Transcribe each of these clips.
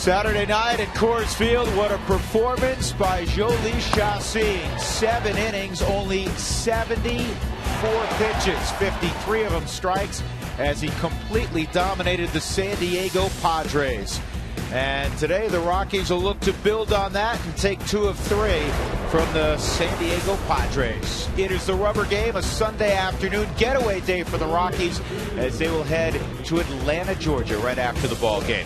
Saturday night at Coors Field, what a performance by Jolie Chassin. 7 innings, only 74 pitches, 53 of them strikes, as he completely dominated the San Diego Padres. And today the Rockies will look to build on that and take 2 of 3 from the San Diego Padres. It is the rubber game, a Sunday afternoon getaway day for the Rockies as they will head to Atlanta, Georgia right after the ball game.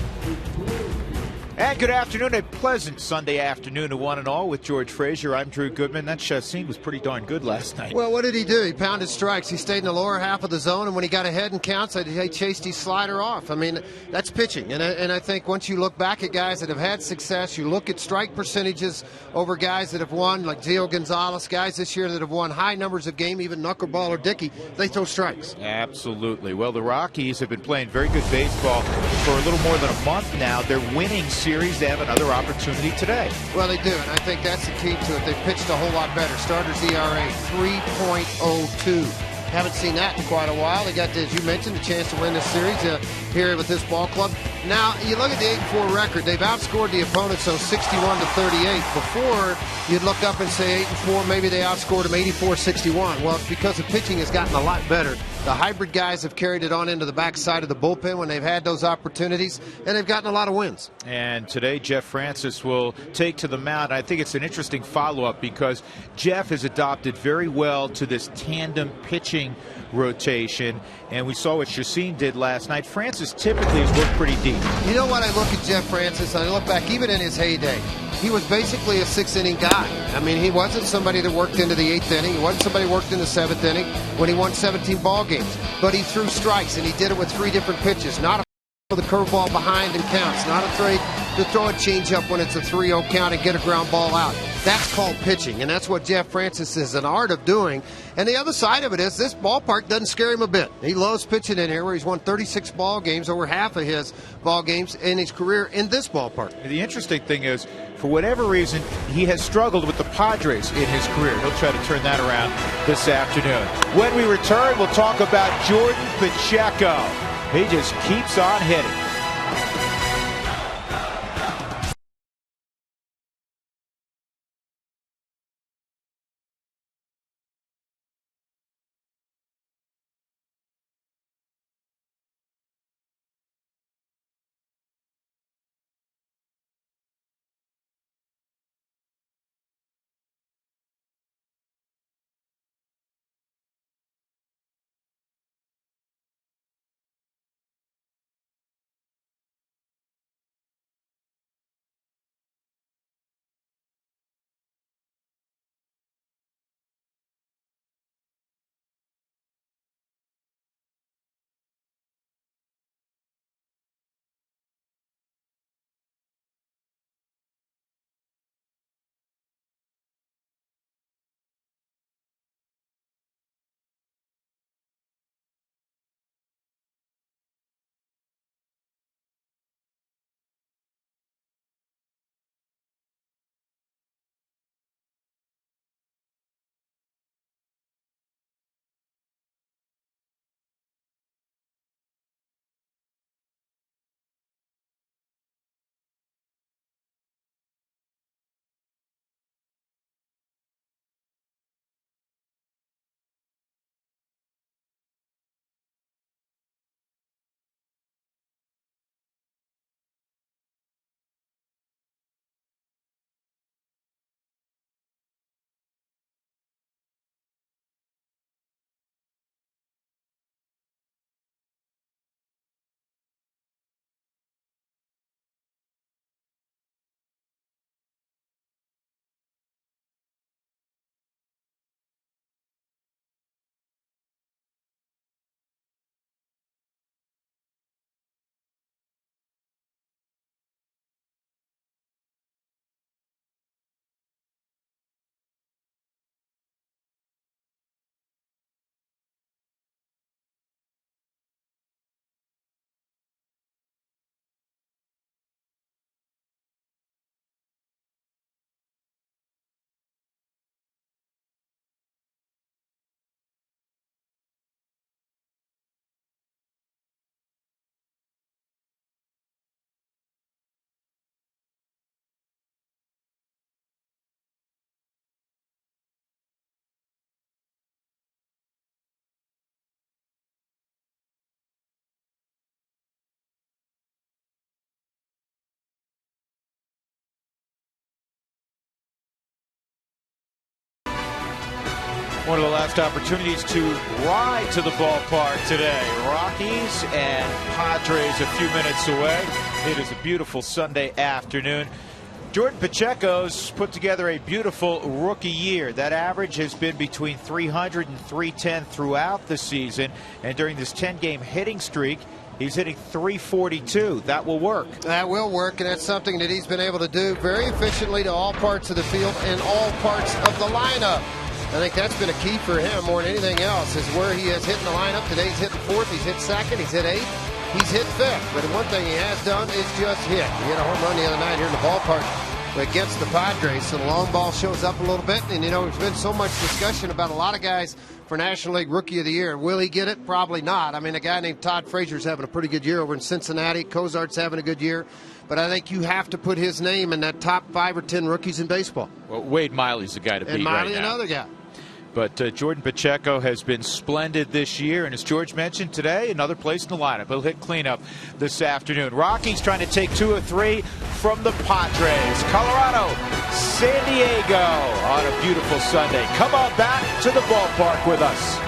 And good afternoon, a pleasant Sunday afternoon to one and all with George Frazier. I'm Drew Goodman. That Chassin was pretty darn good last night. Well, what did he do? He pounded strikes. He stayed in the lower half of the zone, and when he got ahead in counts, he chased his slider off. I mean, that's pitching. And I think once you look back at guys that have had success, you look at strike percentages over guys that have won, like Gio Gonzalez, guys this year that have won high numbers of game, even Knuckleball or Dickey, they throw strikes. Absolutely. Well, the Rockies have been playing very good baseball for a little more than a month now. They're winning series. They have another opportunity today. Well, they do, and I think that's the key to it. They've pitched a whole lot better. Starters ERA 3.02. Haven't seen that in quite a while. They got, as you mentioned, a chance to win this series here with this ball club. Now, you look at the 8-4 record. They've outscored the opponents, so 61-38. Before, you'd look up and say 8-4, maybe they outscored them 84-61. Well, it's because the pitching has gotten a lot better. The hybrid guys have carried it on into the backside of the bullpen when they've had those opportunities, and they've gotten a lot of wins. And today, Jeff Francis will take to the mound. I think it's an interesting follow-up because Jeff has adopted very well to this tandem pitching rotation, and we saw what Chassin did last night. Francis typically has worked pretty deep. You know what, I look at Jeff Francis, and I look back, even in his heyday, he was basically a 6-inning guy. I mean, he wasn't somebody that worked into the 8th inning. He wasn't somebody who worked in the 7th inning when he won 17 ball games. But he threw strikes, and he did it with 3 different pitches. Not a the curveball behind and counts. Not afraid to throw a changeup when it's a 3-0 count and get a ground ball out. That's called pitching, and that's what Jeff Francis is an art of doing. And the other side of it is this ballpark doesn't scare him a bit. He loves pitching in here where he's won 36 ball games, over half of his ball games in his career in this ballpark. The interesting thing is, for whatever reason, he has struggled with the Padres in his career. He'll try to turn that around this afternoon. When we return, we'll talk about Jordan Pacheco. He just keeps on hitting. One of the last opportunities to ride to the ballpark today. Rockies and Padres a few minutes away. It is a beautiful Sunday afternoon. Jordan Pacheco's put together a beautiful rookie year. That average has been between 300 and 310 throughout the season. And during this 10-game hitting streak, he's hitting 342. That will work. That will work, and that's something that he's been able to do very efficiently to all parts of the field and all parts of the lineup. I think that's been a key for him more than anything else, is where he has hit in the lineup. Today he's hitting fourth, he's hit second, he's hit eighth, he's hit fifth. But one thing he has done is just hit. He hit a home run the other night here in the ballpark against the Padres, so the long ball shows up a little bit. And, you know, there's been so much discussion about a lot of guys for National League Rookie of the Year. Will he get it? Probably not. I mean, a guy named Todd Frazier's having a pretty good year over in Cincinnati. Cozart's having a good year. But I think you have to put his name in that top 5 or 10 rookies in baseball. Well, Wade Miley's the guy to beat right now. And Miley, another guy. But Jordan Pacheco has been splendid this year. And as George mentioned today, another place in the lineup. He'll hit cleanup this afternoon. Rockies trying to take 2 of 3 from the Padres. Colorado, San Diego on a beautiful Sunday. Come on back to the ballpark with us.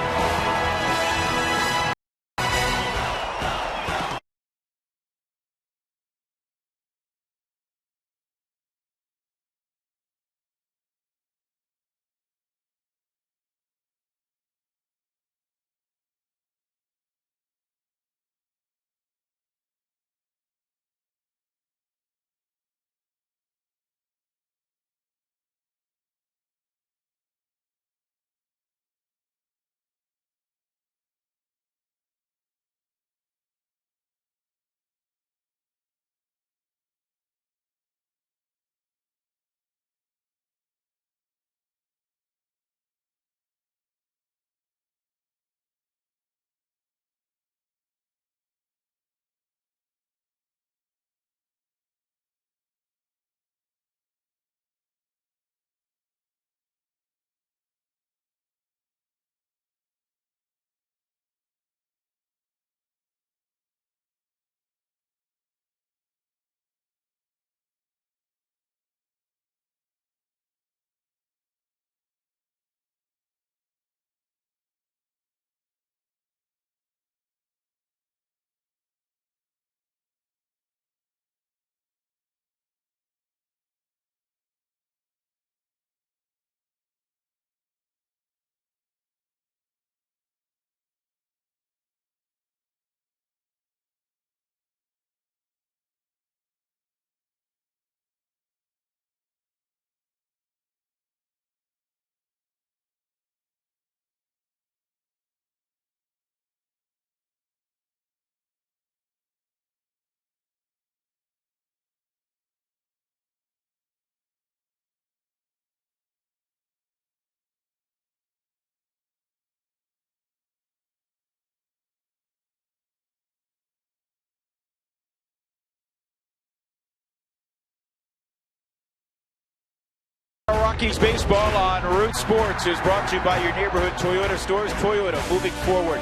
Rockies baseball on Root Sports is brought to you by your neighborhood Toyota stores. Toyota, moving forward.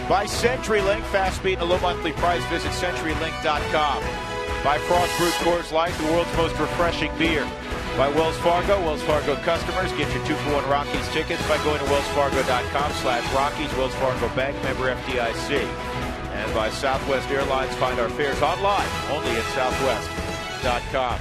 By CenturyLink, fast speed and a low monthly price. Visit CenturyLink.com. By Frost Brewed Coors Light, the world's most refreshing beer. By Wells Fargo. Wells Fargo customers get your 2-for-1 Rockies tickets by going to wellsfargo.com/Rockies. Wells Fargo Bank, member FDIC. And by Southwest Airlines, find our fares online only at southwest.com.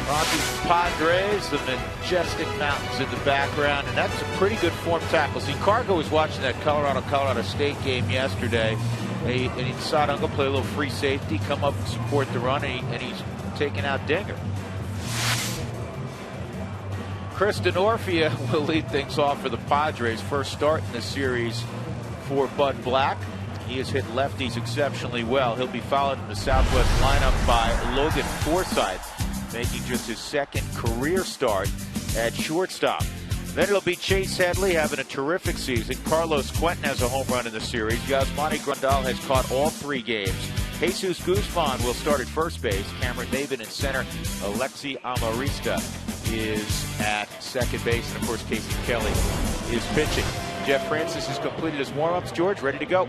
Rockies, Padres, the majestic mountains in the background, and that's a pretty good form tackle. See, Cargo was watching that Colorado State game yesterday, and he saw Unga play a little free safety, come up and support the run, and he's taking out Dinger. Chris Denorfia will lead things off for the Padres. First start in the series for Bud Black. He has hit lefties exceptionally well. He'll be followed in the Southwest lineup by Logan Forsythe, making just his second career start at shortstop. Then it'll be Chase Headley having a terrific season. Carlos Quentin has a home run in the series. Yasmani Grandal has caught all 3 games. Jesus Guzman will start at first base. Cameron Maven in center. Alexi Amarista is at second base. And, of course, Casey Kelly is pitching. Jeff Francis has completed his warm-ups. George, ready to go?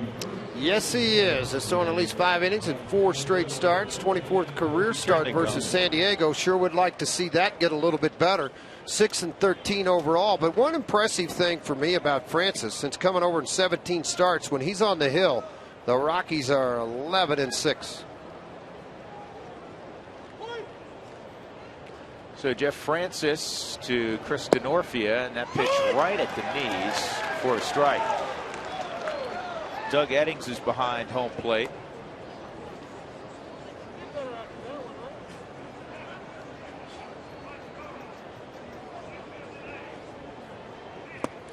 Yes, he is. Has thrown at least 5 innings in 4 straight starts. 24th career start versus San Diego. Sure would like to see that get a little bit better. 6-13 overall. But one impressive thing for me about Francis, since coming over in 17 starts, when he's on the hill, the Rockies are 11-6. So Jeff Francis to Chris Denorfia, and that pitch right at the knees for a strike. Doug Eddings is behind home plate.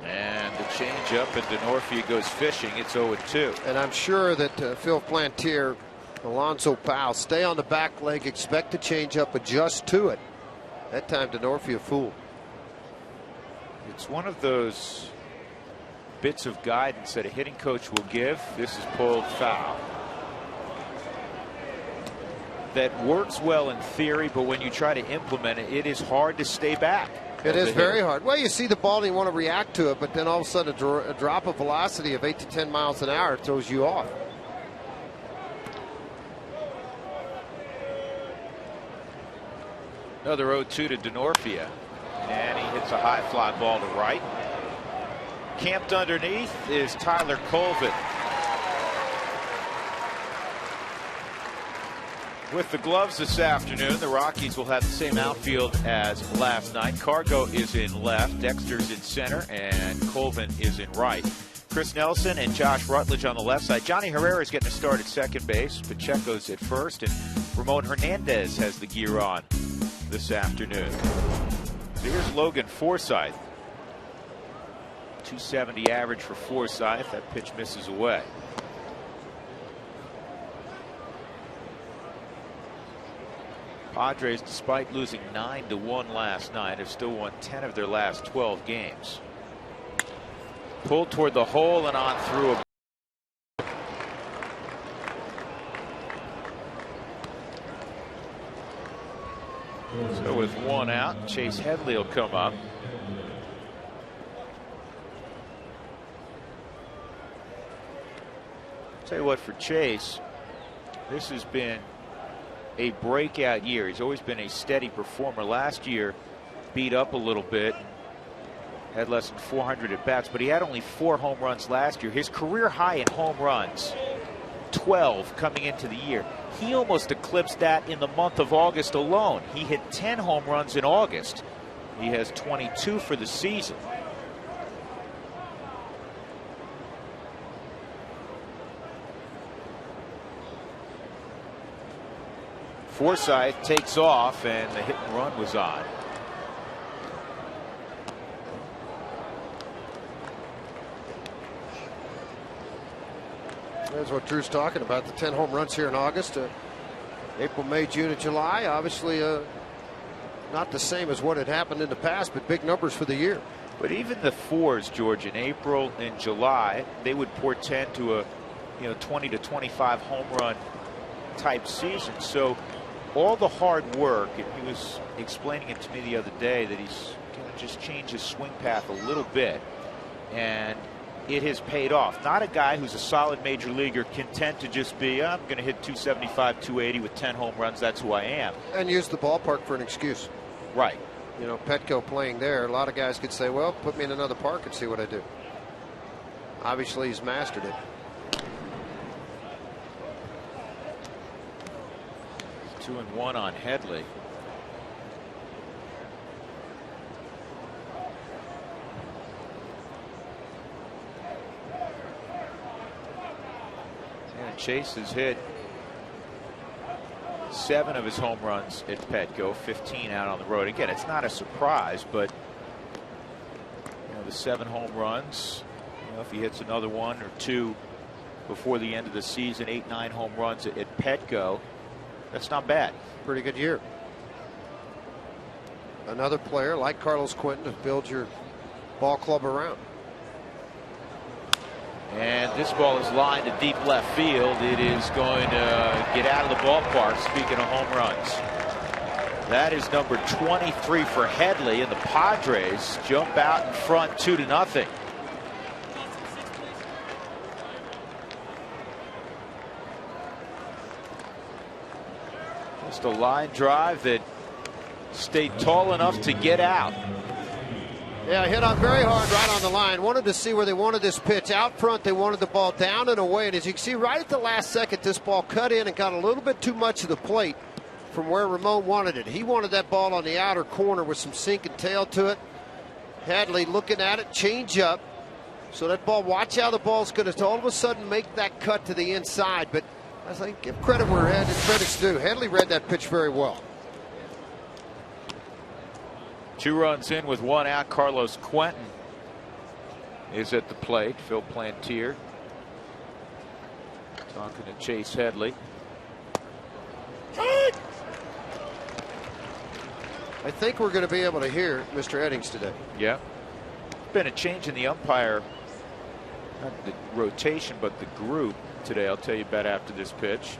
And the changeup, and Denorfia goes fishing. It's 0-2. And I'm sure that Phil Plantier, Alonzo Powell, stay on the back leg, expect the changeup, adjust to it. That time Denorfia fooled. It's one of those bits of guidance that a hitting coach will give. This is pulled foul. That works well in theory, but when you try to implement it, it is hard to stay back. It is very hard. Well, you see the ball and you want to react to it, but then all of a sudden a drop of velocity of 8 to 10 miles an hour throws you off. Another 0-2 to Denorfia, and he hits a high fly ball to right. Camped underneath is Tyler Colvin. With the gloves this afternoon, the Rockies will have the same outfield as last night. Cargo is in left, Dexter's in center, and Colvin is in right. Chris Nelson and Josh Rutledge on the left side. Johnny Herrera is getting a start at second base. Pacheco's at first, and Ramon Hernandez has the gear on this afternoon. So here's Logan Forsythe. 270 average for Forsythe. That pitch misses away. Padres, despite losing 9-1 last night, have still won 10 of their last 12 games. Pulled toward the hole and on through a. So with one out, Chase Headley will come up. Tell you what, for Chase, this has been a breakout year. He's always been a steady performer. Last year, beat up a little bit, had less than 400 at bats, but he had only 4 home runs last year. His career high in home runs, 12 coming into the year. He almost eclipsed that in the month of August alone. He hit 10 home runs in August. He has 22 for the season. Forsythe takes off, and the hit and run was on. That's what Drew's talking about, the 10 home runs here in August. April, May, June, and July. Obviously not the same as what had happened in the past, but big numbers for the year. But even the 4s, George, in April and July, they would portend to a 20 to 25 home run type season. So all the hard work, and he was explaining it to me the other day that he's going to just change his swing path a little bit, and it has paid off. Not a guy who's a solid major leaguer content to just be, I'm going to hit 275, 280 with 10 home runs. That's who I am. And use the ballpark for an excuse. Right. You know, Petco playing there, a lot of guys could say, well, put me in another park and see what I do. Obviously, he's mastered it. 2-1 on Headley. And Chase has hit 7 of his home runs at Petco, 15 out on the road. Again, it's not a surprise, but the 7 home runs, if he hits another 1 or 2 before the end of the season, 8, 9 home runs at Petco, that's not bad. Pretty good year. Another player like Carlos Quentin to build your ball club around. And this ball is lined to deep left field. It is going to get out of the ballpark. Speaking of home runs, that is number 23 for Headley, and the Padres jump out in front 2-0. Just a line drive that stayed tall enough to get out. Yeah, hit on very hard right on the line. Wanted to see where they wanted this pitch. Out front, they wanted the ball down and away. And as you can see, right at the last second, this ball cut in and got a little bit too much of the plate from where Ramon wanted it. He wanted that ball on the outer corner with some sink and tail to it. Hadley looking at it, change up. So that ball, watch how the ball's going to all of a sudden make that cut to the inside. But I think give credit where credit's due. Hadley read that pitch very well. 2 runs in with 1 out. Carlos Quentin is at the plate. Phil Plantier talking to Chase Headley. I think we're going to be able to hear Mr. Eddings today. Yeah. Been a change in the umpire, not the rotation, but the group today. I'll tell you about after this pitch.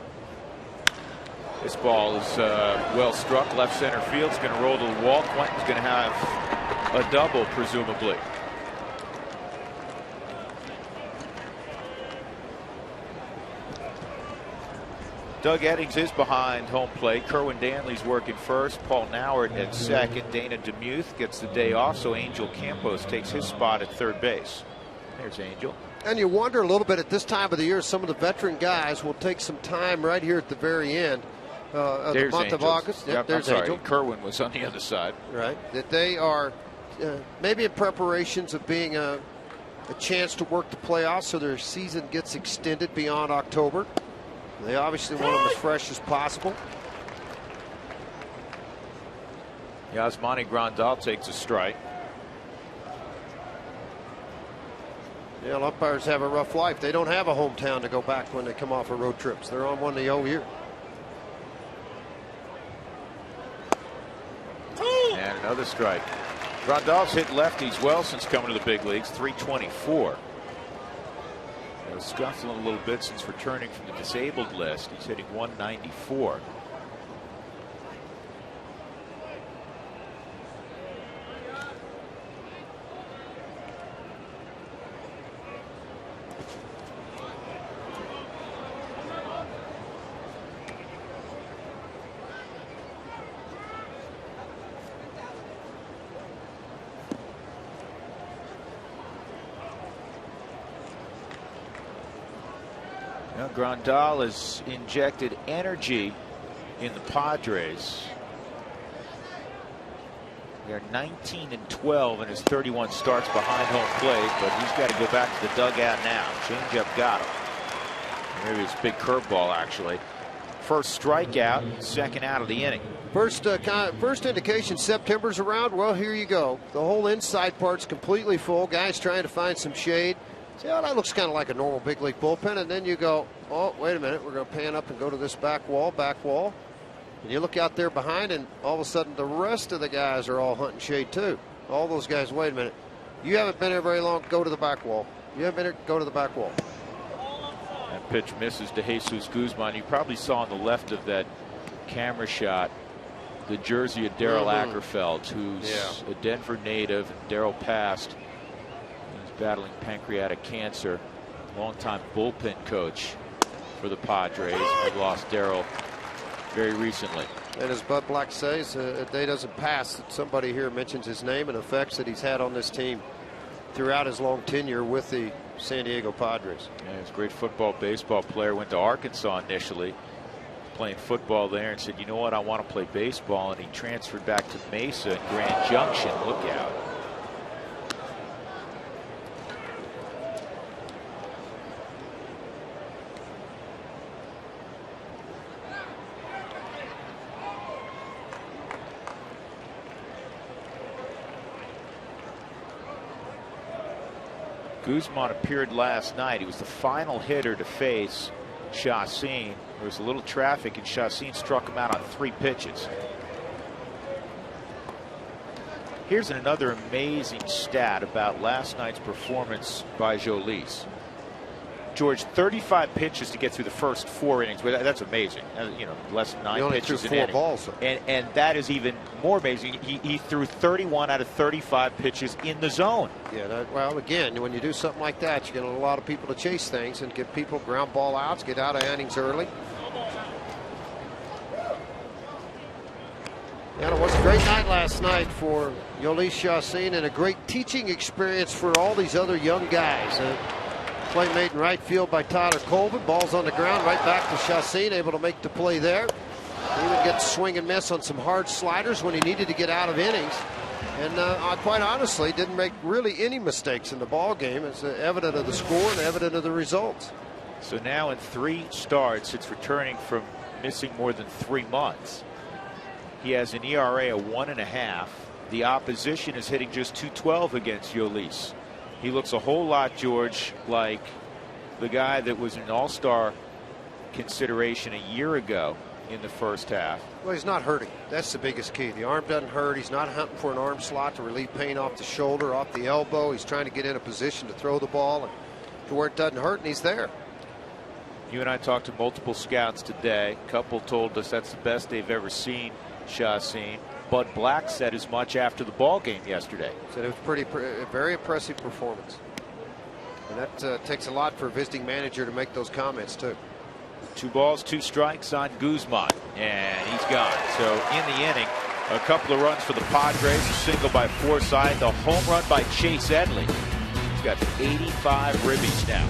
This ball is well struck. Left center field. It's going to roll to the wall. Quentin's going to have a double, presumably. Doug Eddings is behind home plate. Kerwin Danley's working first. Paul Nauert at second. Dana DeMuth gets the day off, so Angel Campos takes his spot at third base. There's Angel. And you wonder a little bit at this time of the year, some of the veteran guys will take some time right here at the very end of the month of August. Yep, there's Angel. Kerwin was on the other side. Right. That they are maybe in preparations of being a chance to work the playoffs so their season gets extended beyond October. They obviously want them as fresh as possible. Yasmani Grandal takes a strike. Yeah, umpires have a rough life. They don't have a hometown to go back when they come off of road trips. They're on one the whole year. And another strike. Grandal's hit lefties well since coming to the big leagues. 324. Scuffling a little bit since returning from the disabled list. He's hitting 194. Grandal has injected energy in the Padres. They're 19-12 in his 31 starts behind home plate, but he's got to go back to the dugout now. Changeup got him. Maybe it's a big curveball, actually. First strikeout, second out of the inning. First indication September's around. Well, here you go. The whole inside part's completely full. Guys trying to find some shade. See, oh, that looks kind of like a normal big league bullpen. And then you go, oh, wait a minute. We're going to pan up and go to this back wall. And you look out there behind, and all of a sudden the rest of the guys are all hunting shade too. All those guys, wait a minute. You haven't been here very long. Go to the back wall. You haven't been here. Go to the back wall. That pitch misses to Jesus Guzman. You probably saw on the left of that camera shot the jersey of Darrell Ackerfeld, who's a Denver native. Darrell passed. Battling pancreatic cancer, longtime bullpen coach for the Padres. I've lost Darrell very recently. And as Bud Black says, a day doesn't pass that somebody here mentions his name and effects that he's had on this team throughout his long tenure with the San Diego Padres. Yeah, he's a great football, baseball player. Went to Arkansas initially, playing football there, and said, you know what, I want to play baseball. And he transferred back to Mesa and Grand Junction. Look out. Guzman appeared last night. He was the final hitter to face Chacín. There was a little traffic, and Chacín struck him out on 3 pitches. Here's another amazing stat about last night's performance by Jolis. George, 35 pitches to get through the first 4 innings. That's amazing. You know, less than 9 pitches an inning. Balls. And that is even more amazing. He threw 31 out of 35 pitches in the zone. Yeah, well, again, when you do something like that, you get a lot of people to chase things and give people ground ball outs, get out of innings early. And it was a great night last night for Yolis Chassin and a great teaching experience for all these other young guys. Play made in right field by Tyler Colvin. Ball's on the ground, right back to Chassin, able to make the play there. He would get swing and miss on some hard sliders when he needed to get out of innings. And quite honestly, didn't make really any mistakes in the ball game. It's evident of the score and evident of the results. So now in 3 starts, it's returning from missing more than 3 months. He has an ERA of 1.5. The opposition is hitting just .212 against Yolis. He looks a whole lot, George, like the guy that was an all-star consideration a year ago in the first half. Well, he's not hurting. That's the biggest key. The arm doesn't hurt. He's not hunting for an arm slot to relieve pain off the shoulder, off the elbow. He's trying to get in a position to throw the ball and to where it doesn't hurt, and he's there. You and I talked to multiple scouts today. A couple told us that's the best they've ever seen Chassin. Bud Black said as much after the ball game yesterday. Said it was a very impressive performance. And that takes a lot for a visiting manager to make those comments, too. 2 balls, 2 strikes on Guzman, and he's gone. So in the inning, a couple of runs for the Padres, a single by Forsythe, the home run by Chase Edley. He's got 85 ribbies now.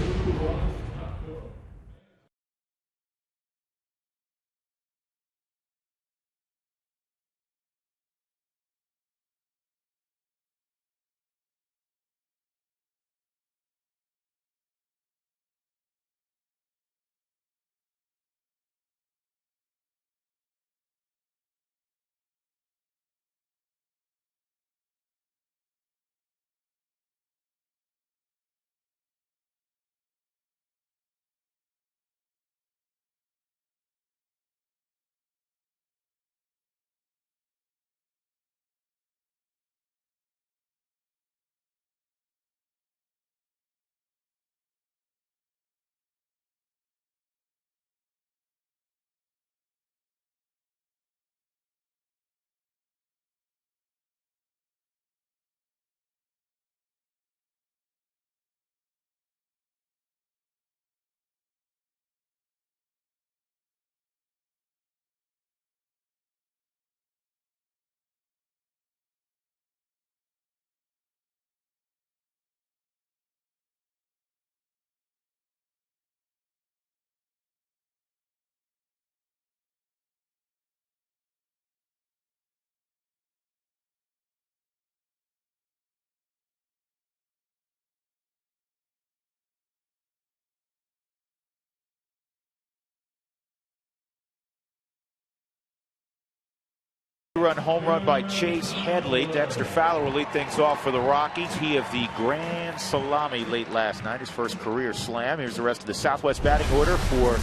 Run home run by Chase Headley. Dexter Fowler will lead things off for the Rockies. He of the grand salami late last night, his first career slam. Here's the rest of the Southwest batting order for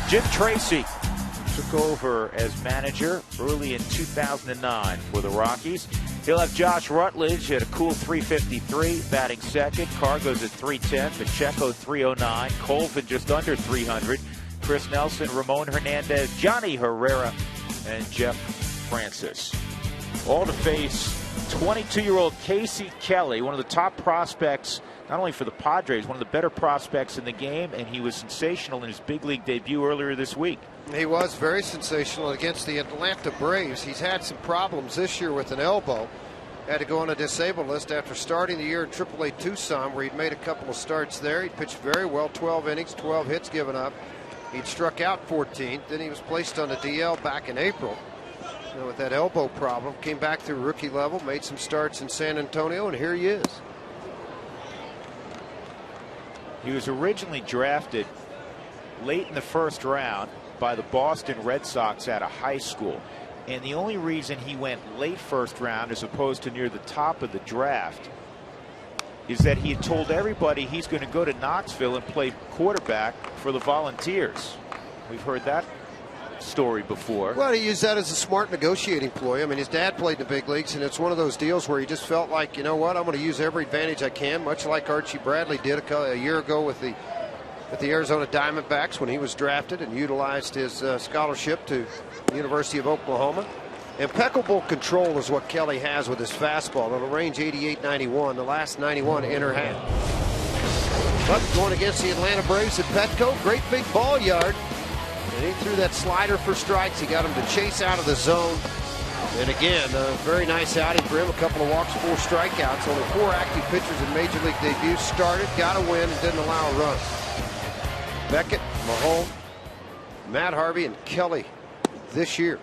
Jim Tracy. Took over as manager early in 2009 for the Rockies. He'll have Josh Rutledge at a cool 353, batting second. Carr goes at 310. Pacheco 309. Colvin just under 300. Chris Nelson, Ramon Hernandez, Johnny Herrera, and Jeff Francis. All to face 22-year-old Casey Kelly, one of the top prospects, not only for the Padres, one of the better prospects in the game, and he was sensational in his big league debut earlier this week. He was very sensational against the Atlanta Braves. He's had some problems this year with an elbow. Had to go on a disabled list after starting the year in AAA Tucson, where he'd made a couple of starts there. He pitched very well, 12 innings, 12 hits given up. He'd struck out 14. Then he was placed on the DL back in April. With that elbow problem, came back through rookie level, made some starts in San Antonio, and here he is. He was originally drafted late in the first round by the Boston Red Sox out of high school. And the only reason he went late first round as opposed to near the top of the draft is that he had told everybody he's going to go to Knoxville and play quarterback for the Volunteers. We've heard that story before. Well, he used that as a smart negotiating ploy. I mean, his dad played in the big leagues, and it's one of those deals where he just felt like, you know what, I'm going to use every advantage I can, much like Archie Bradley did a year ago with the Arizona Diamondbacks when he was drafted and utilized his scholarship to the University of Oklahoma. Impeccable control is what Kelly has with his fastball. It'll range 88-91, the last 91 in her hand. But going against the Atlanta Braves at Petco, great big ball yard. And he threw that slider for strikes. He got him to chase out of the zone. And again, a very nice outing for him. A couple of walks, 4 strikeouts. Only 4 active pitchers in Major League debut. Started, got a win, and didn't allow a run. Beckett, Mahone, Matt Harvey, and Kelly this year.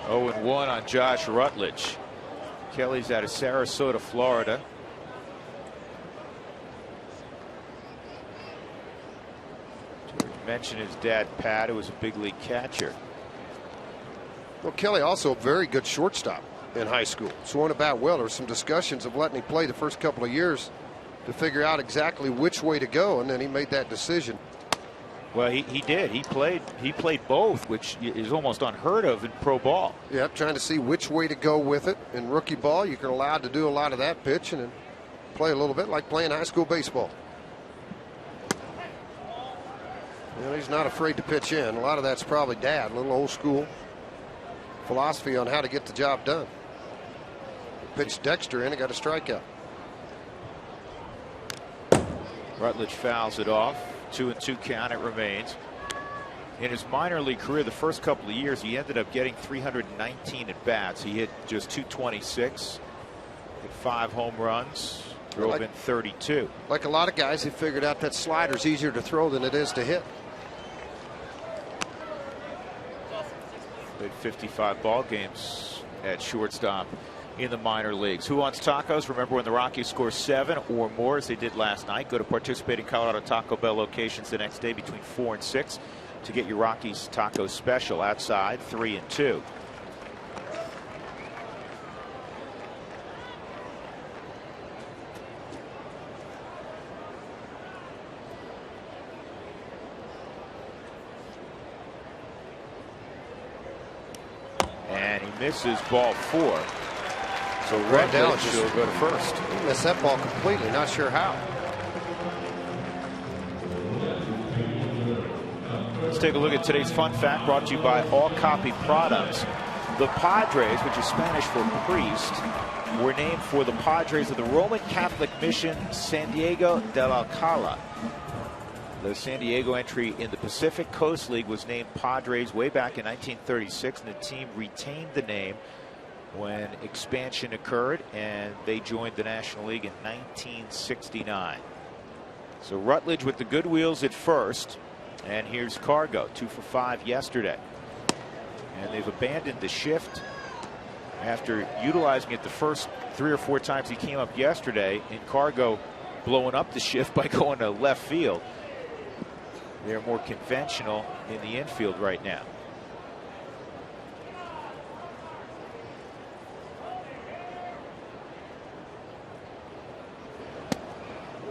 0-1 on Josh Rutledge. Kelly's out of Sarasota, Florida. George mentioned his dad, Pat, who was a big league catcher. Well, Kelly also a very good shortstop in high school. Swung a bat well. There were some discussions of letting him play the first couple of years to figure out exactly which way to go, and then he made that decision. Well, he did. He played both, which is almost unheard of in pro ball. Yep, trying to see which way to go with it. In rookie ball, you're allowed to do a lot of that pitching and play a little bit like playing high school baseball. Well, he's not afraid to pitch in. A lot of that's probably dad, a little old school philosophy on how to get the job done. Pitched Dexter in and got a strikeout. Rutledge fouls it off. 2-2 count, it remains. In his minor league career, the first couple of years, he ended up getting 319 at bats. He hit just 226, hit 5 home runs, drove in 32. Like a lot of guys, he figured out that slider's easier to throw than it is to hit. Played 55 ball games at shortstop in the minor leagues. Who wants tacos? Remember, when the Rockies score 7 or more, as they did last night, go to participating Colorado Taco Bell locations the next day between 4 and 6 to get your Rockies taco special. Outside, 3 and 2. And he misses ball 4. So Rutledge will go to first. He missed that ball completely. Not sure how. Let's take a look at today's fun fact, brought to you by All Copy Products. The Padres, which is Spanish for priest, were named for the Padres of the Roman Catholic mission San Diego de Alcala. The San Diego entry in the Pacific Coast League was named Padres way back in 1936, and the team retained the name when expansion occurred, and they joined the National League in 1969. So Rutledge with the good wheels at first, and here's Cargo, 2 for 5 yesterday. And they've abandoned the shift after utilizing it the first 3 or 4 times he came up yesterday, and Cargo blowing up the shift by going to left field. They're more conventional in the infield right now.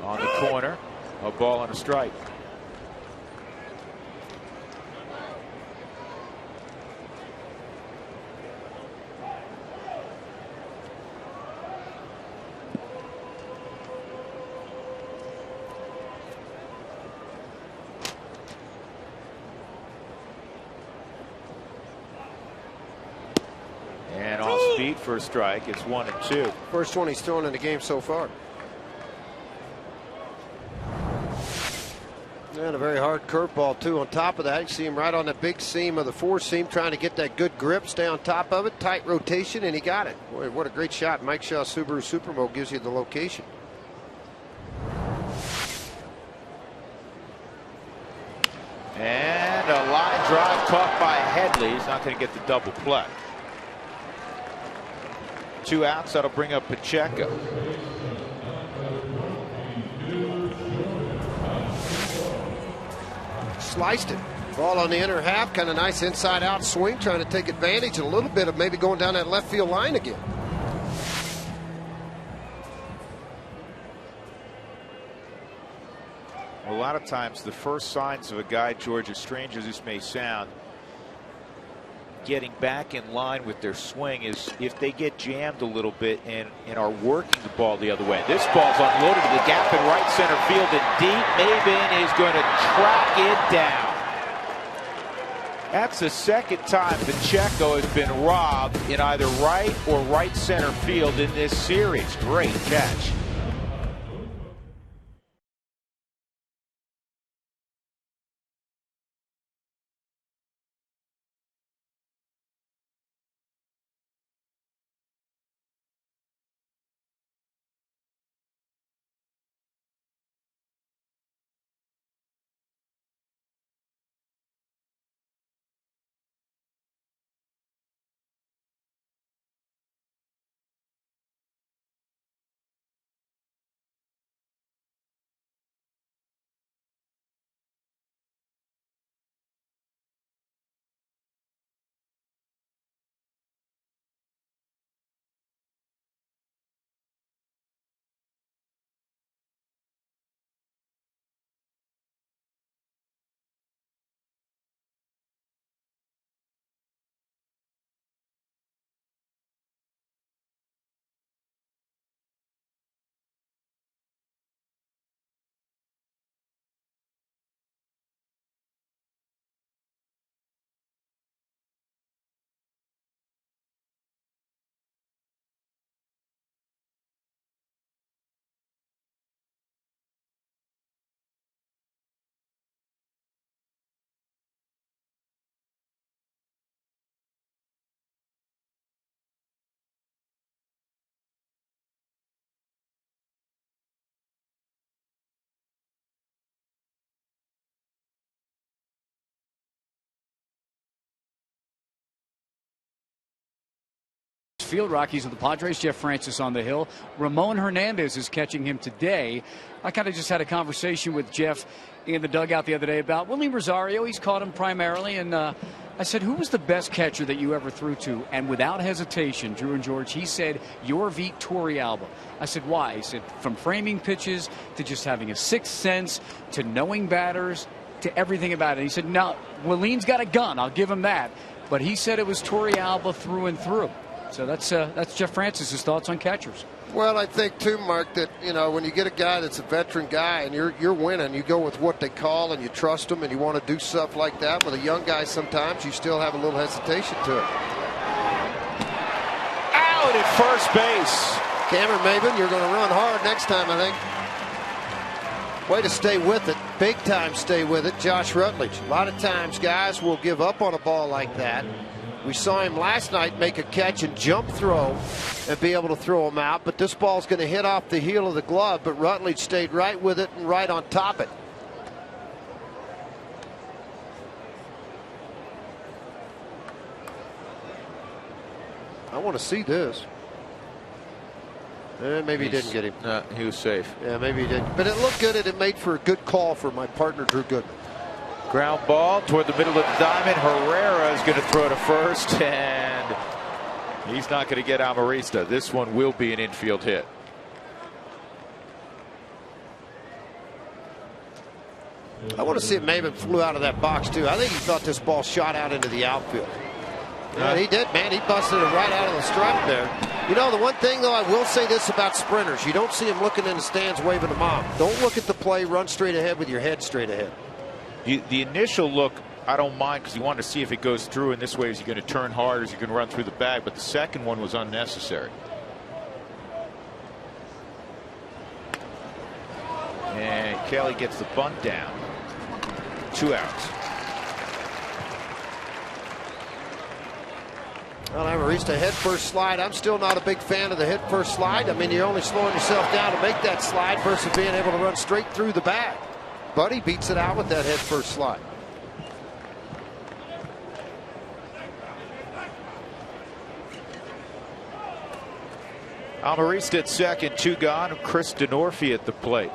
On the corner, a ball and a strike. And off speed for a strike. It's 1 and 2. First one he's thrown in the game so far. And a very hard curveball, too. On top of that, you see him right on the big seam of the 4-seam, trying to get that good grip, stay on top of it, tight rotation, and he got it. Boy, what a great shot. Mike Shaw Subaru Supermo gives you the location. And a line drive caught by Headley. He's not going to get the double play. 2 outs. That'll bring up Pacheco. Sliced it. Ball on the inner half. Kind of nice inside out swing. Trying to take advantage a little bit of maybe going down that left field line again. A lot of times the first signs of a guy, George, as strange as this may sound, getting back in line with their swing is if they get jammed a little bit and are working the ball the other way. This ball's unloaded to the gap in right center field, and deep. Maben is going to track it down. That's the second time Pacheco has been robbed in either right or right center field in this series. Great catch. Field. Rockies of the Padres. Jeff Francis on the hill. Ramon Hernandez is catching him today. I kind of just had a conversation with Jeff in the dugout the other day about Willie Rosario. He's caught him primarily, and I said, who was the best catcher that you ever threw to? And without hesitation, Drew and George, he said, Yorvik Torrealba. I said, why? He said, from framing pitches to just having a sixth sense to knowing batters to everything about it. He said, no, Willeen's got a gun. I'll give him that. But he said it was Torrealba through and through. So that's Jeff Francis's thoughts on catchers. Well, I think too, Mark, that when you get a guy that's a veteran guy and you're winning, you go with what they call and you trust them and you want to do stuff like that. With a young guy, sometimes you still have a little hesitation to it. Out at first base. Cameron Maben, you're going to run hard next time, I think. Way to stay with it. Big time stay with it, Josh Rutledge. A lot of times guys will give up on a ball like that. We saw him last night make a catch and jump throw and be able to throw him out, but this ball's going to hit off the heel of the glove, but Rutledge stayed right with it and right on top of it. I want to see this. Maybe he didn't get him. No, he was safe. Yeah, maybe he didn't. But it looked good, and it made for a good call for my partner, Drew Goodman. Ground ball toward the middle of the diamond. Herrera is going to throw to first, and he's not going to get Amarista. This one will be an infield hit. I want to see if Maben flew out of that box, too. I think he thought this ball shot out into the outfield. Yeah, he did, man. He busted it right out of the stripe there. You know, the one thing, though, I will say this about sprinters. You don't see them looking in the stands waving them off. Don't look at the play. Run straight ahead with your head straight ahead. The initial look, I don't mind because you want to see if it goes through. And this way, is he going to turn hard or is he going to run through the bag? But the second one was unnecessary. And Kelly gets the bunt down. 2 outs. Well, Amarista head first slide. I'm still not a big fan of the head first slide. I mean, you're only slowing yourself down to make that slide versus being able to run straight through the bag. Buddy beats it out with that head first slide. Amarista at second, 2 gone. Chris Denorfi at the plate.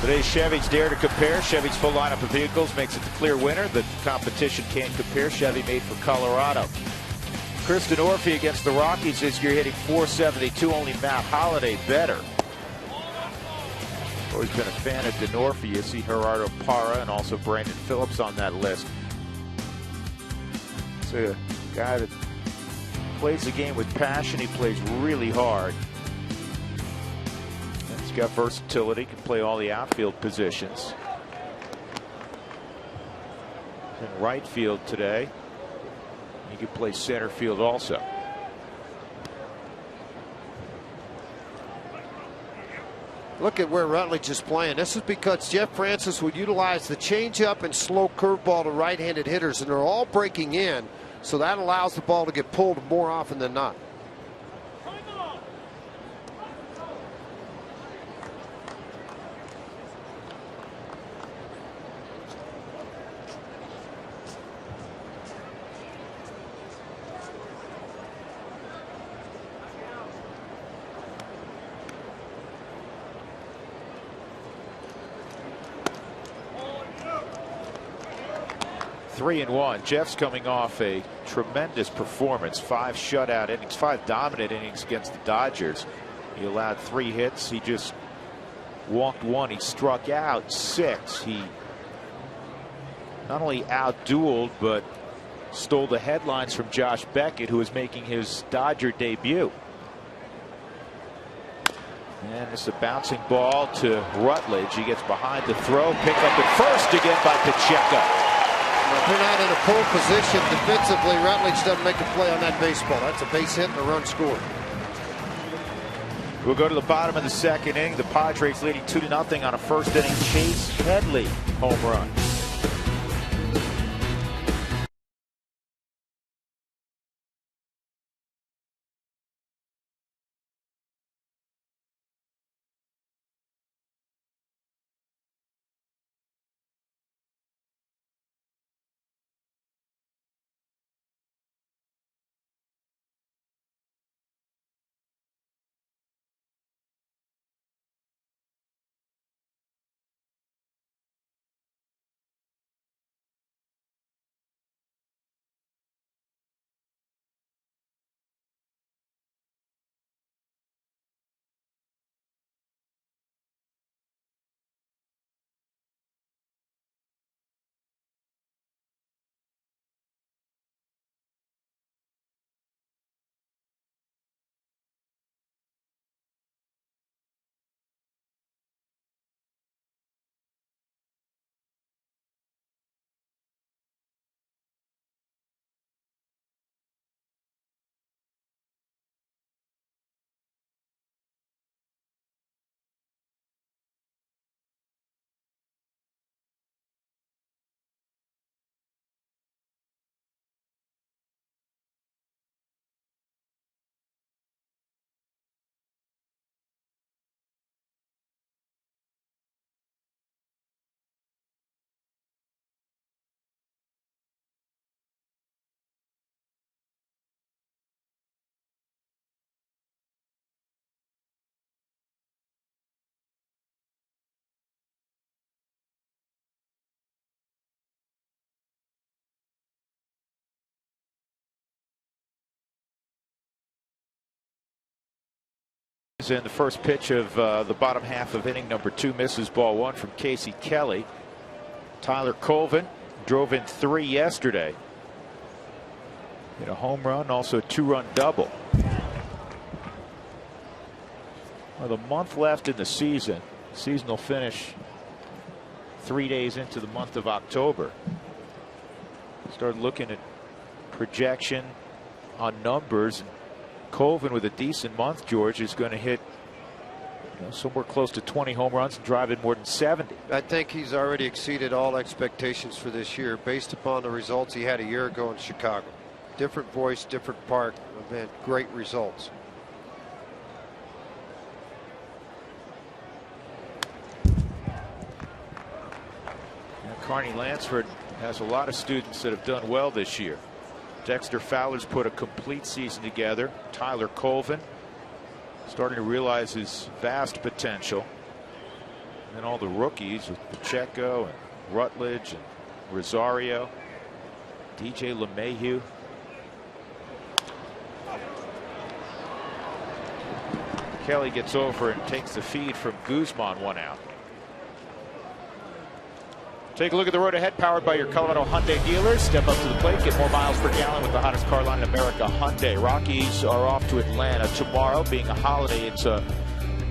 Today's Chevy's Dare to Compare. Chevy's full lineup of vehicles makes it the clear winner. The competition can't compare. Chevy made for Colorado. Chris Denorfi against the Rockies this year hitting .472. Only Matt Holliday better. Always been a fan of Denorfi. You see Gerardo Parra and also Brandon Phillips on that list. It's a guy that plays the game with passion. He plays really hard. He's got versatility, can play all the outfield positions. In right field today. He could play center field also. Look at where Rutledge is playing. This is because Jeff Francis would utilize the changeup and slow curveball to right-handed hitters, and they're all breaking in, so that allows the ball to get pulled more often than not. Three and one. Jeff's coming off a tremendous performance. 5 shutout innings, 5 dominant innings against the Dodgers. He allowed 3 hits. He just walked 1. He struck out 6. He not only outdueled, but stole the headlines from Josh Beckett, who is making his Dodger debut. And it's a bouncing ball to Rutledge. He gets behind the throw. Pick up at first again by Pacheco. If they're not in a pole position defensively, Rutledge doesn't make a play on that baseball. That's a base hit and a run scored. We'll go to the bottom of the second inning. The Padres leading 2-0 on a first inning Chase Headley home run. In the first pitch of the bottom half of inning number 2, misses ball 1 from Casey Kelly. Tyler Colvin drove in 3 yesterday. Hit a home run, also a 2-run double. Well, the month left in the season. Season will finish 3 days into the month of October. Start looking at projection on numbers. Colvin with a decent month, George, is going to hit somewhere close to 20 home runs and drive in more than 70. I think he's already exceeded all expectations for this year based upon the results he had a year ago in Chicago. Different voice, different park, man, great results. Carney Lansford has a lot of students that have done well this year. Dexter Fowler's put a complete season together. Tyler Colvin starting to realize his vast potential. And all the rookies with Pacheco and Rutledge and Rosario, DJ LeMahieu. Kelly gets over and takes the feed from Guzman, 1 out. Take a look at the road ahead, powered by your Colorado Hyundai dealers. Step up to the plate, get more miles per gallon with the hottest car line in America, Hyundai. Rockies are off to Atlanta tomorrow. Being a holiday, it's a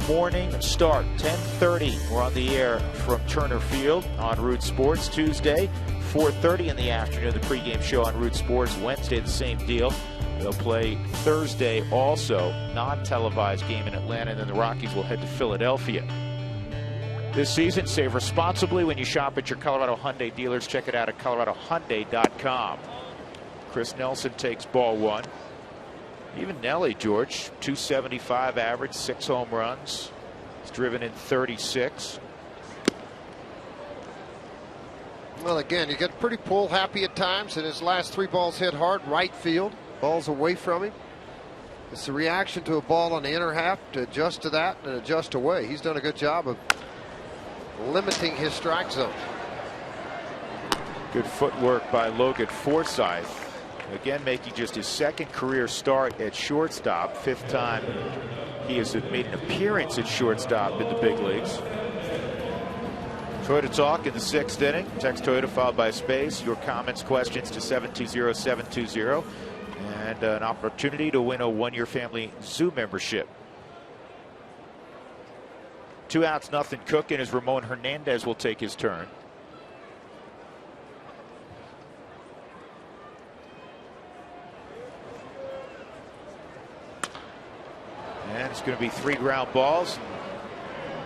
morning start, 10:30. We're on the air from Turner Field on Root Sports. Tuesday, 4:30 in the afternoon, the pregame show on Root Sports. Wednesday, the same deal. They'll play Thursday also, non-televised game in Atlanta, and then the Rockies will head to Philadelphia. This season, save responsibly when you shop at your Colorado Hyundai dealers. Check it out at coloradohyundai.com. Chris Nelson takes ball 1. Even Nelly, George, 275 average, 6 home runs. He's driven in 36. Well, again, you get pretty pull happy at times, and his last 3 balls hit hard right field. Balls away from him. It's the reaction to a ball on the inner half to adjust to that and adjust away. He's done a good job of limiting his strike zone. Good footwork by Logan Forsythe. Again, making just his 2nd career start at shortstop. 5th time he has made an appearance at shortstop in the big leagues. Toyota Talk in the 6th inning. Text Toyota followed by space. Your comments, questions to 720-720. And an opportunity to win a 1-year family zoo membership. 2 outs, nothing cooking as Ramon Hernandez will take his turn. And it's going to be 3 ground balls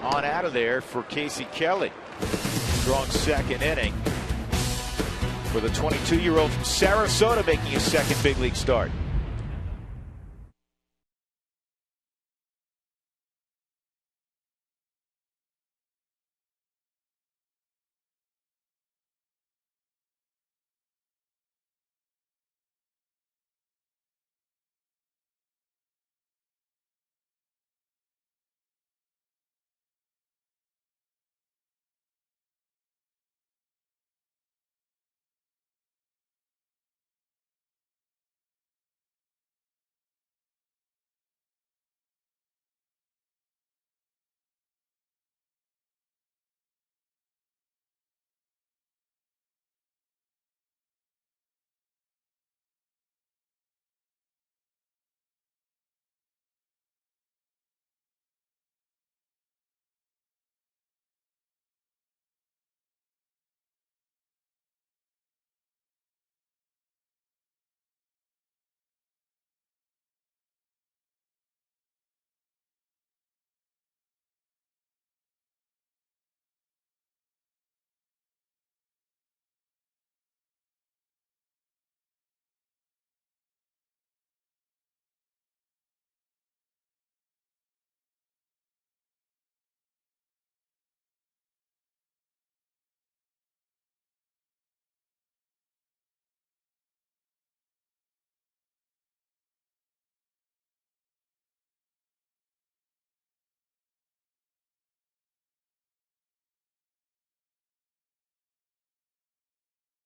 on out of there for Casey Kelly. Strong second inning for the 22-year-old from Sarasota, making his second big league start.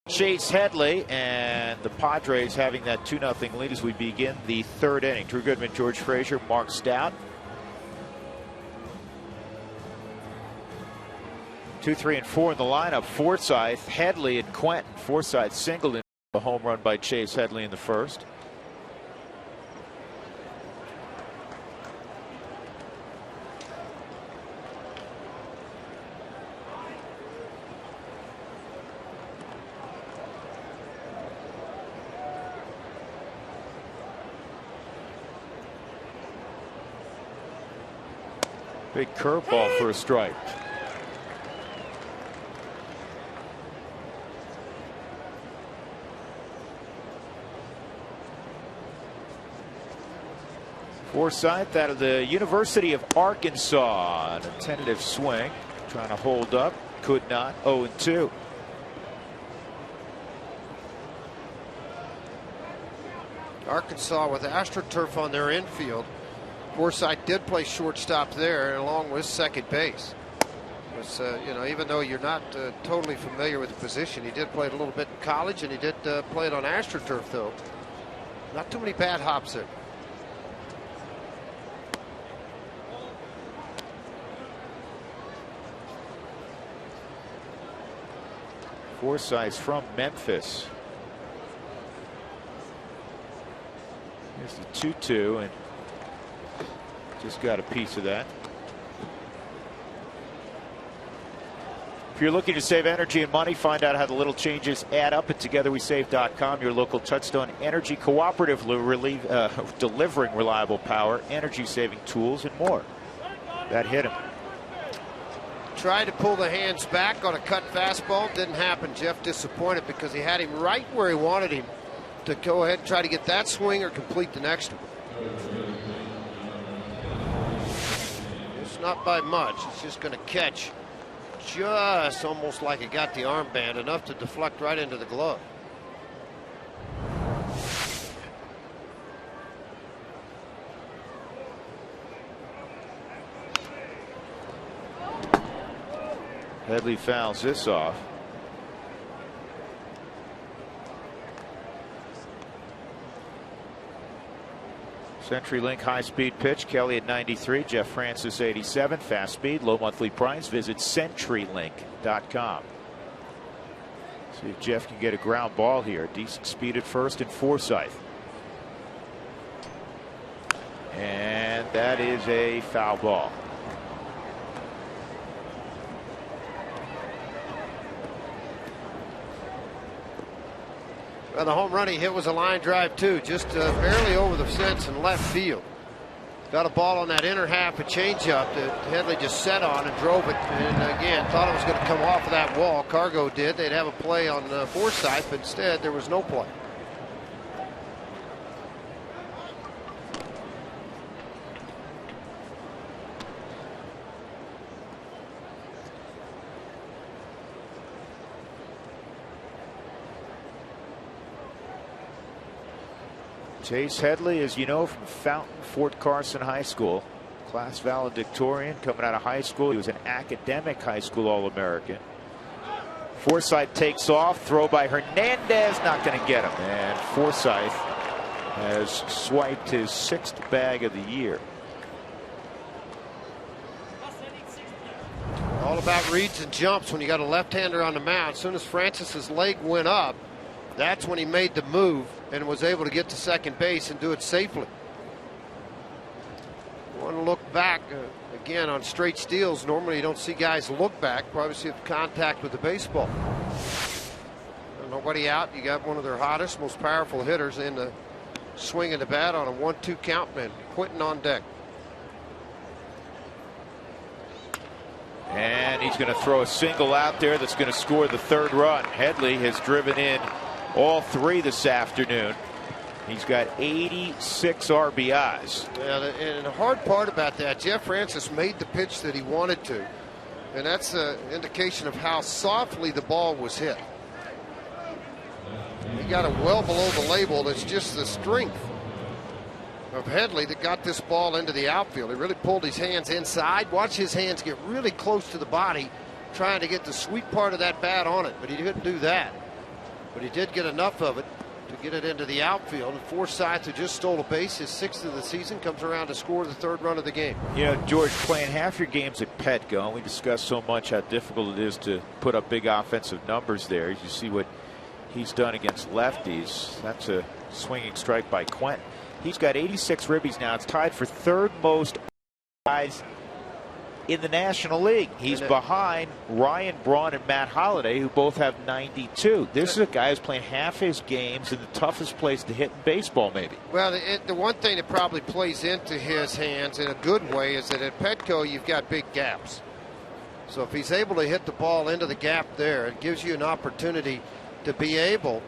Chase Headley, and the Padres having that 2-0 lead as we begin the third inning. Drew Goodman, George Frazier, Mark Stout. 2, 3, and 4 in the lineup. Forsythe, Headley, and Quentin. Forsythe singled in a home run by Chase Headley in the first. Big curveball for a strike. Forsythe out of the University of Arkansas. And a tentative swing. Trying to hold up. Could not. 0-2. Arkansas with AstroTurf on their infield. Forsythe did play shortstop there along with second base. Was, you know, even though you're not totally familiar with the position, he did play it a little bit in college, and he did play it on AstroTurf, though. Not too many bad hops there. Forsythe's from Memphis. Here's the 2-2, and just got a piece of that. If you're looking to save energy and money, find out how the little changes add up at TogetherWeSave.com, your local Touchstone Energy Cooperative, delivering reliable power, energy-saving tools, and more. That hit him. Tried to pull the hands back on a cut fastball. Didn't happen. Jeff disappointed because he had him right where he wanted him to go ahead and try to get that swing or complete the next one. Not by much. It's just going to catch just almost like it got the armband, enough to deflect right into the glove. Headley fouls this off. CenturyLink high-speed pitch. Kelly at 93. Jeff Francis 87. Fast speed. Low monthly price. Visit CenturyLink.com. See if Jeff can get a ground ball here. Decent speed at first, and Forsythe. And that is a foul ball. Well, the home run he hit was a line drive too, just barely over the fence in left field. Got a ball on that inner half, a changeup that Headley just set on and drove it. And again, thought it was going to come off of that wall. Cargo did. They'd have a play on Forsythe, but instead there was no play. Chase Headley, as you know, from Fountain Fort Carson High School, class valedictorian coming out of high school. He was an academic high school All-American. Forsythe takes off, throw by Hernandez, not going to get him. And Forsythe has swiped his 6th bag of the year. All about reads and jumps when you got a left-hander on the mound. As soon as Francis's leg went up, that's when he made the move and was able to get to second base and do it safely. You want to look back again on straight steals. Normally you don't see guys look back. Probably see contact with the baseball. Nobody out. You got one of their hottest, most powerful hitters in the swing of the bat on a 1-2 count, and Quentin on deck. And he's going to throw a single out there that's going to score the 3rd run. Headley has driven in all 3 this afternoon. He's got 86 RBIs. Yeah, and the hard part about that, Jeff Francis made the pitch that he wanted to, and that's an indication of how softly the ball was hit. He got it well below the label. That's just the strength of Headley that got this ball into the outfield. He really pulled his hands inside. Watch his hands get really close to the body, trying to get the sweet part of that bat on it, but he didn't do that. But he did get enough of it to get it into the outfield. And Forsythe, who just stole a base, his 6th of the season, comes around to score the 3rd run of the game. You know, George, playing half your games at Petco, and we discussed so much how difficult it is to put up big offensive numbers there. You see what he's done against lefties. That's a swinging strike by Quentin. He's got 86 ribbies now. It's tied for 3rd most guys in the National League. He's behind Ryan Braun and Matt Holliday, who both have 92. This is a guy who's playing half his games in the toughest place to hit in baseball, maybe. Well, the one thing that probably plays into his hands in a good way is that at Petco you've got big gaps. So if he's able to hit the ball into the gap there, it gives you an opportunity to be able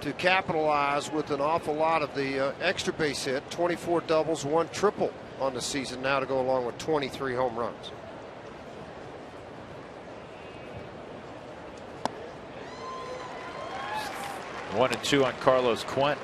to capitalize with an awful lot of the extra base hit. 24 doubles, 1 triple on the season now to go along with 23 home runs. One and 2 on Carlos Quentin.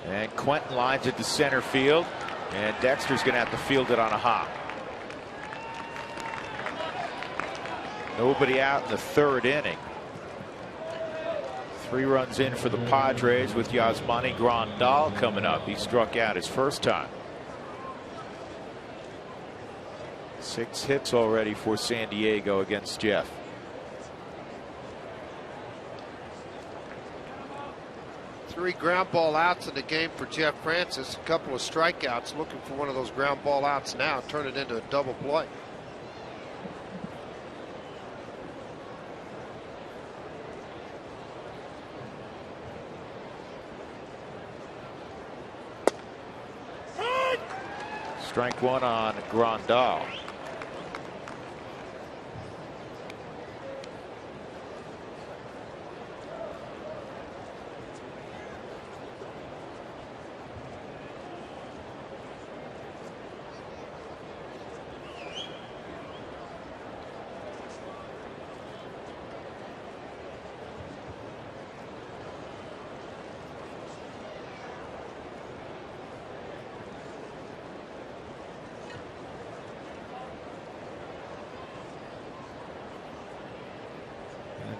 And Quentin lines it to center field, and Dexter's going to have to field it on a hop. Nobody out in the 3rd inning. 3 runs in for the Padres with Yasmani Grandal coming up. He struck out his 1st time. 6 hits already for San Diego against Jeff. Three ground ball outs in the game for Jeff Francis. A couple of strikeouts. Looking for one of those ground ball outs now. Turn it into a double play. Strike 1 on Grandal.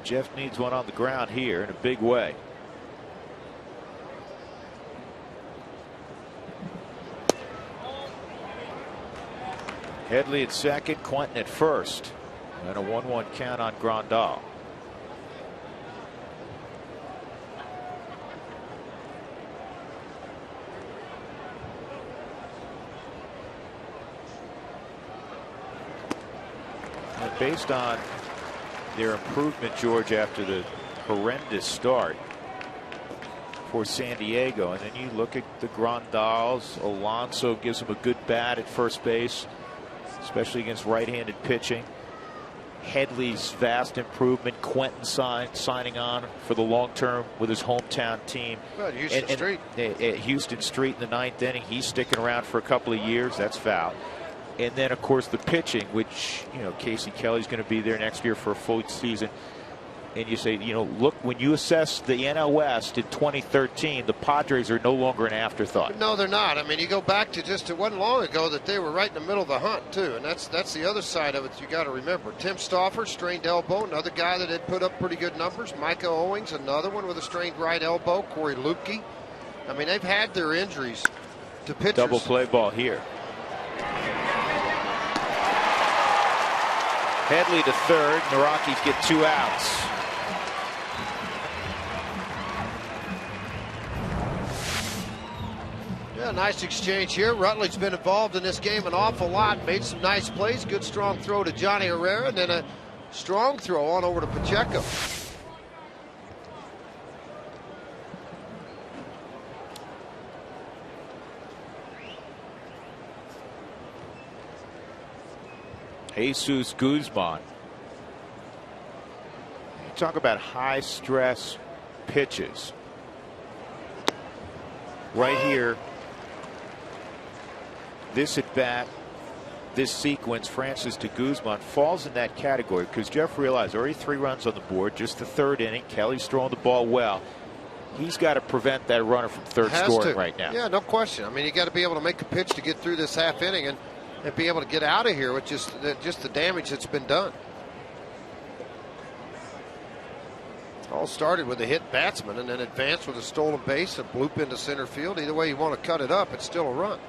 Jeff needs one on the ground here in a big way. Headley at second, Quentin at first. And a 1-1 count on Grandal. And based on their improvement, George, after the horrendous start for San Diego, and then you look at the Grandals. Alonso gives him a good bat at first base, especially against right-handed pitching. Headley's vast improvement. Quentin signing on for the long term with his hometown team. Well, Houston Street. Houston Street in the 9th inning. He's sticking around for a couple of years. That's foul. And then, of course, the pitching, which, you know, Casey Kelly's going to be there next year for a full season. And you say, you know, look, when you assess the NL West in 2013, the Padres are no longer an afterthought. No, they're not. I mean, you go back to just it wasn't long ago that they were right in the middle of the hunt, too. And that's the other side of it you got to remember. Tim Stauffer, strained elbow, another guy that had put up pretty good numbers. Micah Owings, another one with a strained right elbow. Corey Lupke. I mean, they've had their injuries to pitchers. Double play ball here. Headley to third, and the Rockies get 2 outs. Yeah, nice exchange here. Rutledge's been involved in this game an awful lot. Made some nice plays. Good strong throw to Johnny Herrera, and then a strong throw on over to Pacheco. Jesus Guzman. You talk about high stress pitches. Right here, this at bat, this sequence, Francis to Guzman, falls in that category because Jeff realized already 3 runs on the board, just the 3rd inning. Kelly's throwing the ball well. He's got to prevent that runner from third scoring right now. Yeah, no question. I mean, you got to be able to make a pitch to get through this half inning and be able to get out of here with just the damage that's been done. All started with a hit batsman and then advanced with a stolen base, a bloop into center field. Either way you want to cut it up, it's still a run.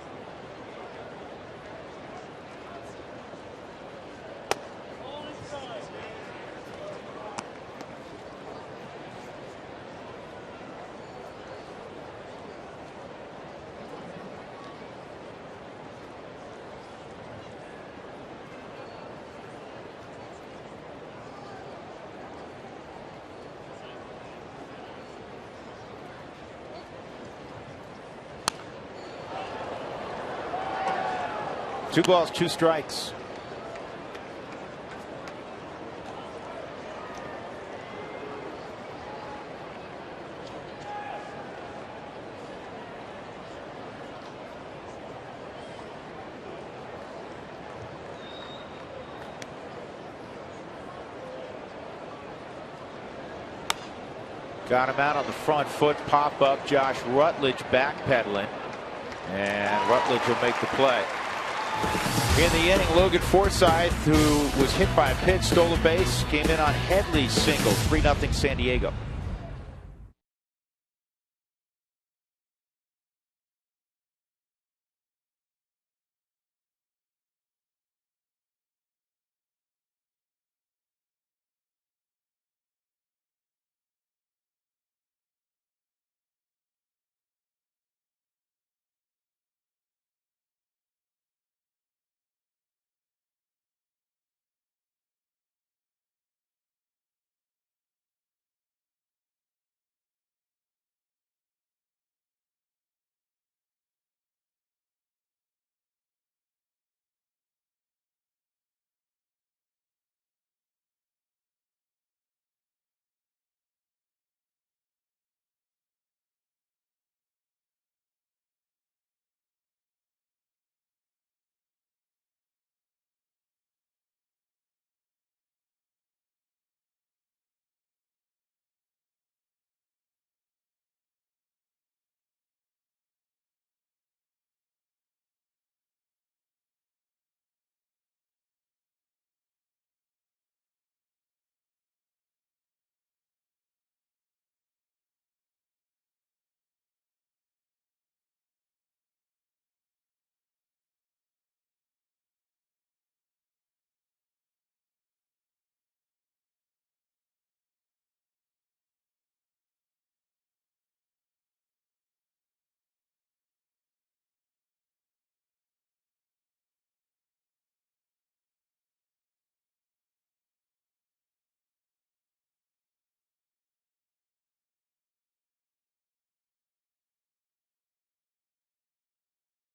Two balls, 2 strikes. Got him out on the front foot, pop up. Josh Rutledge backpedaling, and Rutledge will make the play. In the inning, Logan Forsythe, who was hit by a pitch, stole a base, came in on Headley's single, 3-0 San Diego.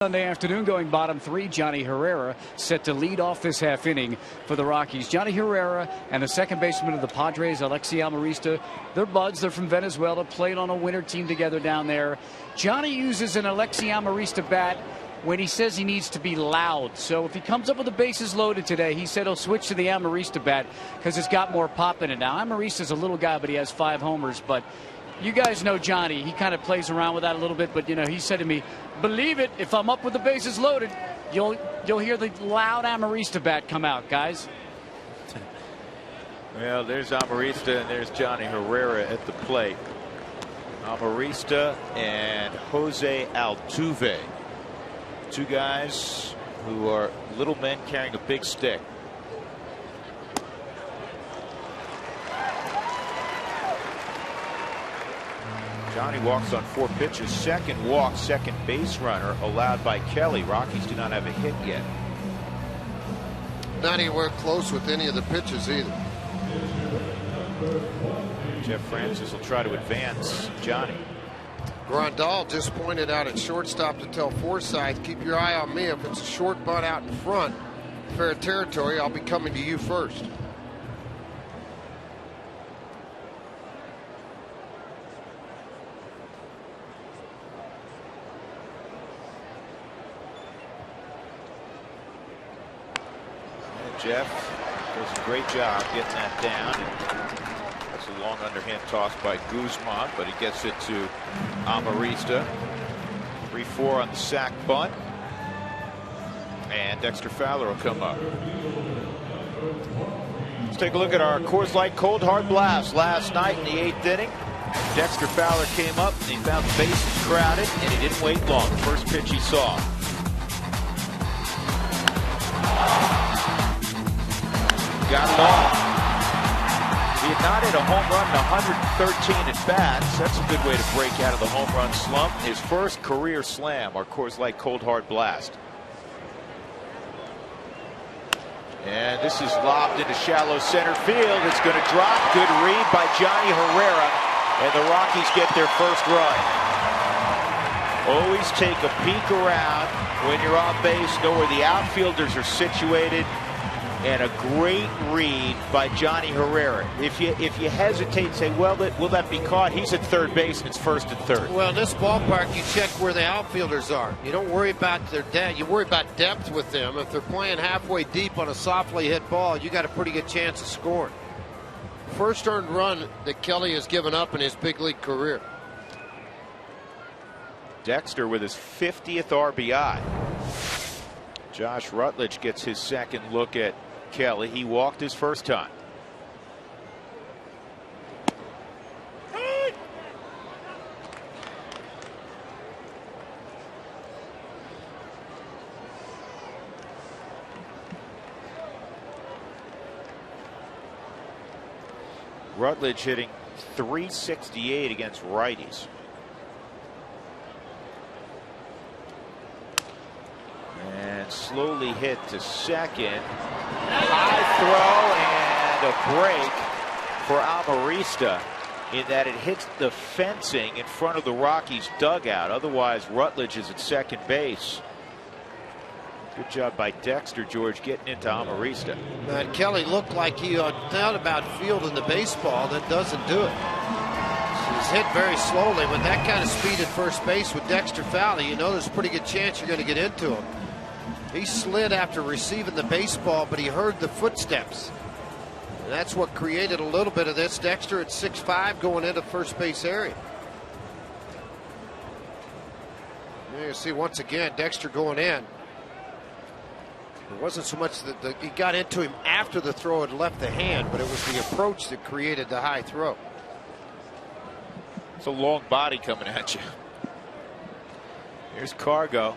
Sunday afternoon, going bottom 3. Johnny Herrera set to lead off this half inning for the Rockies. Johnny Herrera and the second baseman of the Padres, Alexi Amarista, they're buds. They're from Venezuela, played on a winter team together down there. Johnny uses an Alexi Amarista bat when he says he needs to be loud. So if he comes up with the bases loaded today, he said he'll switch to the Amarista bat because it's got more pop in it. Now, Amarista's a little guy, but he has 5 homers. But you guys know Johnny. He kind of plays around with that a little bit. But, you know, he said to me, believe it, if I'm up with the bases loaded, you'll hear the loud Amarista bat come out, guys. Well, there's Amarista and there's Johnny Herrera at the plate. Amarista and Jose Altuve. 2 guys who are little men carrying a big stick. Johnny walks on 4 pitches. Second walk, second base runner allowed by Kelly. Rockies do not have a hit yet. Not anywhere close with any of the pitches either. Jeff Francis will try to advance Johnny. Grandal just pointed out at shortstop to tell Forsythe, keep your eye on me. If it's a short bunt out in front, fair territory, I'll be coming to you first. And Jeff does a great job getting that down. That's a long underhand toss by Guzman, but he gets it to Amarista. 3-4 on the sac bunt. And Dexter Fowler will come up. Let's take a look at our Coors Light Cold Hard Blast last night in the 8th inning. Dexter Fowler came up and he found the bases crowded and he didn't wait long. The first pitch he saw. Got it off. He had not hit a home run in 113 at bats. That's a good way to break out of the home run slump. His first career slam, our Coors Light Cold Hard Blast. And this is lobbed into shallow center field. It's going to drop. Good read by Johnny Herrera. And the Rockies get their first run. Always take a peek around when you're on base. Know where the outfielders are situated. And a great read by Johnny Herrera. If you hesitate and say, well, will that be caught? He's at third base and it's first and third. Well, in this ballpark, you check where the outfielders are. You don't worry about their depth. You worry about depth with them. If they're playing halfway deep on a softly hit ball, you got a pretty good chance of scoring. First earned run that Kelly has given up in his big league career. Dexter with his 50th RBI. Josh Rutledge gets his second look at Kelly. He walked his first time. Rutledge hitting .368 against righties. And slowly hit to second. High throw and a break for Amarista in that it hits the fencing in front of the Rockies dugout. Otherwise, Rutledge is at second base. Good job by Dexter, George, getting into Amarista. And Kelly looked like he thought about fielding the baseball. That doesn't do it. He's hit very slowly. With that kind of speed at first base with Dexter Fowler, you know there's a pretty good chance you're going to get into him. He slid after receiving the baseball, but he heard the footsteps. And that's what created a little bit of this. Dexter at 6'5", going into first base area. There you see once again Dexter going in. It wasn't so much that he got into him after the throw had left the hand, but it was the approach that created the high throw. It's a long body coming at you. Here's Cargo.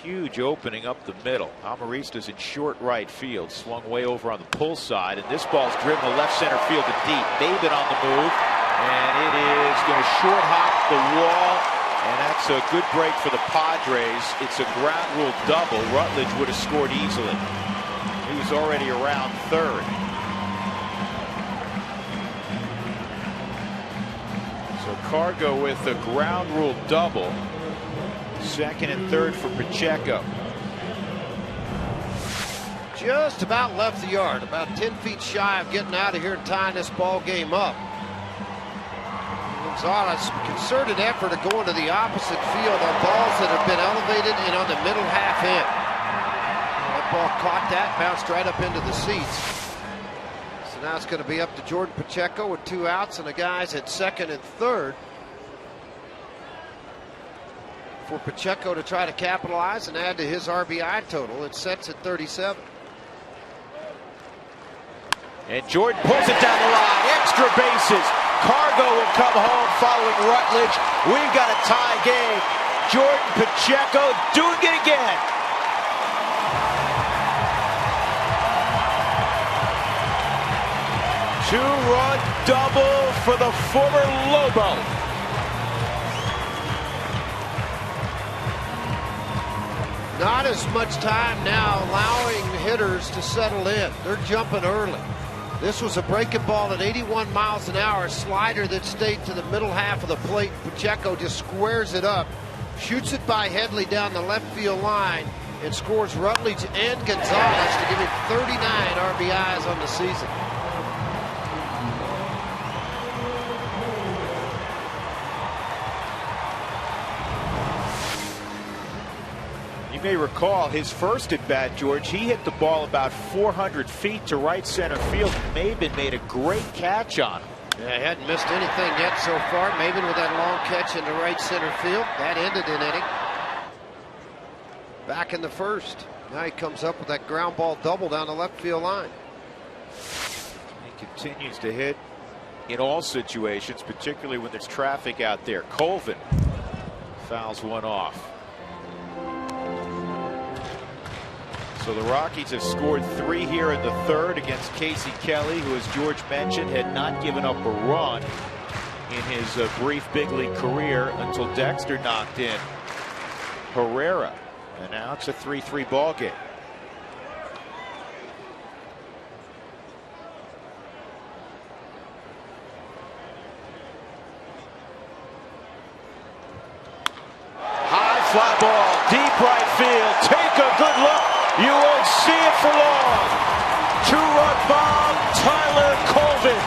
Huge opening up the middle. Amarista's in short right field, swung way over on the pull side, and this ball's driven to left center field to deep. Maven on the move, and it is going to short hop the wall, and that's a good break for the Padres. It's a ground rule double. Rutledge would have scored easily. He was already around third. So Cargo with a ground rule double. Second and third for Pacheco. Just about left the yard, about 10 feet shy of getting out of here and tying this ball game up. Gonzalez, concerted effort of going to the opposite field on balls that have been elevated and on the middle half end. That ball caught that, bounced right up into the seats. So now it's going to be up to Jordan Pacheco with 2 outs and the guys at second and third. For Pacheco to try to capitalize and add to his RBI total. It sets at 37. And Jordan pulls it down the line. Extra bases. Cargo will come home following Rutledge. We've got a tie game. Jordan Pacheco doing it again. Two-run double for the former Lobo. Not as much time now allowing hitters to settle in. They're jumping early. This was a breaking ball at 81 miles an hour, slider that stayed to the middle half of the plate. Pacheco just squares it up, shoots it by Headley down the left field line, and scores Rutledge and Gonzalez to give him 39 RBIs on the season. You may recall his first at bat, George. He hit the ball about 400 feet to right center field. Maben made a great catch on him. Yeah, he hadn't missed anything yet so far. Maben with that long catch into right center field. That ended an inning. Back in the first. Now he comes up with that ground ball double down the left field line. He continues to hit in all situations, particularly when there's traffic out there. Colvin fouls one off. So the Rockies have scored 3 here in the third against Casey Kelly, who, as George mentioned, had not given up a run in his brief big league career until Dexter knocked in Herrera. And now it's a 3-3 ball game. High fly ball, deep right field. Take a good look. You won't see it for long. 2-run bomb, Tyler Colvin.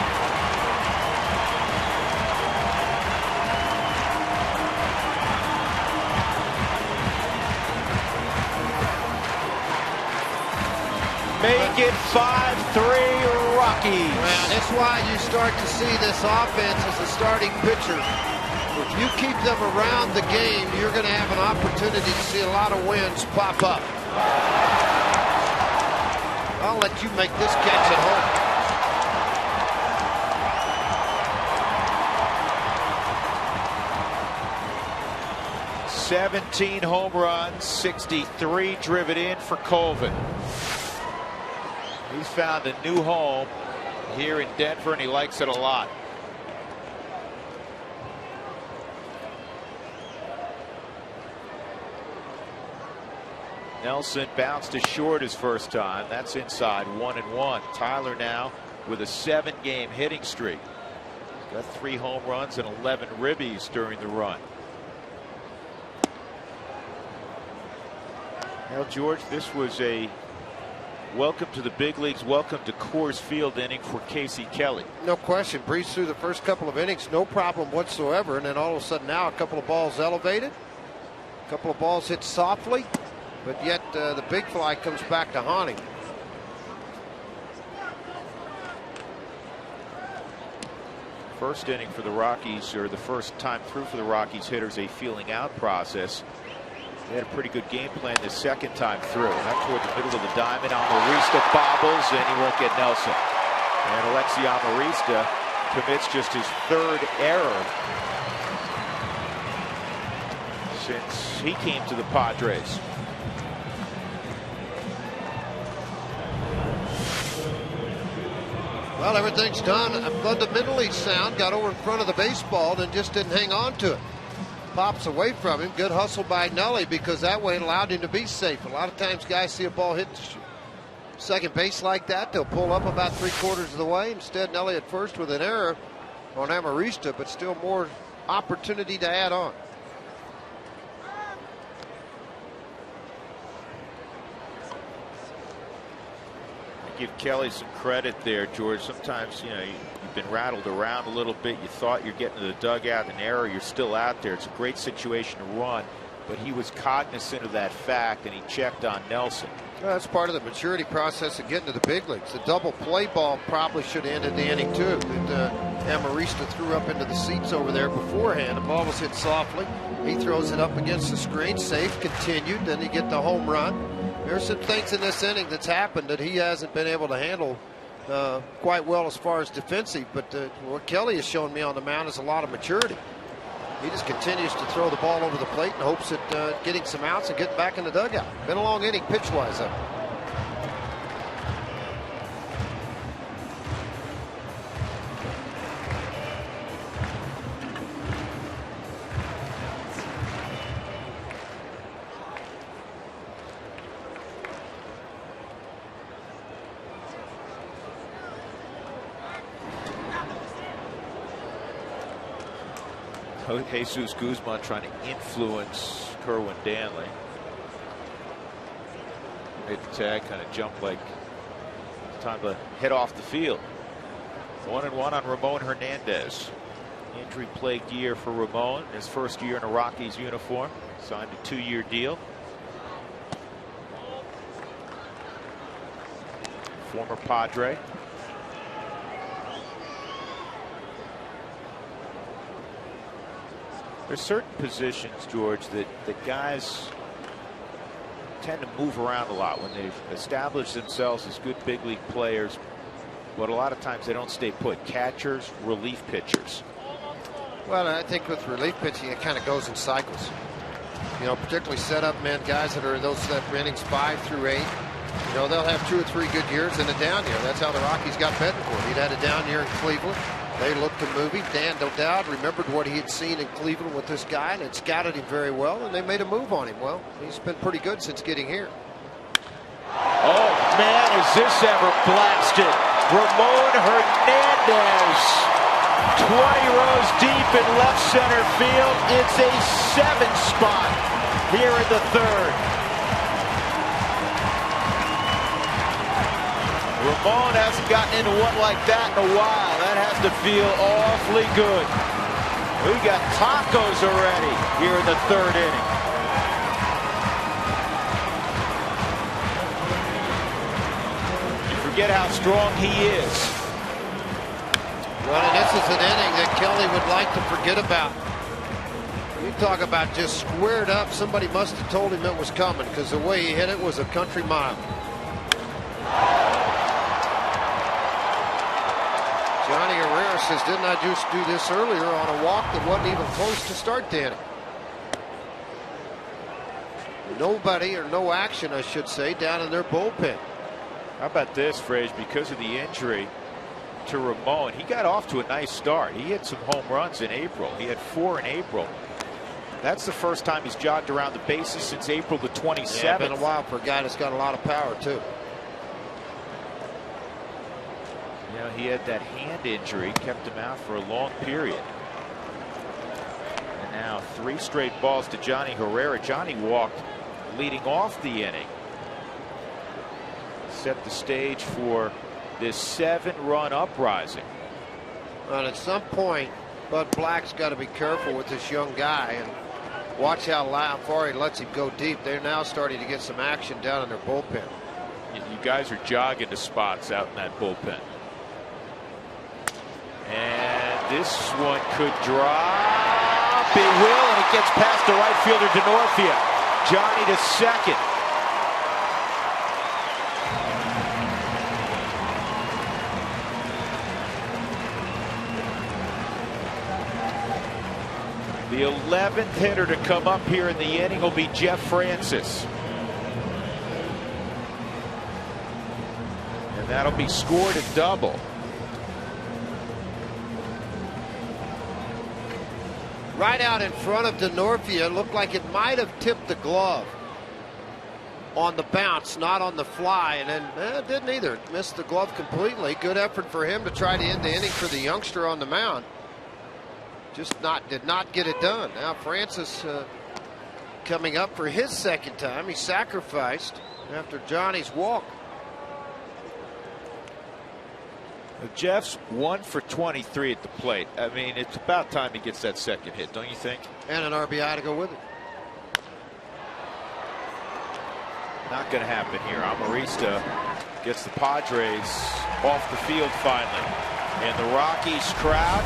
Make it 5-3 Rockies. Well, that's why you start to see this offense as a starting pitcher. If you keep them around the game, you're going to have an opportunity to see a lot of wins pop up. I'll let you make this catch at home. 17 home runs, 63 driven in for Colvin. He's found a new home here in Denver, and he likes it a lot. Nelson bounced to short his first time. That's inside, 1-1. Tyler now with a 7-game hitting streak. He's got 3 home runs and 11 ribbies during the run. Well, George, this was a welcome to the big leagues, welcome to Coors Field inning for Casey Kelly. No question. Breezed through the first couple of innings, no problem whatsoever. And then all of a sudden now a couple of balls elevated, a couple of balls hit softly. But yet the big fly comes back to haunt him. First inning for the Rockies, or the first time through for the Rockies hitters, a feeling out process. They had a pretty good game plan the second time through. Up toward the middle of the diamond, Amarista bobbles, and he won't get Nelson. And Alexi Amarista commits just his 3rd error since he came to the Padres. Well, everything's done fundamentally sound. Got over in front of the baseball and just didn't hang on to it. Pops away from him. Good hustle by Nelly, because that way it allowed him to be safe. A lot of times guys see a ball hit second base like that, they'll pull up about 3/4 of the way. Instead, Nelly at first with an error on Amarista, but still more opportunity to add on. give Kelly some credit there, George. Sometimes, you know, you've been rattled around a little bit. You thought you're getting to the dugout in error. You're still out there. It's a great situation to run. But he was cognizant of that fact, and he checked on Nelson. Well, that's part of the maturity process of getting to the big leagues. The double play ball probably should have ended the inning, too. Amarista threw up into the seats over there beforehand. The ball was hit softly. He throws it up against the screen. Safe, continued. Then you get the home run. There's some things in this inning that's happened that he hasn't been able to handle quite well as far as defensive. But what Kelly has shown me on the mound is a lot of maturity. He just continues to throw the ball over the plate and hopes at getting some outs and getting back in the dugout. Been a long inning pitch-wise up. Jesus Guzman trying to influence Kerwin Danley. Made the tag, kind of jumped like time to head off the field. 1-1 on Ramon Hernandez. Injury-plagued year for Ramon. His first year in a Rockies uniform. Signed a 2-year deal. Former Padre. There's certain positions, George, that guys tend to move around a lot when they've established themselves as good big league players, but a lot of times they don't stay put. Catchers, relief pitchers. Well, I think with relief pitching, it kind of goes in cycles. You know, particularly setup men, guys that are in those innings 5 through 8. You know, they'll have 2 or 3 good years and a down year. That's how the Rockies got Betancourt. He'd had a down year in Cleveland. They looked to move him. Dan O'Dowd remembered what he had seen in Cleveland with this guy and had scouted him very well, and they made a move on him. Well, he's been pretty good since getting here. Oh, man, is this ever blasted. Ramon Hernandez, 20 rows deep in left center field. It's a 7 spot here in the 3rd. Ramon hasn't gotten into one like that in a while. That has to feel awfully good. We got tacos already here in the 3rd inning. You forget how strong he is. Well, and this is an inning that Kelly would like to forget about. You talk about just squared up. Somebody must have told him it was coming, because the way he hit it was a country mile. Johnny Herrera says, didn't I just do this earlier on a walk that wasn't even close to start, Danny? Nobody, or no action, I should say, down in their bullpen. How about this, Frage? Because of the injury to Ramon, he got off to a nice start. He hit some home runs in April. He had 4 in April. That's the first time he's jogged around the bases since April the 27th. Yeah, been a while for a guy that's got a lot of power, too. You know, he had that hand injury, kept him out for a long period. And now 3 straight balls to Johnny Herrera. Johnny walked leading off the inning. Set the stage for this 7-run uprising. Well, at some point, Bud Black's got to be careful with this young guy and watch how far he lets him go deep. They're now starting to get some action down in their bullpen. You guys are jogging to spots out in that bullpen. And this one could drop. It will, and it gets past the right fielder DeNorfia. Johnny to second. The 11th hitter to come up here in the inning will be Jeff Francis. And that'll be scored a double. Right out in front of DeNorfia, it looked like it might have tipped the glove on the bounce, not on the fly, and then it didn't either. Missed the glove completely. Good effort for him to try to end the inning for the youngster on the mound. Just did not get it done. Now Francis coming up for his 2nd time. He sacrificed after Johnny's walk. Jeff's 1 for 23 at the plate. I mean, it's about time he gets that second hit, don't you think? And an RBI to go with it. Not going to happen here. Amarista gets the Padres off the field finally. And the Rockies crowd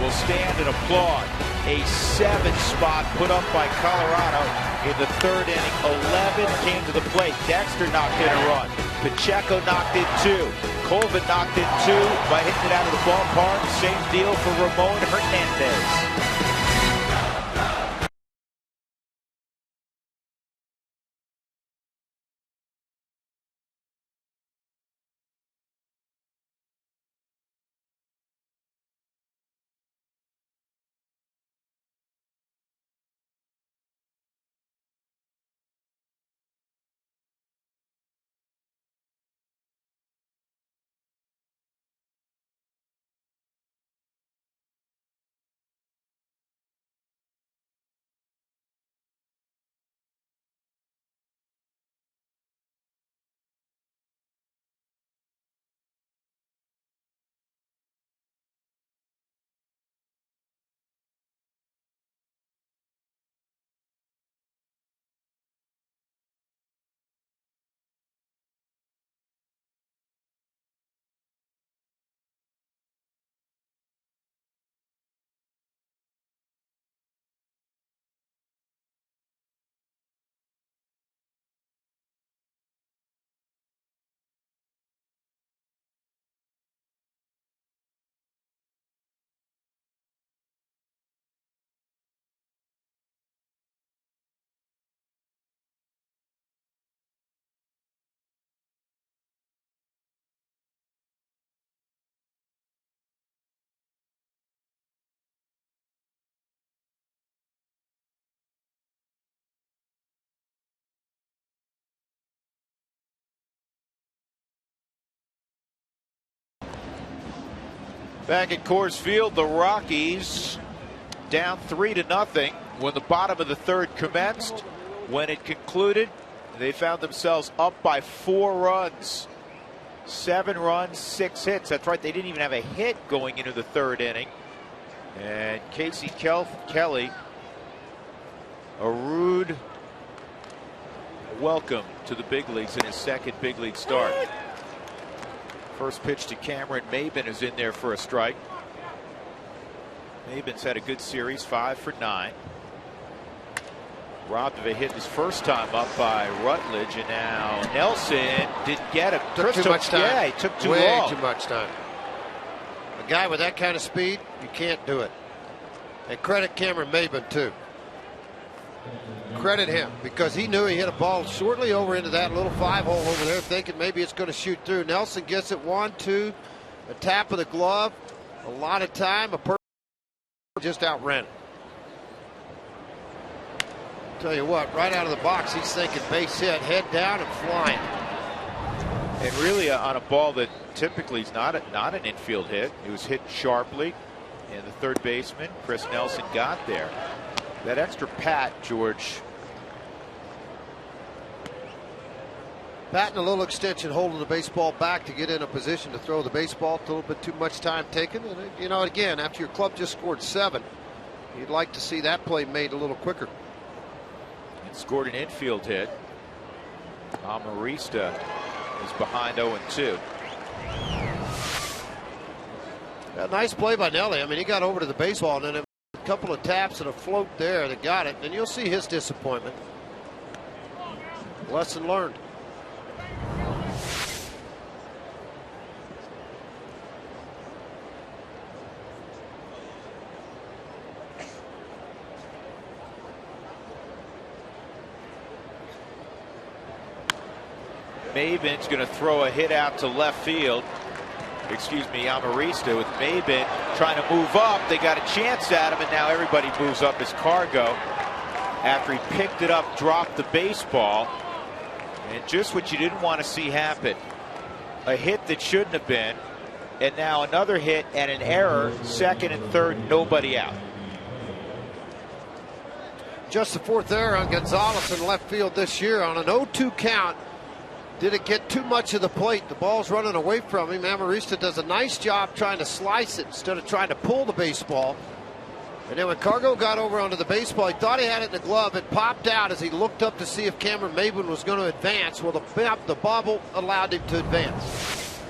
will stand and applaud. A 7 spot put up by Colorado in the third inning. 11 came to the plate. Dexter knocked in a run. Pacheco knocked in 2. Colvin knocked in 2 by hitting it out of the ballpark. Same deal for Ramon Hernandez. Back at Coors Field, the Rockies down 3-0 when the bottom of the third commenced. When it concluded, they found themselves up by 4 runs. 7 runs, 6 hits. That's right, they didn't even have a hit going into the third inning. And Casey Kelly, a rude welcome to the big leagues in his second big league start. First pitch to Cameron Maben is in there for a strike. Maben's had a good series, 5 for 9. Robbed of a hit his first time up by Rutledge, and now Nelson didn't get him. Took too much time. Yeah, he took too Way long. too much time. A guy with that kind of speed, you can't do it. And credit Cameron Maben too. Credit him, because he knew he hit a ball shortly over into that little 5-hole over there, thinking maybe it's going to shoot through. Nelson gets it 1-2, a tap of the glove, a lot of time, a person just outran it. Tell you what, right out of the box, he's thinking base hit, head down and flying. And really on a ball that typically is not an infield hit. It was hit sharply, and the third baseman, Chris Nelson, got there. That extra pat, George. Patting a little extension, holding the baseball back to get in a position to throw the baseball. A little bit too much time taken. And, you know, again, after your club just scored 7, you'd like to see that play made a little quicker. And scored an infield hit. Amarista is behind 0-2. A nice play by Nelly. I mean, he got over to the baseball and then a couple of taps and a float there that got it. And you'll see his disappointment. Lesson learned. Maben's going to throw a hit out to left field. Excuse me, Amarista with Maben trying to move up. They got a chance at him, and now everybody moves up as cargo after he picked it up, dropped the baseball. And just what you didn't want to see happen. A hit that shouldn't have been, and now another hit and an error, second and third, nobody out. Just the 4th error on Gonzalez in left field this year on an 0-2 count. Didn't get too much of the plate. The ball's running away from him. Amarista does a nice job trying to slice it instead of trying to pull the baseball. And then when Cargo got over onto the baseball, he thought he had it in the glove. It popped out as he looked up to see if Cameron Maben was going to advance. Well, the bobble allowed him to advance.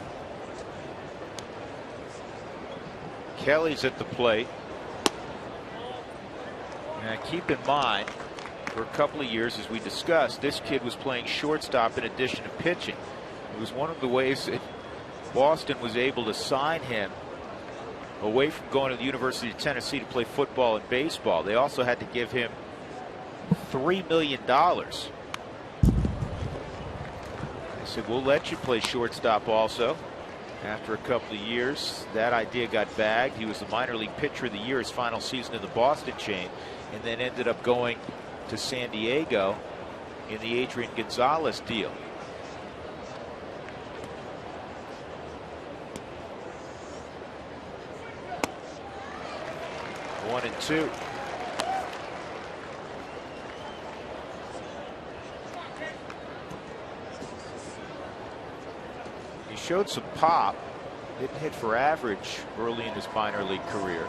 Kelly's at the plate. And keep in mind, for a couple of years, as we discussed, this kid was playing shortstop in addition to pitching. It was one of the ways that Boston was able to sign him away from going to the University of Tennessee to play football and baseball. They also had to give him $3 million. They said, we'll let you play shortstop also. After a couple of years, that idea got bagged. He was the minor league pitcher of the year his final season in the Boston chain, and then ended up going to San Diego in the Adrian Gonzalez deal. One and two. He showed some pop. Didn't hit for average early in his minor league career.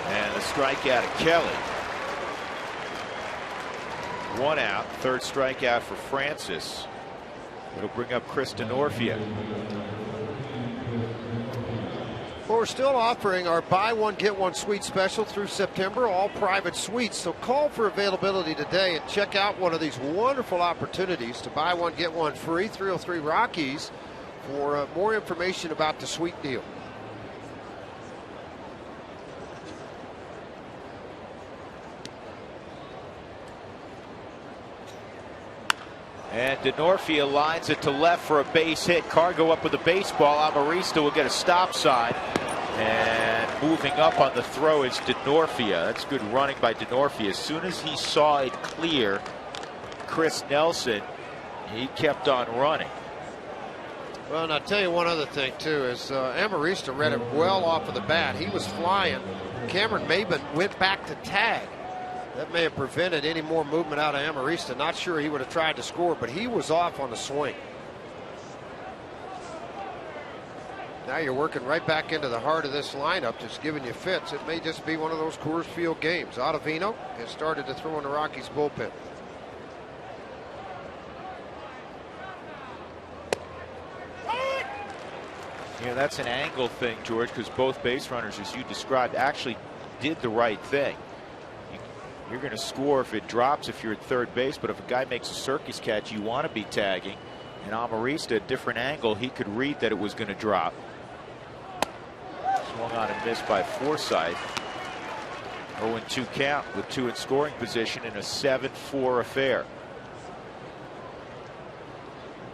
And a strikeout of Kelly. One out, third strikeout for Francis. It'll bring up Chris Denorfia. Well, we're still offering our buy one get one suite special through September, all private suites. So call for availability today and check out one of these wonderful opportunities to buy one get one free. 303 Rockies for more information about the suite deal. And Denorfia lines it to left for a base hit. Cargo up with a baseball. Amarista will get a stop sign. And moving up on the throw is Denorfia. That's good running by Denorfia. As soon as he saw it clear Chris Nelson, he kept on running. Well, and I'll tell you one other thing, too, is Amarista read it well off of the bat. He was flying. Cameron Maben went back to tag. That may have prevented any more movement out of Amarista. Not sure he would have tried to score, but he was off on the swing. Now you're working right back into the heart of this lineup, just giving you fits. It may just be one of those Coors Field games. Ottavino has started to throw in the Rockies bullpen. Yeah, that's an angle thing, George, because both base runners, as you described, actually did the right thing. You're going to score if it drops if you're at third base, but if a guy makes a circus catch, you want to be tagging. And Amarista, a different angle, he could read that it was going to drop. Swung on and missed by Forsythe. 0-2 count with two in scoring position in a 7-4 affair.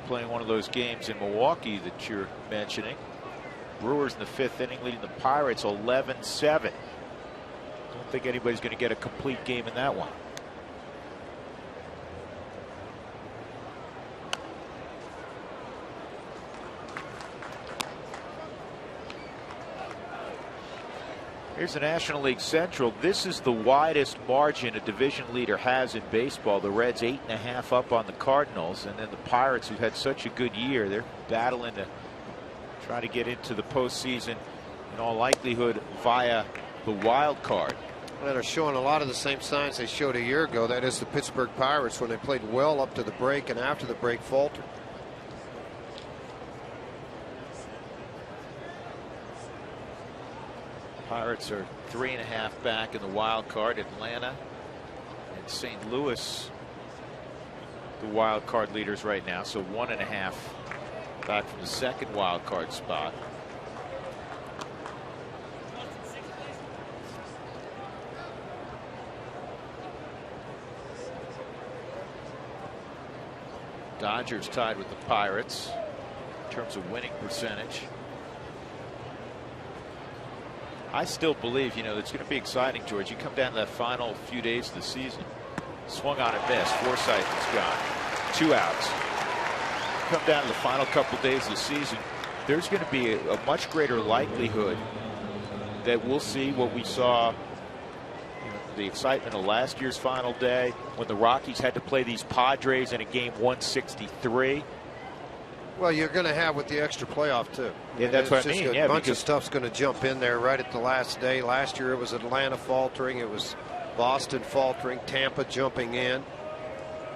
Playing one of those games in Milwaukee that you're mentioning. Brewers in the fifth inning leading the Pirates 11-7. Don't think anybody's going to get a complete game in that one. Here's the National League Central. This is the widest margin a division leader has in baseball. The Reds 8.5 up on the Cardinals, and then the Pirates, who've had such a good year, they're battling to try to get into the postseason in all likelihood via the wild card. That are showing a lot of the same signs they showed a year ago. That is the Pittsburgh Pirates, when they played well up to the break and after the break faltered. Pirates are 3.5 back in the wild card. Atlanta and St. Louis, the wild card leaders right now. So 1.5 back from the second wild card spot. Dodgers tied with the Pirates in terms of winning percentage. I still believe, it's going to be exciting, George. You come down to that final few days of the season. Swung on and missed. Forsythe is gone. 2 outs. Come down to the final couple days of the season. There's going to be a much greater likelihood that we'll see what we saw, the excitement of last year's final day when the Rockies had to play these Padres in a game 163. Well, you're going to have with the extra playoff too. Yeah, that's what I mean. A bunch of stuff's going to jump in there right at the last day. Last year it was Atlanta faltering, it was Boston faltering, Tampa jumping in.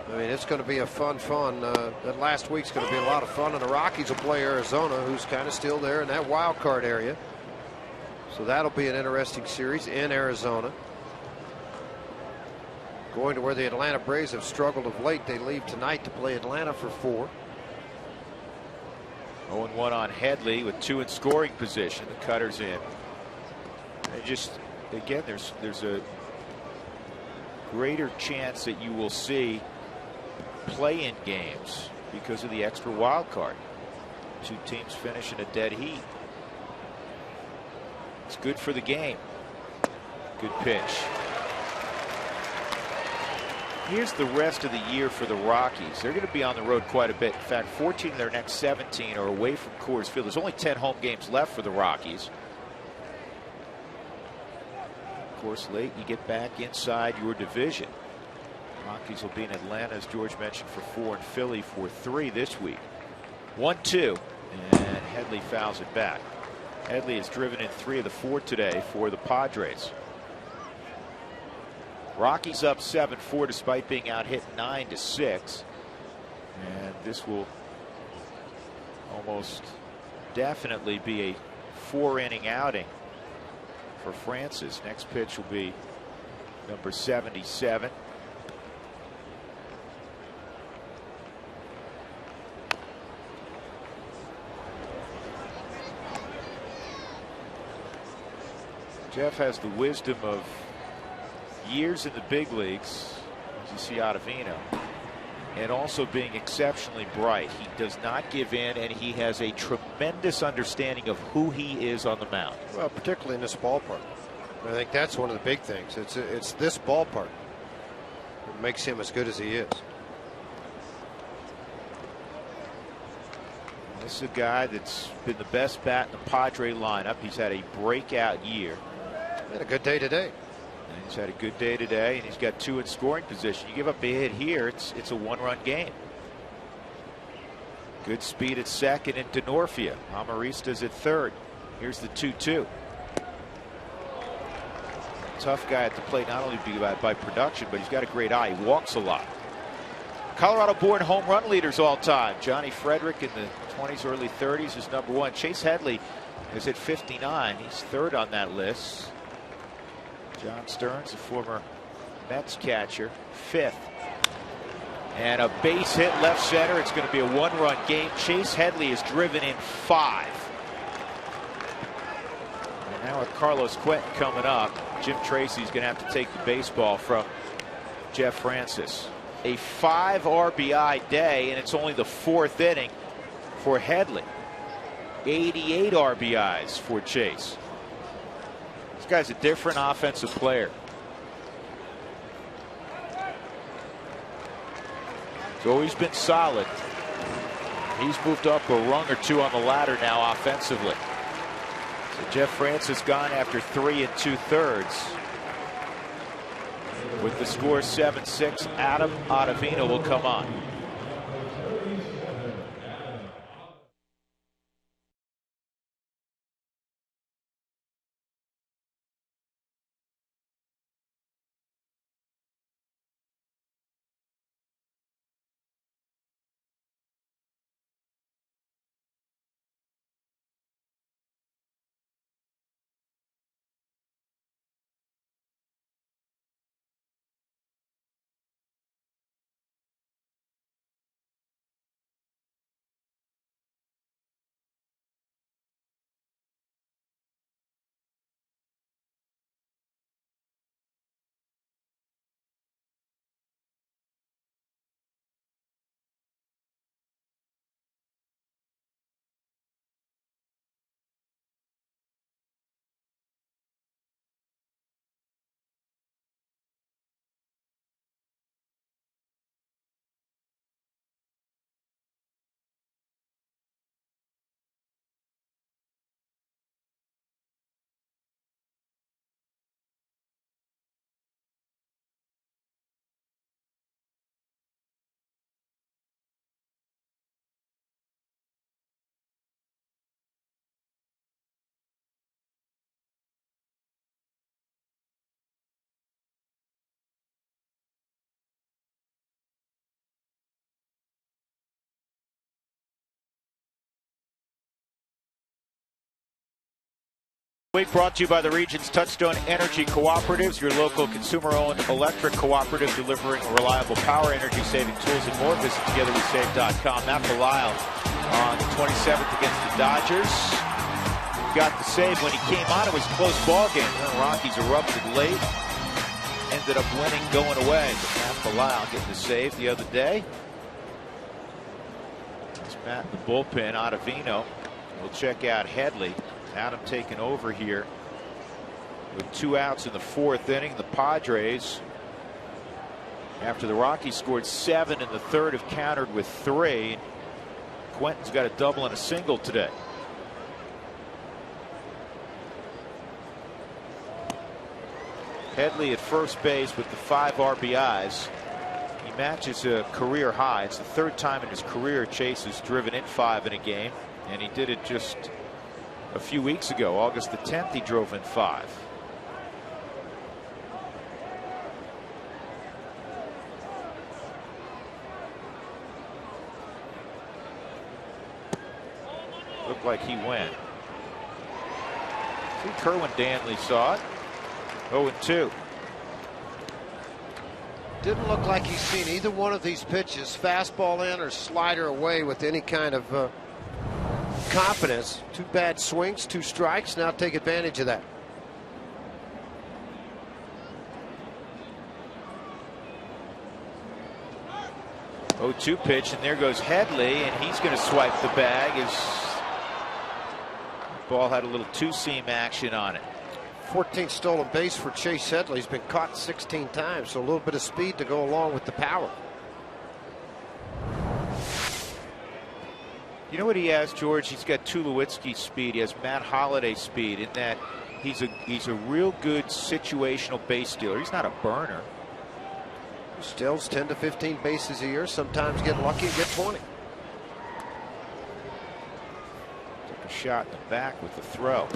I mean, it's going to be a fun. That last week's going to be a lot of fun, and the Rockies will play Arizona, who's kind of still there in that wild card area. So that'll be an interesting series in Arizona. Going to where the Atlanta Braves have struggled of late. They leave tonight to play Atlanta for 4. 0-1 on Headley with 2 in scoring position. The cutter's in. And just again, there's a greater chance that you will see play-in games because of the extra wild card. 2 teams finish in a dead heat. It's good for the game. Good pitch. Here's the rest of the year for the Rockies. They're going to be on the road quite a bit. In fact, 14 of their next 17 are away from Coors Field. There's only 10 home games left for the Rockies. Of course, late you get back inside your division. Rockies will be in Atlanta, as George mentioned, for 4, and Philly for 3 this week. 1-2, and Headley fouls it back. Headley has driven in 3 of the 4 today for the Padres. Rockies up 7-4 despite being out hit 9-6. And this will almost definitely be a 4-inning outing for Francis. Next pitch will be number 77. Jeff has the wisdom of years in the big leagues, as you see Ottavino, and also being exceptionally bright. He does not give in, and he has a tremendous understanding of who he is on the mound. Well, particularly in this ballpark. I think that's one of the big things. It's this ballpark that makes him as good as he is. This is a guy that's been the best bat in the Padre lineup. He's had a breakout year. He had a good day today. And he's had a good day today, and he's got 2 in scoring position. You give up a hit here, it's a 1-run game. Good speed at second and Denorfia. Amarista's at third. Here's the 2-2. Tough guy at the plate, not only by production, but he's got a great eye. He walks a lot. Colorado-born home run leaders all time. Johnny Frederick in the 20s, early 30s is number 1. Chase Headley is at 59. He's third on that list. John Stearns, the former Mets catcher, 5th. And a base hit left center. It's going to be a 1-run game. Chase Headley is driven in 5. And now with Carlos Quentin coming up, Jim Tracy's going to have to take the baseball from Jeff Francis. A 5 RBI day, and it's only the 4th inning for Headley. 88 RBIs for Chase. This guy's a different offensive player. He's always been solid. He's moved up a rung or 2 on the ladder now offensively. So Jeff Francis gone after 3 2/3. With the score 7-6, Adam Ottavino will come on. Week brought to you by the region's Touchstone Energy Cooperatives, your local consumer-owned electric cooperative delivering reliable power, energy-saving tools, and more. Visit togetherwesave.com. Matt Belisle on the 27th against the Dodgers. Got the save when he came on. It was a close ball game. The Rockies erupted late. Ended up winning going away. But Matt Belisle getting the save the other day. It's Matt in the bullpen. Ottavino will check out Headley. Adam taking over here with 2 outs in the 4th inning. The Padres, after the Rockies scored 7 in the 3rd, have countered with 3. Quentin's got a double and a single today. Headley at first base with the 5 RBIs. He matches a career high. It's the 3rd time in his career Chase has driven in 5 in a game, and he did it just a few weeks ago. August the 10th, he drove in 5. Looked like he went. See, Kerwin Danley saw it. 0-2. Didn't look like he's seen either one of these pitches, fastball in or slider away, with any kind of confidence. 2 bad swings, 2 strikes. Now take advantage of that. Oh, 2 pitch, and there goes Headley, and he's going to swipe the bag as the ball had a little 2-seam action on it. 14th stolen base for Chase Headley. He's been caught 16 times, so a little bit of speed to go along with the power. You know what he has, George? He's got Tulowitzki speed. He has Matt Holliday speed, in that he's a real good situational base stealer. He's not a burner. He steals 10 to 15 bases a year. Sometimes get lucky and get 20. Took a shot in the back with the throw.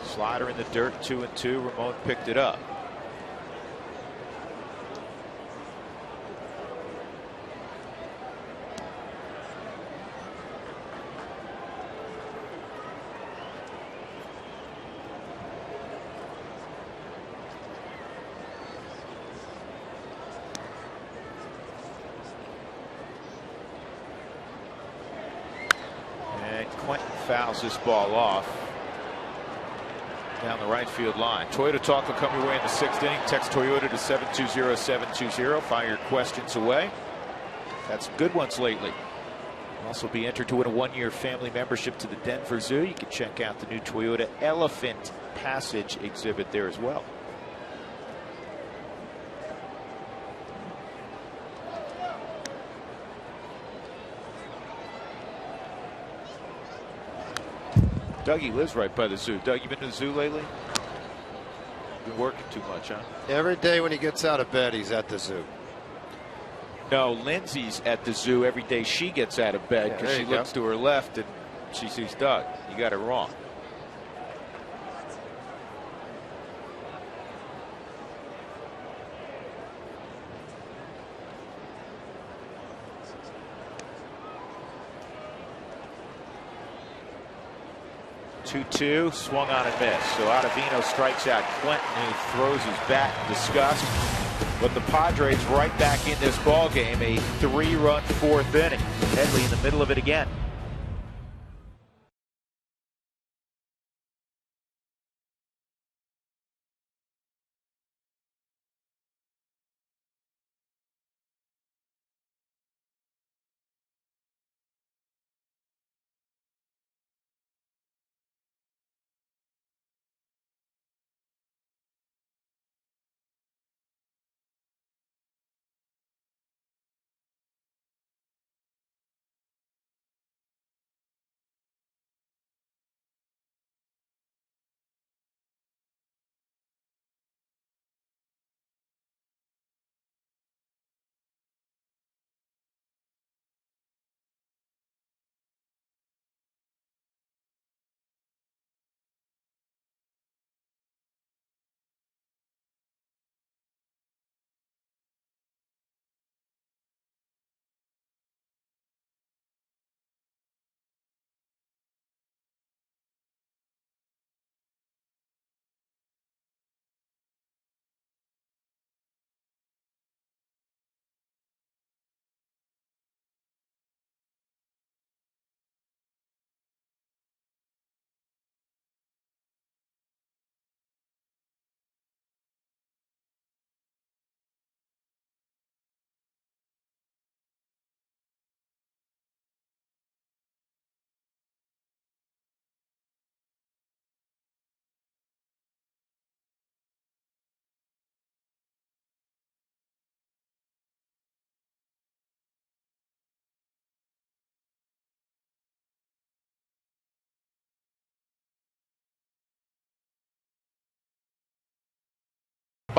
Slider in the dirt, 2-2. Ramon picked it up. And Quentin fouls this ball off down the right field line. Toyota Talk will come your way in the 6th inning. Text Toyota to 720-720. Fire your questions away. Had some good ones lately. Also be entered to win a 1-year family membership to the Denver Zoo. You can check out the new Toyota Elephant Passage exhibit there as well. Dougie lives right by the zoo. Doug, you been to the zoo lately? Been working too much, huh? Every day when he gets out of bed, he's at the zoo. No, Lindsay's at the zoo every day she gets out of bed, because she looks to her left and she sees Doug. You got it wrong. Two, swung on and missed. So Ottavino strikes out Quentin, who throws his bat in disgust. But the Padres right back in this ball game, a 3-run 4th inning. Headley in the middle of it again.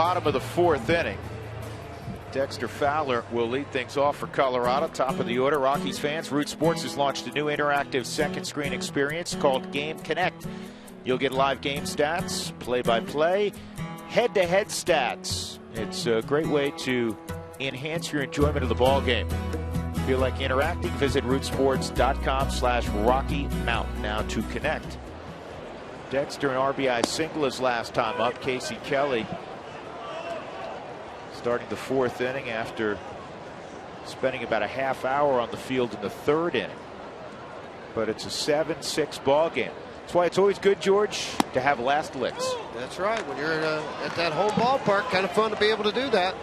bottom of the 4th inning. Dexter Fowler will lead things off for Colorado. Top of the order. Rockies fans, Root Sports has launched a new interactive second screen experience called Game Connect. You'll get live game stats, play-by-play, head-to-head stats. It's a great way to enhance your enjoyment of the ball game. Feel like interacting? Visit rootsports.com/Rocky Mountain. Now to connect. Dexter, an RBI single his last time up. Casey Kelly starting the 4th inning after spending about a half hour on the field in the 3rd inning. But it's a 7-6 ball game. That's why it's always good, George, to have last licks. That's right. When you're at that home ballpark, kind of fun to be able to do that.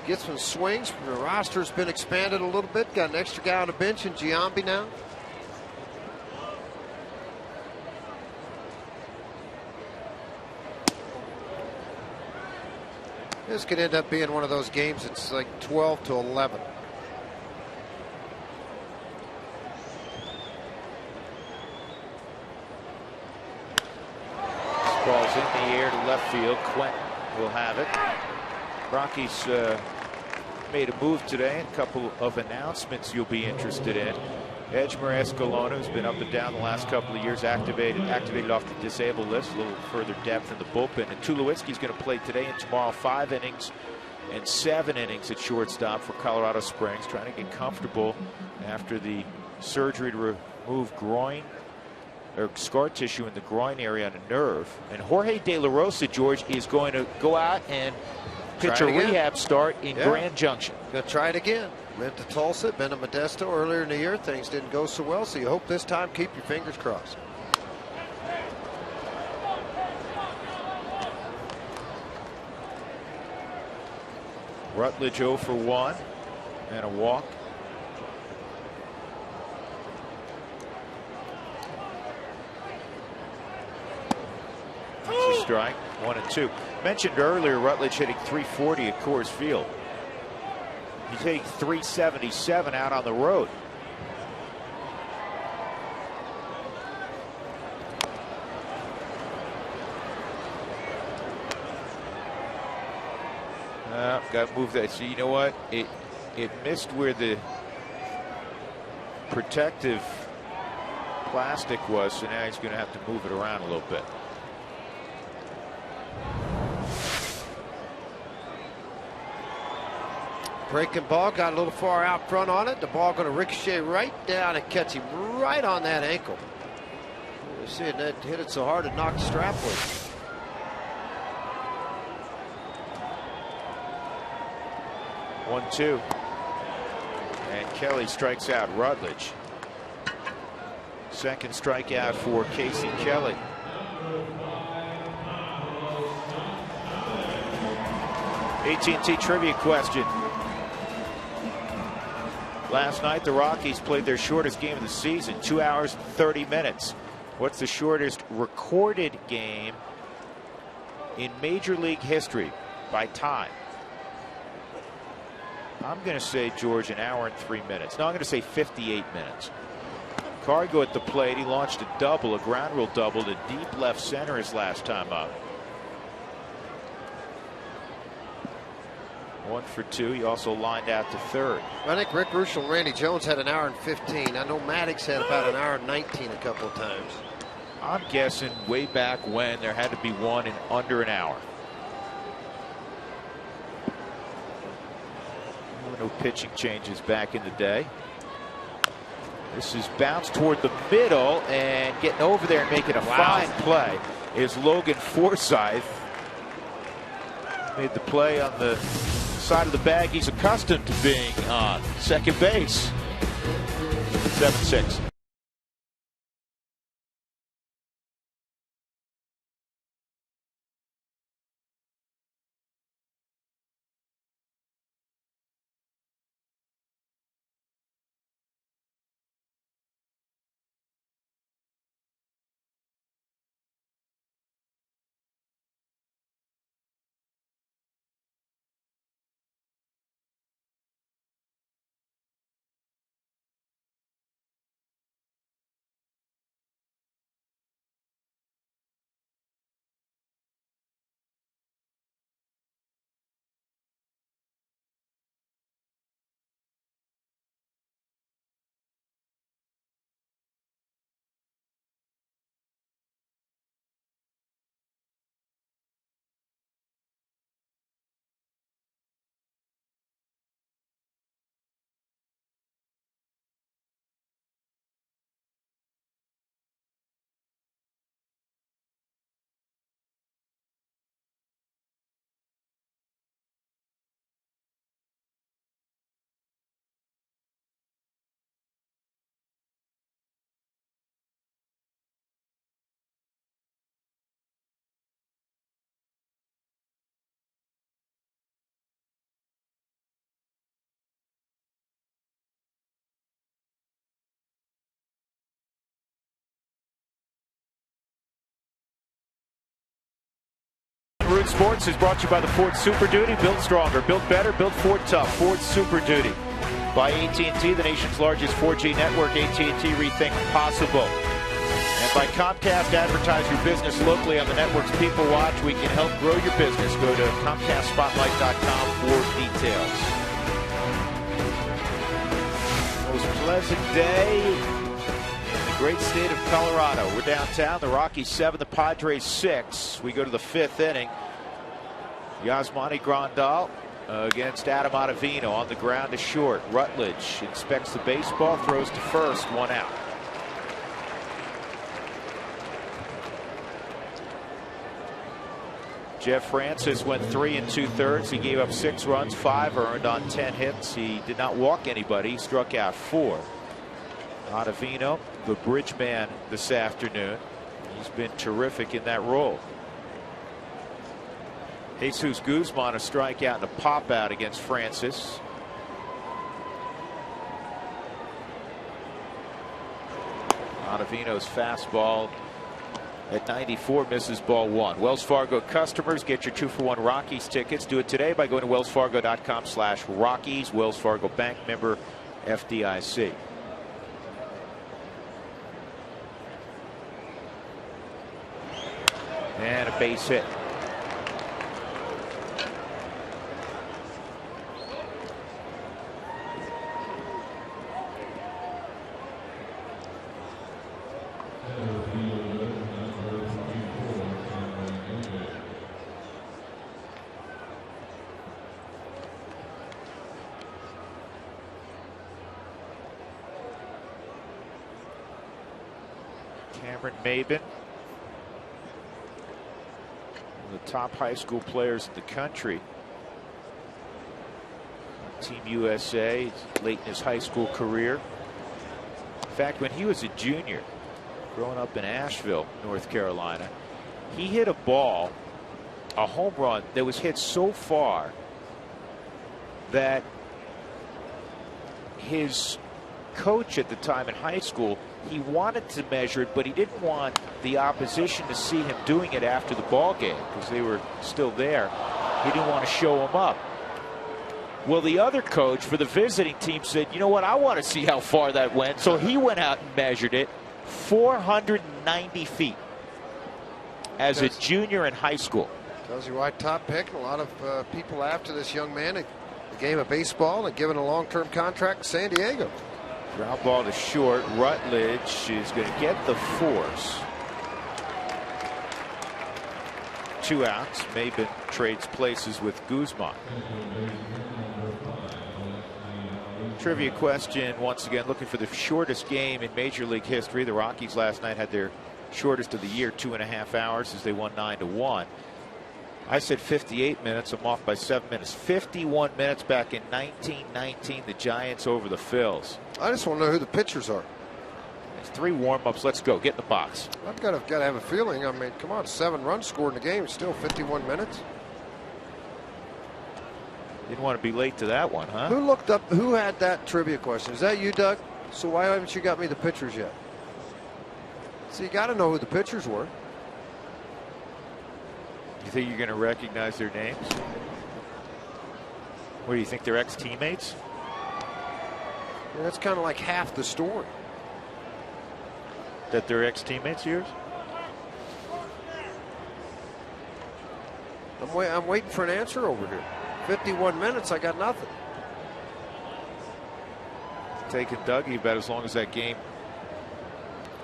Get some swings. The roster's been expanded a little bit. Got an extra guy on the bench in Giambi now. This could end up being one of those games. It's like 12-11. Ball's in the air to left field. Quentin will have it. Rockies made a move today. A couple of announcements you'll be interested in. Edgemar Escalona, who's been up and down the last couple of years, activated off the disabled list. A little further depth in the bullpen. And Tulowitzki's going to play today and tomorrow. 5 innings and 7 innings at shortstop for Colorado Springs, trying to get comfortable after the surgery to remove groin or scar tissue in the groin area on a nerve. And Jorge De La Rosa, George, is going to go out and pitch a rehab start in Grand Junction. Going to try it again. Been to Tulsa, been to Modesto earlier in the year. Things didn't go so well, so you hope this time. Keep your fingers crossed. Rutledge 0 for 1 and a walk. That's a strike. 1-2. Mentioned earlier, Rutledge hitting .340 at Coors Field. He's hitting .377 out on the road. Got to move that. So you know what? It missed where the protective plastic was, so now he's going to have to move it around a little bit. Breaking ball, got a little far out front on it. The ball going to ricochet right down and catch him right on that ankle. You see it, that hit it so hard it knocked the strap loose. One, 2. And Kelly strikes out Rutledge. Second strikeout for Casey Kelly. AT&T trivia question. Last night, the Rockies played their shortest game of the season, 2 hours and 30 minutes. What's the shortest recorded game in Major League history by time? I'm going to say, George, 1 hour and 3 minutes. No, I'm going to say 58 minutes. Cargo at the plate. He launched a double, a ground rule double to deep left center his last time up. 1 for 2. He also lined out to third. I think Rick Ruschel and Randy Jones had 1 hour and 15. I know Maddox had about 1 hour and 19 a couple of times. I'm guessing way back when there had to be one in under 1 hour. No pitching changes back in the day. This is bounced toward the middle, and getting over there and making a fine play is Logan Forsythe. Made the play on the side of the bag he's accustomed to being on, second base. 7-6. Sports is brought to you by the Ford Super Duty. Built stronger, built better, built Ford tough. Ford Super Duty. By AT&T, the nation's largest 4G network. AT&T, rethink possible. And by Comcast, advertise your business locally on the networks people watch. We can help grow your business. Go to ComcastSpotlight.com for details. Most pleasant day in the great state of Colorado. We're downtown. The Rockies 7, the Padres 6. We go to the 5th inning. Yasmani Grandal against Adam Ottavino on the ground to short. Rutledge inspects the baseball, throws to first, 1 out. Jeff Francis went 3 2/3. He gave up 6 runs, 5 earned on 10 hits. He did not walk anybody. He struck out 4. Ottavino, the bridge man this afternoon. He's been terrific in that role. Jesus Guzman, a strikeout and a pop out against Francis. Ottavino's fastball at 94 misses ball 1. Wells Fargo customers, get your 2-for-1 Rockies tickets. Do it today by going to wellsfargo.com/Rockies. Wells Fargo Bank, member FDIC. And a base hit. Cameron Maben, one of the top high school players in the country. Team USA, late in his high school career. In fact, when he was a junior, growing up in Asheville, North Carolina, he hit a ball, a home run that was hit so far that his coach at the time in high school, he wanted to measure it, but he didn't want the opposition to see him doing it after the ball game because they were still there. He didn't want to show him up. Well, the other coach for the visiting team said, you know what, I want to see how far that went. So he went out and measured it, 490 feet as a junior in high school. Tells you why top pick. And a lot of people after this young man in the game of baseball and given a long-term contract in San Diego. Ground ball to short. Rutledge is going to get the force. 2 outs. Maben trades places with Guzman. Trivia question once again, looking for the shortest game in Major League history. The Rockies last night had their shortest of the year, 2.5 hours, as they won 9-1. I said 58 minutes. I'm off by 7 minutes. 51 minutes back in 1919. The Giants over the Phils. I just want to know who the pitchers are. It's 3 warm-ups. Let's go. Get in the box. I've got to have a feeling. I mean, come on, 7 runs scored in the game. It's still 51 minutes. Didn't want to be late to that one, huh? Who looked up? Who had that trivia question? Is that you, Doug? So why haven't you got me the pitchers yet? So you got to know who the pitchers were. You think you're going to recognize their names? What do you think, they're ex-teammates? Yeah, that's kind of like half the story. That they're ex-teammates of yours? I'm waiting for an answer over here. 51 minutes, I got nothing. Taking Dougie about as long as that game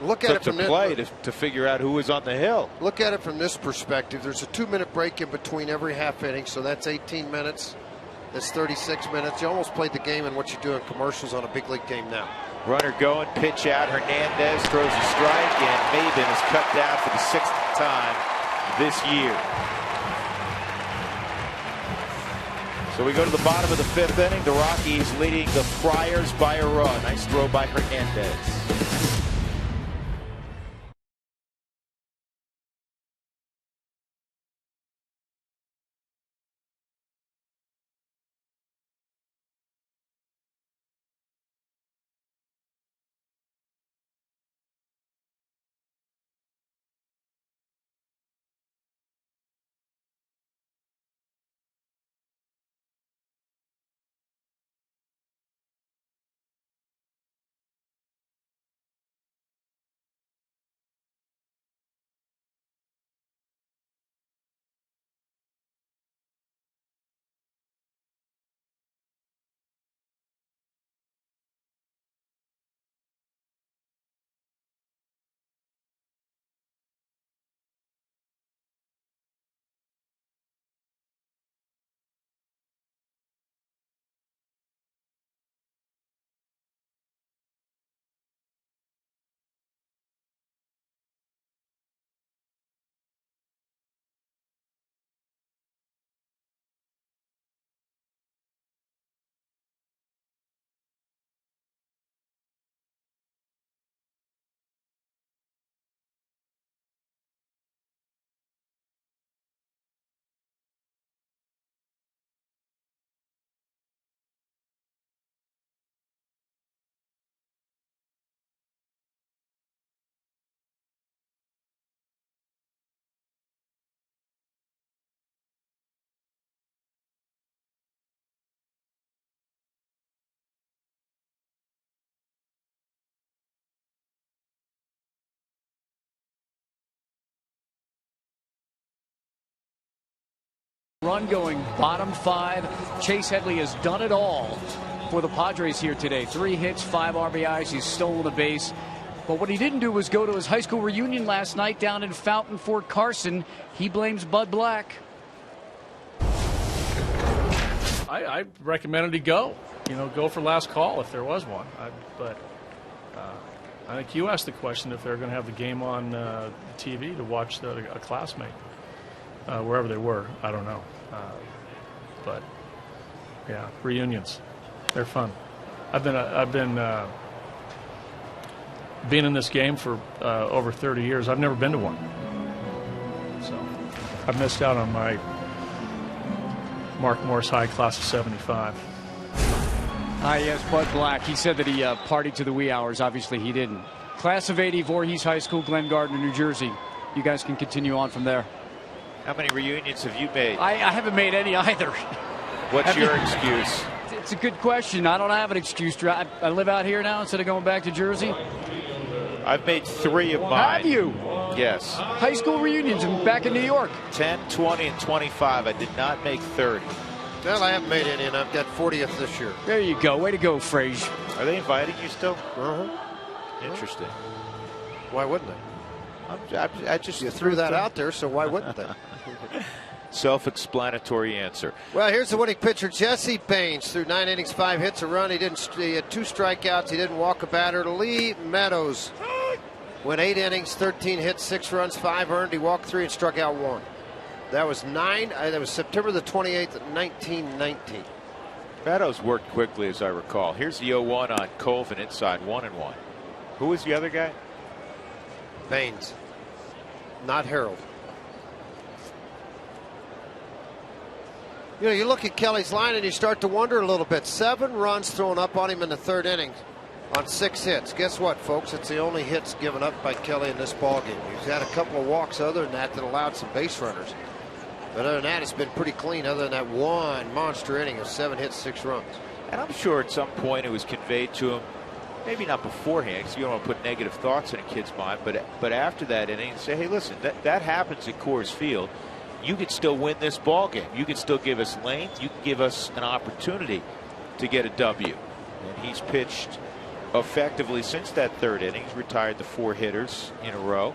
look at it from play to figure out who was on the hill. Look at it from this perspective. There's a 2-minute break in between every half inning, so that's 18 minutes. That's 36 minutes. You almost played the game in what you do in commercials on a big league game now. Runner going, pitch out. Hernandez throws a strike, and Maben is cut down for the 6th time this year. So we go to the bottom of the 5th inning. The Rockies leading the Friars by a run. Nice throw by Hernandez. Run going bottom 5. Chase Headley has done it all for the Padres here today. 3 hits, 5 RBIs. He's stolen a base. But what he didn't do was go to his high school reunion last night down in Fountain, Fort Carson. He blames Bud Black. I recommended he go. Go for last call if there was one. But I think you asked the question if they're going to have the game on TV to watch a classmate, wherever they were. I don't know. But yeah, reunions, they're fun. I've been being in this game for over 30 years. I've never been to one, so I've missed out on my Mark Morris High class of '75. Yes, Bud Black. He said that he partied to the wee hours. Obviously, he didn't. Class of '80, Voorhees High School, Glen Gardner, New Jersey. You guys can continue on from there. How many reunions have you made? I haven't made any either. What's your excuse? It's a good question. I don't have an excuse. I live out here now instead of going back to Jersey. I've made 3 of mine. Have you? Yes. High school reunions back in New York. 10, 20, and 25. I did not make 30. Well, I haven't made any, and I've got 40th this year. There you go. Way to go, Frage. Are they inviting you still? Uh-huh. Interesting. Why wouldn't they? I just You threw that out there, so why wouldn't they? Self-explanatory answer. Well, here's the winning pitcher, Jesse Baines. Through 9 innings, 5 hits, a run. He had 2 strikeouts. He didn't walk a batter. Lee Meadows went 8 innings, 13 hits, 6 runs, 5 earned. He walked 3 and struck out 1. That was September the 28th, 1919. Meadows worked quickly, as I recall. Here's the 0-1 on Colvin inside 1-1. Who was the other guy? Baines, not Harold. You look at Kelly's line and you start to wonder a little bit. 7 runs thrown up on him in the 3rd inning on 6 hits. Guess what, folks? It's the only hits given up by Kelly in this ballgame. He's had a couple of walks other than that allowed some base runners. But other than that, it's been pretty clean other than that one monster inning of 7 hits, 6 runs. And I'm sure at some point it was conveyed to him, maybe not beforehand, because you don't want to put negative thoughts in a kid's mind, but after that inning, say, hey, listen, that happens at Coors Field. You could still win this ball game. You could still give us length. You can give us an opportunity to get a W. And he's pitched effectively since that 3rd inning. He's retired the 4 hitters in a row.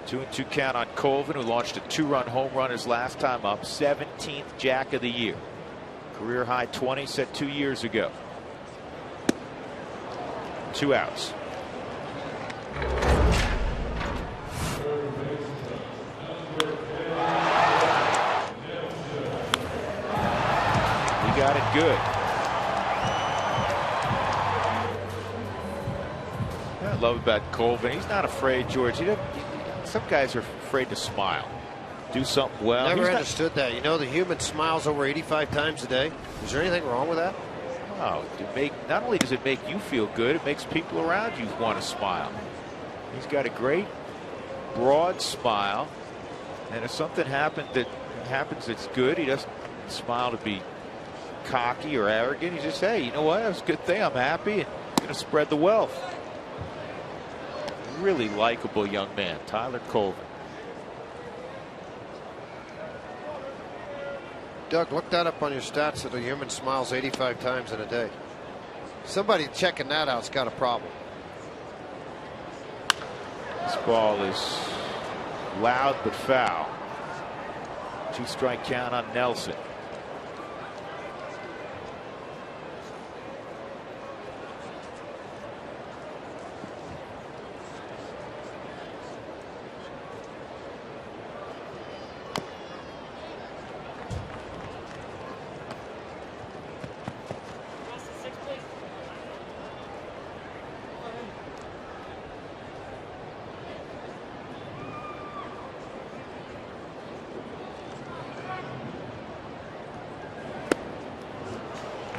2-2 count on Colvin, who launched a 2-run home run his last time up. 17th Jack of the year. Career high 20 set 2 years ago. 2 outs. Got it good. What I love about Colvin, he's not afraid, George. Some guys are afraid to smile. Do something well. Never understood that. The human smiles over 85 times a day. Is there anything wrong with that? Oh, not only does it make you feel good, it makes people around you want to smile. He's got a great, broad smile. And if something happens that's good, he doesn't smile to be cocky or arrogant. He just, hey, you know what? That was a good thing. I'm happy and going to spread the wealth. Really likable young man, Tyler Colvin. Doug, look that up on your stats that a human smiles 85 times in a day. Somebody checking that out's got a problem. This ball is loud but foul. 2-strike count on Nelson.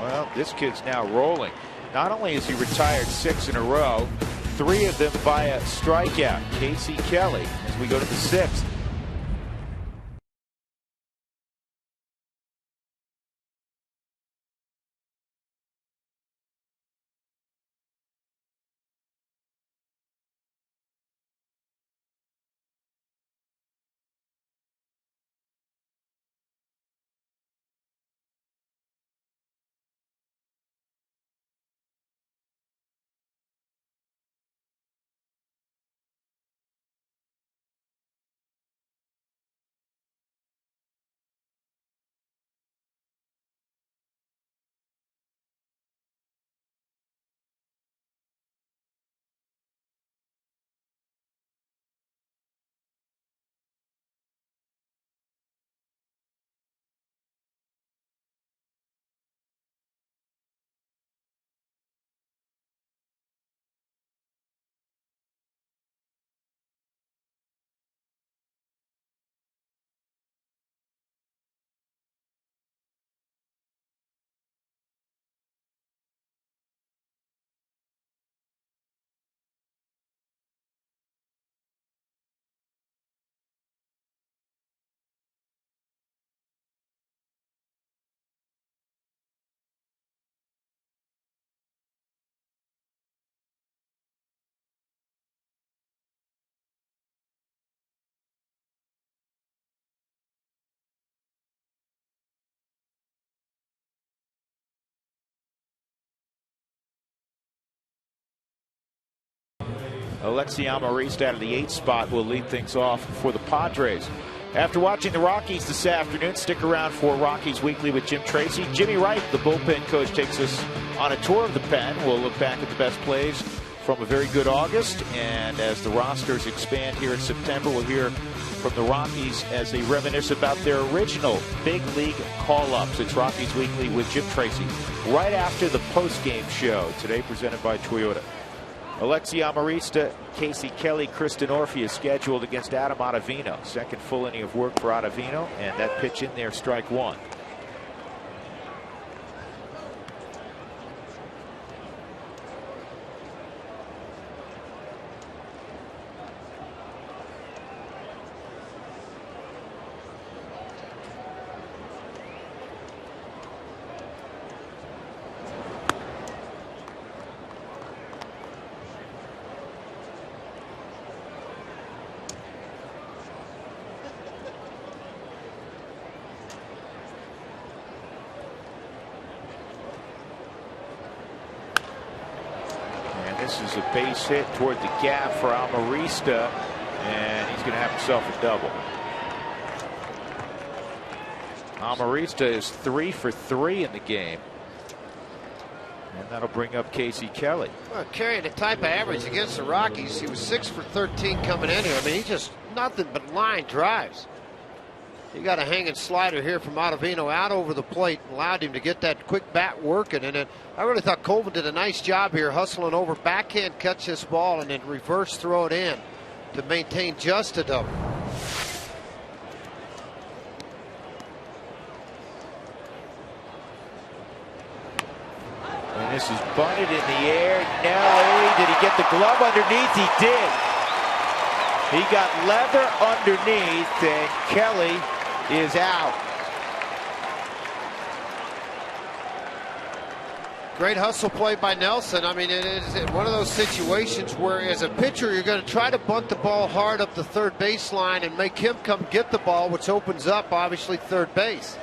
Well, this kid's now rolling. Not only has he retired 6 in a row, 3 of them via strikeout. Casey Kelly as we go to the 6th. Alexi Amarista out of the 8th spot will lead things off for the Padres. After watching the Rockies this afternoon, stick around for Rockies Weekly with Jim Tracy. Jimmy Wright, the bullpen coach, takes us on a tour of the pen. We'll look back at the best plays from a very good August. And as the rosters expand here in September, we'll hear from the Rockies as they reminisce about their original big league call-ups. It's Rockies Weekly with Jim Tracy right after the post-game show, today presented by Toyota. Alexi Amarista, Casey Kelly, Kristen Orphy is scheduled against Adam Ottavino. Second full inning of work for Ottavino, and that pitch in there, strike one. This is a base hit toward the gap for Amarista, and he's going to have himself a double. Amarista is 3 for 3 in the game, and that'll bring up Casey Kelly. Well, carrying the type of average against the Rockies, he was 6 for 13 coming in here. I mean, he just nothing but line drives. He got a hanging slider here from Ottavino out over the plate and allowed him to get that quick bat working. And I really thought Colvin did a nice job here hustling over, backhand catch this ball and then reverse throw it in to maintain just a double. And this is bunted in the air. Nelly, did he get the glove underneath? He did. He got leather underneath, and Kelly is out. Great hustle play by Nelson. I mean, it is one of those situations where as a pitcher you're going to try to bunt the ball hard up the third baseline and make him come get the ball, which opens up obviously third base.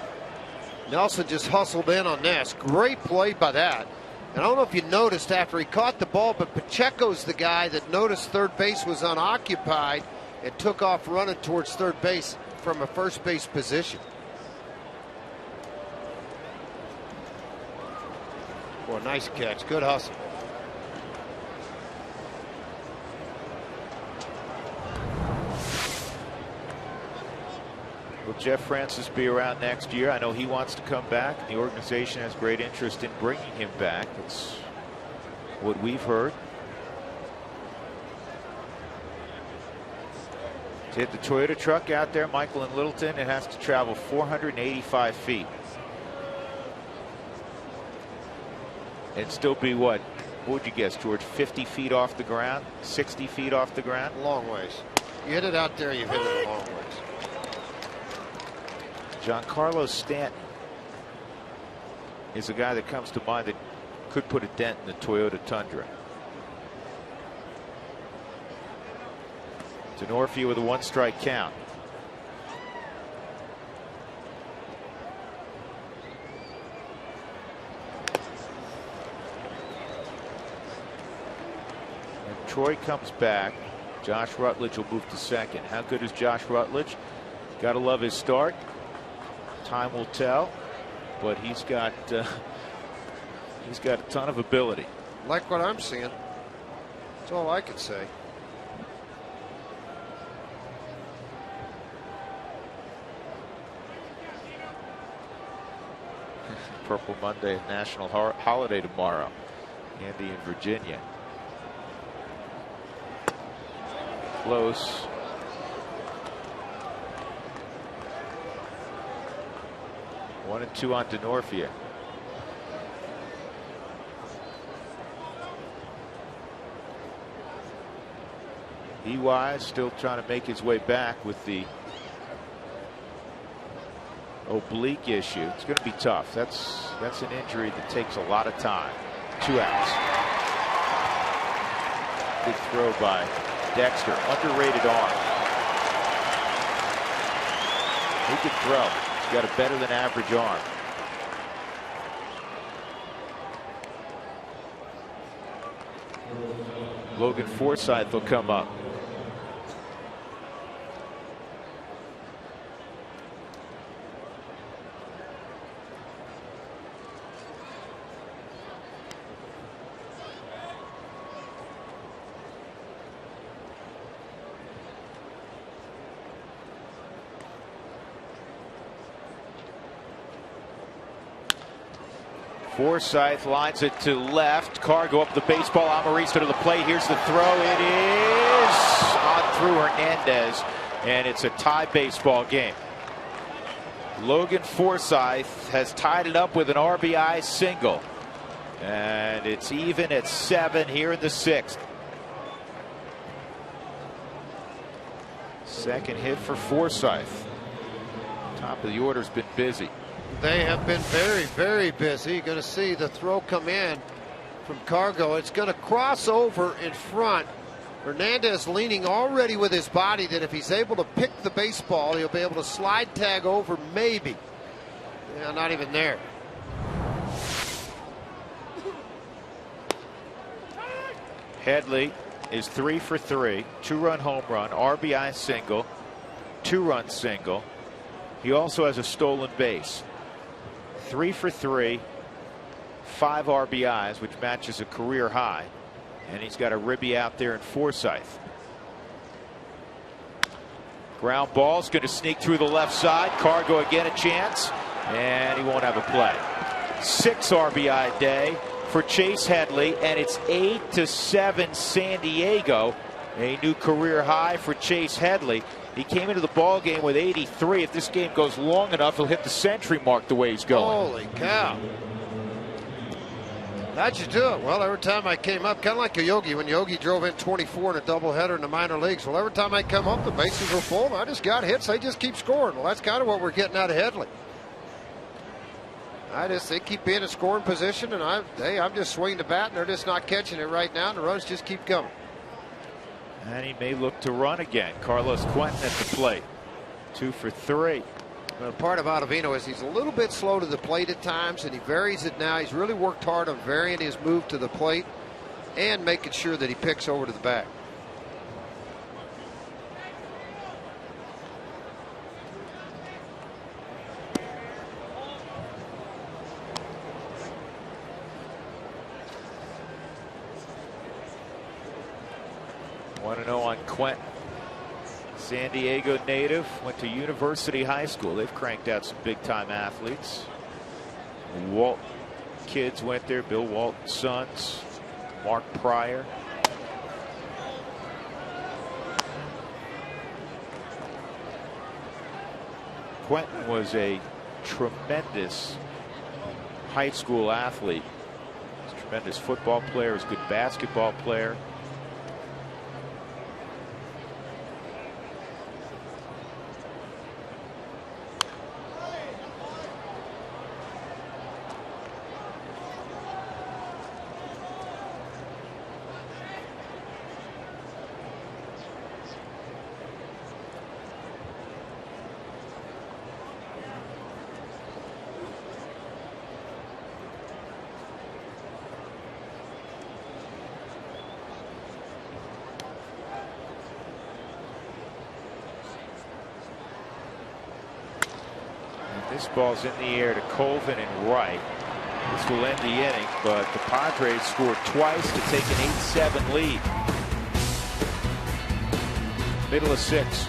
Nelson just hustled in on this. Great play by that. And I don't know if you noticed after he caught the ball, but Pacheco's the guy that noticed third base was unoccupied and took off running towards third base from a first base position. Boy, nice catch. Good hustle. Will Jeff Francis be around next year? I know he wants to come back. The organization has great interest in bringing him back. That's what we've heard. To hit the Toyota truck out there, Michael and Littleton, it has to travel 485 feet. And still be what would you guess, George? 50 feet off the ground? 60 feet off the ground? Long ways. You hit it out there, you hit it a long ways. Giancarlo Stanton is a guy that comes to mind that could put a dent in the Toyota Tundra. Denorfia with a 1-strike count. And Troy comes back. Josh Rutledge will move to second. How good is Josh Rutledge? Gotta love his start. Time will tell, but he's got a ton of ability. Like what I'm seeing. That's all I can say. Purple Monday, national holiday tomorrow. Andy in Virginia. Close. One and two on Denorfia. EY still trying to make his way back with the oblique issue. It's going to be tough. That's an injury that takes a lot of time. 2 outs. Big throw by Dexter. Underrated arm. He can throw. He's got a better than average arm. Logan Forsythe will come up. Forsythe lines it to left. Carr go up the baseball. Amarista to the plate. Here's the throw. It is on through Hernandez, and it's a tie baseball game. Logan Forsythe has tied it up with an RBI single, and it's even at 7 here in the 6th. Second hit for Forsythe. Top of the order's been busy. They have been very, very busy. You're going to see the throw come in from Cargo. It's going to cross over in front. Hernandez leaning already with his body that if he's able to pick the baseball, he'll be able to slide tag over maybe. Yeah, not even there. Headley is 3 for 3. 2-run home run, RBI single, 2-run single. He also has a stolen base. 3 for 3, 5 RBIs, which matches a career high. And he's got a ribby out there in Forsythe. Ground ball's going to sneak through the left side. Cargo again a chance, and he won't have a play. 6 RBI day for Chase Headley, and it's 8-7 San Diego. A new career high for Chase Headley. He came into the ball game with 83. If this game goes long enough, he'll hit the century mark the way he's going. Holy cow. That should do it. Well, every time I came up, kind of like a Yogi, when Yogi drove in 24 in a doubleheader in the minor leagues. Well, every time I come up, the bases were full. I just got hits. They just keep scoring. Well, that's kind of what we're getting out of Headley. They keep being in scoring position, and I'm just swinging the bat, and they're just not catching it right now, and the runs just keep coming. And he may look to run again. Carlos Quentin at the plate. 2 for 3. Well, part of Ottavino is he's a little bit slow to the plate at times, and he varies it now. He's really worked hard on varying his move to the plate and making sure that he picks over to the back. Want to know on Quentin. San Diego native, went to University High School. They've cranked out some big time athletes. Walt kids went there. Bill Walton's sons, Mark Pryor. Quentin was a tremendous high school athlete. He's a tremendous football player. He's a good basketball player. This ball's in the air to Colvin and Wright. This will end the inning, but the Padres scored twice to take an 8-7 lead. Middle of 6.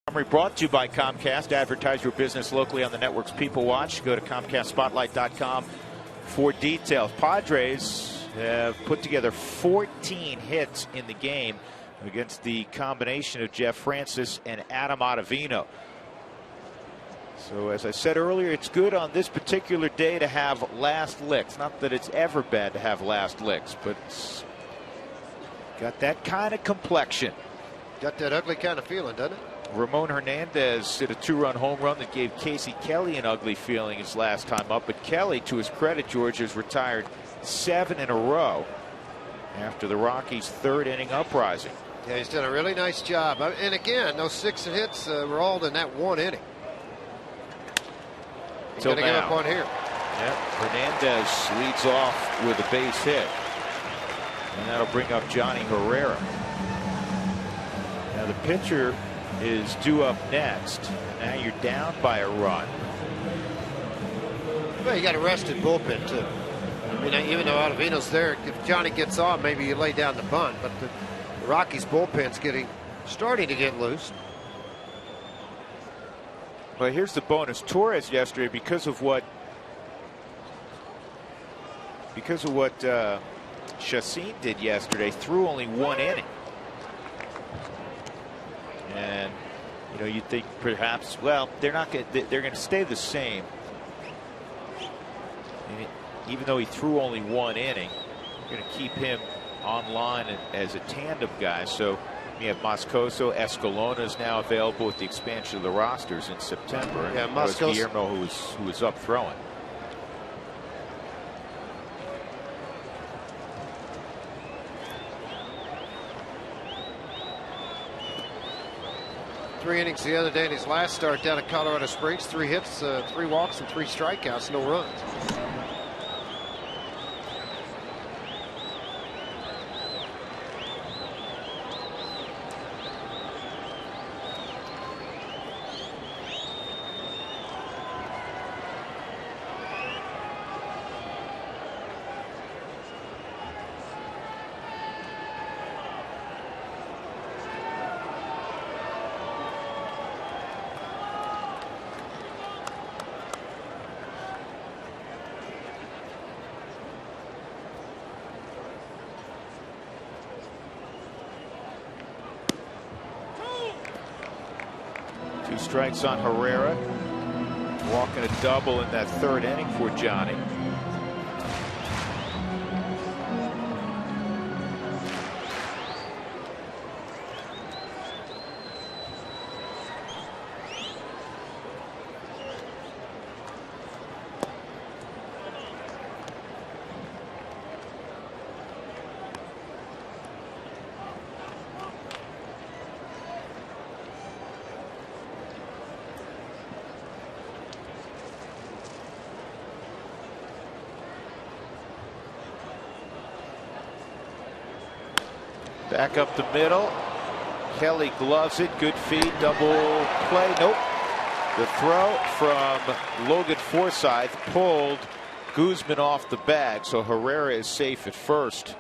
Summary brought to you by Comcast. Advertise your business locally on the network's People Watch. Go to ComcastSpotlight.com for details. Padres have put together 14 hits in the game against the combination of Jeff Francis and Adam Ottavino. So as I said earlier, it's good on this particular day to have last licks. Not that it's ever bad to have last licks, but it's got that kind of complexion. Got that ugly kind of feeling, doesn't it? Ramon Hernandez hit a 2-run home run that gave Casey Kelly an ugly feeling his last time up. But Kelly, to his credit, George, has retired 7 in a row after the Rockies' 3rd inning uprising. Yeah, he's done a really nice job. And again, those 6 hits were all in that 1 inning. He's going to give up on here. Yep. Hernandez leads off with a base hit. And that'll bring up Johnny Herrera. Now the pitcher is due up next. Now you're down by a run. Well, you got a rested bullpen too. I mean, even though Ottavino's there, if Johnny gets on, maybe you lay down the bunt. But the Rockies bullpen's starting to get loose. Well, here's the bonus. Torres yesterday, because of what Chacin did yesterday, threw only 1 inning. And you know, you'd think perhaps, well, they're going to stay the same. And even though he threw only 1 inning, you're going to keep him online as a tandem guy. So you have Moscoso, Escalona is now available with the expansion of the rosters in September. Yeah, Moscoso, Guillermo, who was up throwing. Three innings the other day in his last start down at Colorado Springs. 3 hits, 3 walks, and 3 strikeouts, no runs. Strikes on Herrera. Walking a double in that 3rd inning for Johnny. Back up the middle. Kelly gloves it. Good feed. Double play. Nope. The throw from Logan Forsythe pulled Guzman off the bag. So Herrera is safe at first.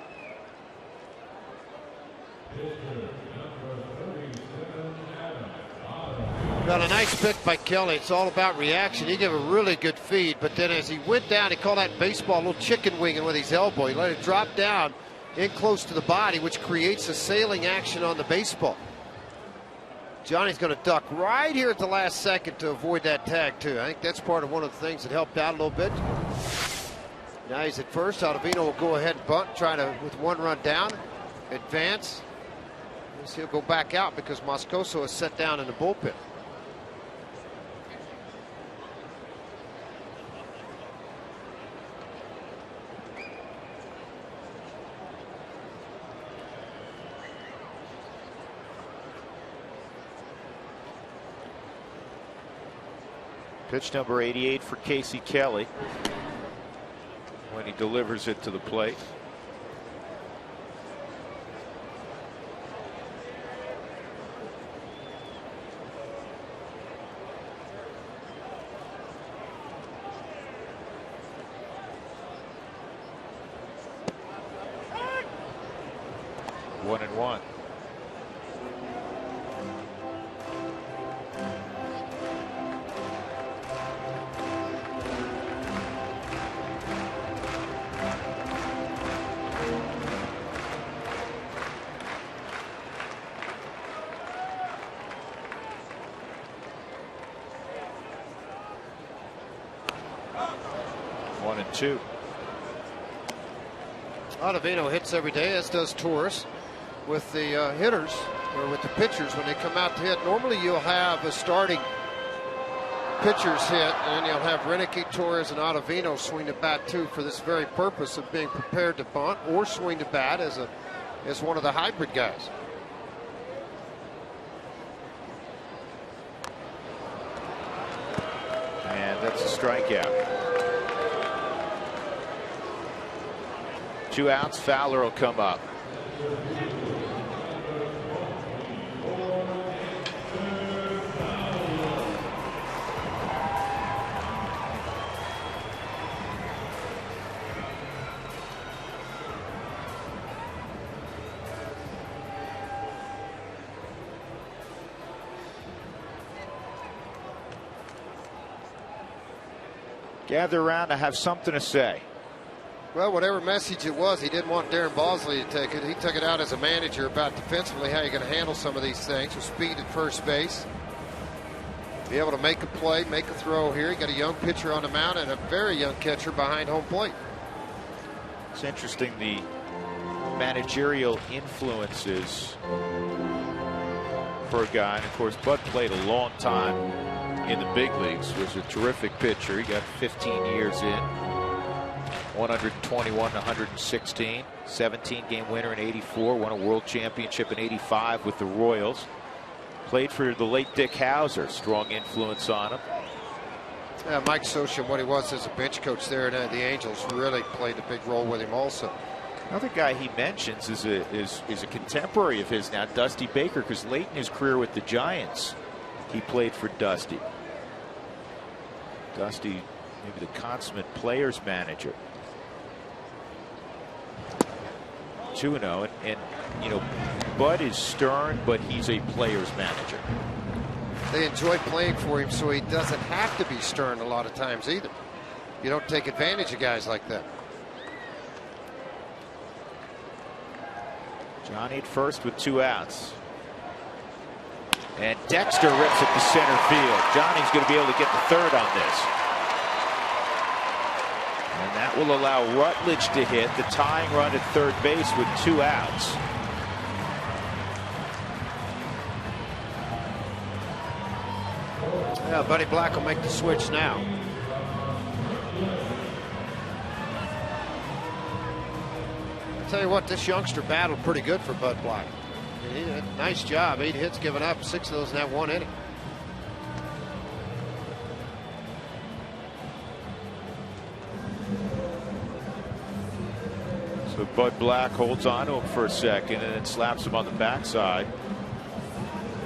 Got a nice pick by Kelly. It's all about reaction. He gave a really good feed, but then as he went down, he called that baseball a little chicken winging with his elbow. He let it drop down in close to the body, which creates a sailing action on the baseball. Johnny's going to duck right here at the last second to avoid that tag too. I think that's part of one of the things that helped out a little bit. Now he's at first. Ottavino will go ahead and bunt, try to, with 1 run down, advance. He'll go back out because Moscoso is set down in the bullpen. Pitch number 88 for Casey Kelly when he delivers it to the plate. One and one. 2. Ottavino hits every day, as does Torres. With the hitters, or with the pitchers, when they come out to hit, normally you'll have a starting pitchers hit, and you'll have Renicky, Torres, and Ottavino swing the bat too, for this very purpose of being prepared to bunt or swing the bat as one of the hybrid guys. And that's a strikeout. 2 outs. Fowler will come up. Gather around to have something to say. Well, whatever message it was, he didn't want Darren Bosley to take it. He took it out as a manager about defensively how you're going to handle some of these things with speed at first base. Be able to make a play, make a throw here. You got a young pitcher on the mound and a very young catcher behind home plate. It's interesting, the managerial influences for a guy. And of course, Bud played a long time in the big leagues, was a terrific pitcher. He got 15 years in, 121, 116, 17-game winner in '84, won a world championship in '85 with the Royals. Played for the late Dick Hauser, strong influence on him. Yeah, Mike Sosham, what he was as a bench coach there at the Angels, really played a big role with him also. Another guy he mentions is a contemporary of his now, Dusty Baker, because late in his career with the Giants, he played for Dusty. Dusty, maybe the consummate players manager. 2-0, and you know, Bud is stern, but he's a players manager. They enjoy playing for him, so he doesn't have to be stern a lot of times either. You don't take advantage of guys like that. Johnny at first with 2 outs. And Dexter rips it to center field. Johnny's going to be able to get the third on this. And that will allow Rutledge to hit the tying run at third base with 2 outs. Yeah, Buddy Black will make the switch now. I'll tell you what, this youngster battled pretty good for Bud Black. He did a nice job. 8 hits given up, 6 of those in that 1 inning. So Bud Black holds on to him for a second and then slaps him on the backside.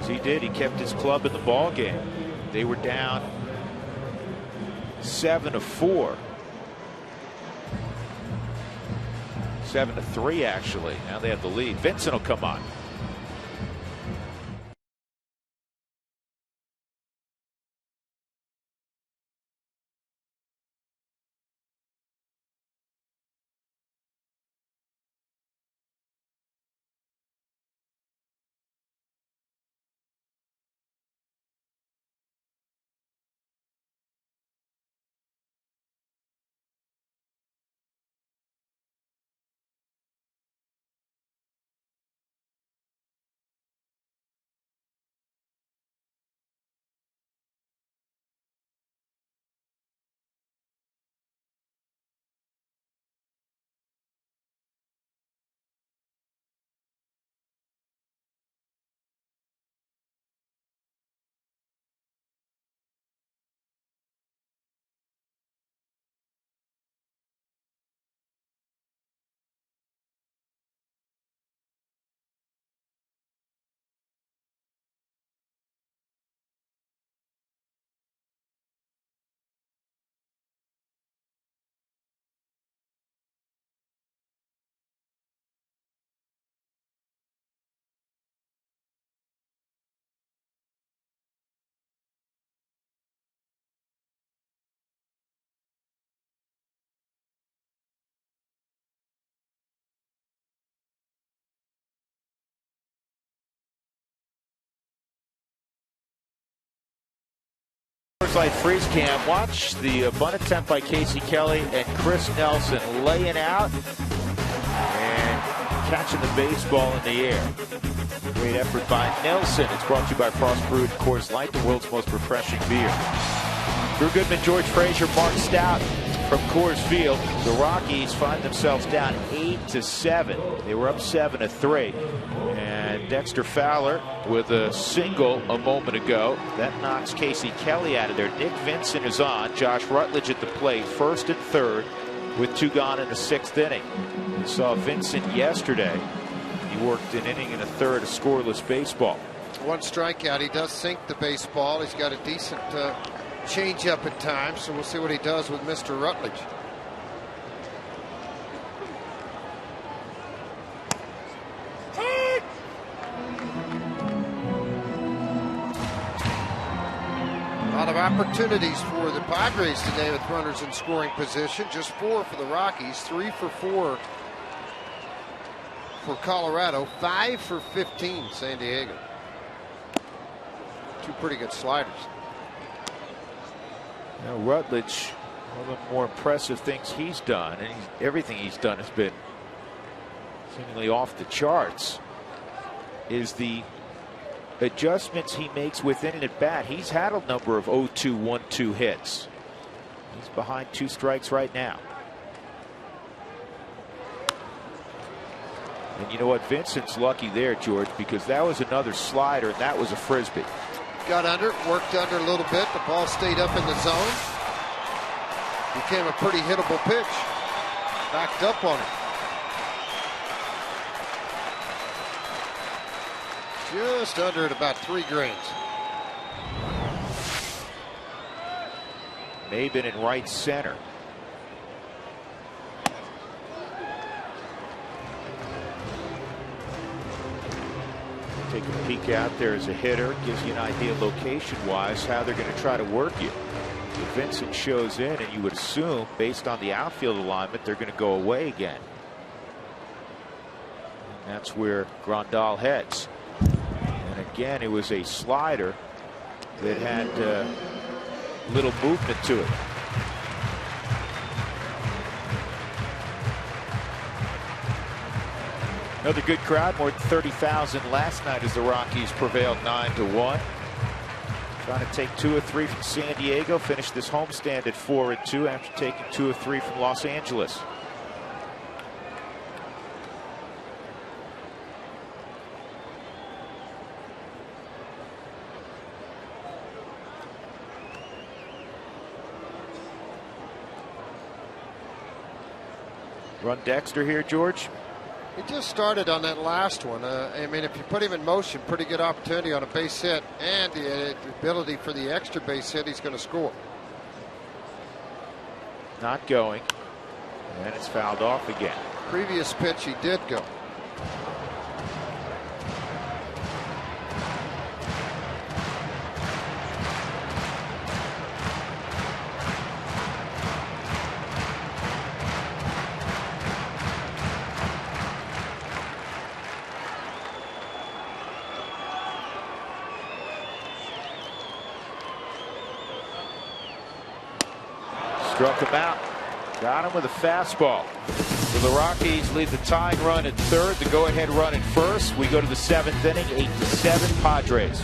As he did, he kept his club in the ball game. They were down 7-4. 7-3 actually. Now they have the lead. Vincent will come on. Light Freeze Cam. Watch the bunt attempt by Casey Kelly and Chris Nelson laying out and catching the baseball in the air. Great effort by Nelson. It's brought to you by Frost Brewed Coors Light, the world's most refreshing beer. Drew Goodman, George Frazier, Mark Stout from Coors Field. The Rockies find themselves down 8-7. They were up 7-3. And Dexter Fowler with a single a moment ago. That knocks Casey Kelly out of there. Nick Vincent is on. Josh Rutledge at the plate, first and third, with 2 gone in the 6th inning. We saw Vincent yesterday. He worked an inning and a third of scoreless baseball. 1 strikeout. He does sink the baseball. He's got a decent change up at times, so we'll see what he does with Mr. Rutledge. A lot of opportunities for the Padres today with runners in scoring position. Just 4 for the Rockies, 3 for 4 for Colorado, 5 for 15 San Diego. 2 pretty good sliders. Now Rutledge, one of the more impressive things he's done, and everything he's done has been seemingly off the charts, is the adjustments he makes within an at bat. He's had a number of 0-2, 1-2 hits. He's behind 2 strikes right now. And you know what? Vincent's lucky there, George, because that was another slider, and that was a frisbee. Got under, worked under a little bit. The ball stayed up in the zone. Became a pretty hittable pitch. Backed up on it. Just under at about 3 grains. Maben in right center. Take a peek out there as a hitter. Gives you an idea location-wise how they're going to try to work you. If Vincent shows in, and you would assume, based on the outfield alignment, they're going to go away again. And that's where Grandal heads. And again, it was a slider that had little movement to it. Another good crowd, more than 30,000 last night as the Rockies prevailed 9-1. Trying to take 2 of 3 from San Diego, finish this homestand at 4-2 after taking 2 of 3 from Los Angeles. Run Dexter here, George. He just started on that last one. I mean, if you put him in motion, pretty good opportunity on a base hit and the ability for the extra base hit, he's going to score. Not going. And it's fouled off again. Previous pitch, he did go. Struck him out. Got him with a fastball. So the Rockies lead the tying run at third, the go-ahead run at first. We go to the 7th inning, 8-7 Padres.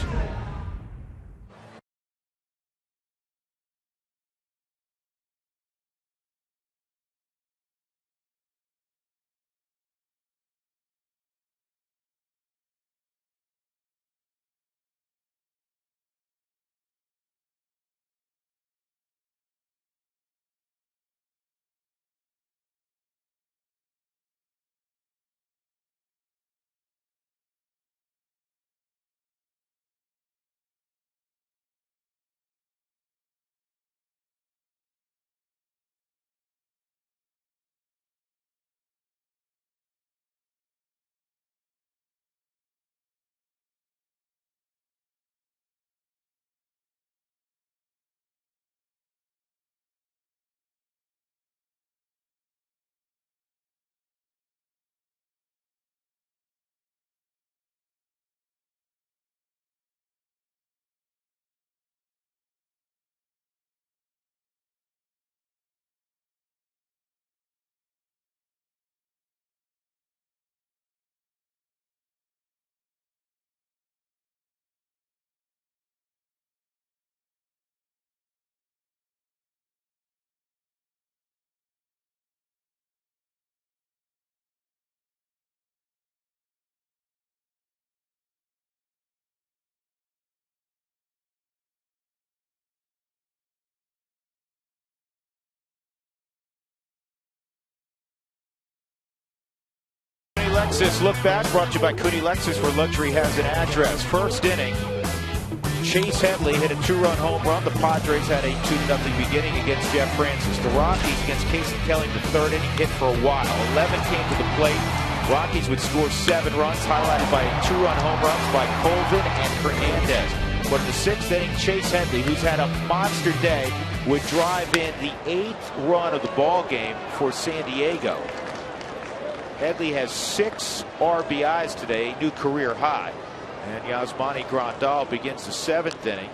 Lexus look back, brought to you by Cooney Lexus, where luxury has an address. First inning, Chase Headley hit a 2-run home run. The Padres had a 2-0 beginning against Jeff Francis. The Rockies against Casey Kelly in the third inning hit for a while. 11 came to the plate. Rockies would score 7 runs, highlighted by 2-run home runs by Colvin and Hernandez. But in the 6th inning, Chase Headley, who's had a monster day, would drive in the 8th run of the ball game for San Diego. Headley has 6 RBIs today, new career high. And Yasmani Grandal begins the 7th inning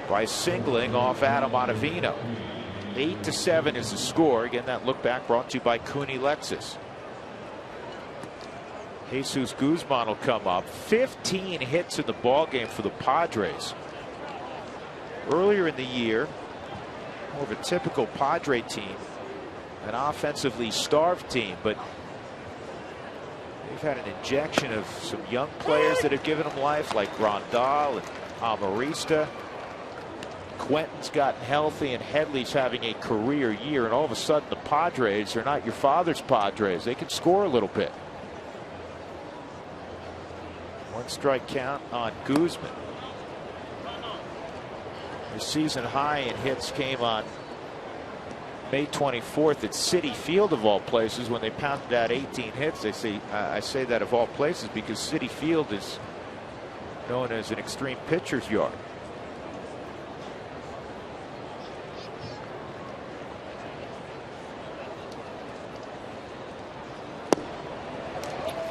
by singling off Adam Ottavino. 8-7 is the score. Again, that look back brought to you by Cooney Lexus. Jesus Guzman will come up. 15 hits in the ball game for the Padres. Earlier in the year, more of a typical Padre team, an offensively starved team, but they've had an injection of some young players that have given them life, like Grandal and Amarista. Quentin's gotten healthy, and Headley's having a career year, and all of a sudden the Padres are not your father's Padres. They can score a little bit. 1 strike count on Guzman. The season high in hits came on May 24th at Citi Field, of all places, when they pounded out 18 hits. They say, I say that of all places because Citi Field is known as an extreme pitcher's yard.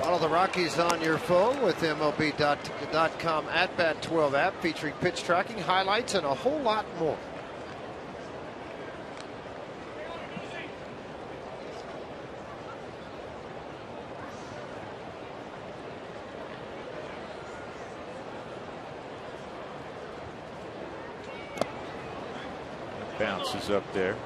Follow the Rockies on your phone with MLB.com @Bat12 app, featuring pitch tracking, highlights, and a whole lot more. Bounces up there.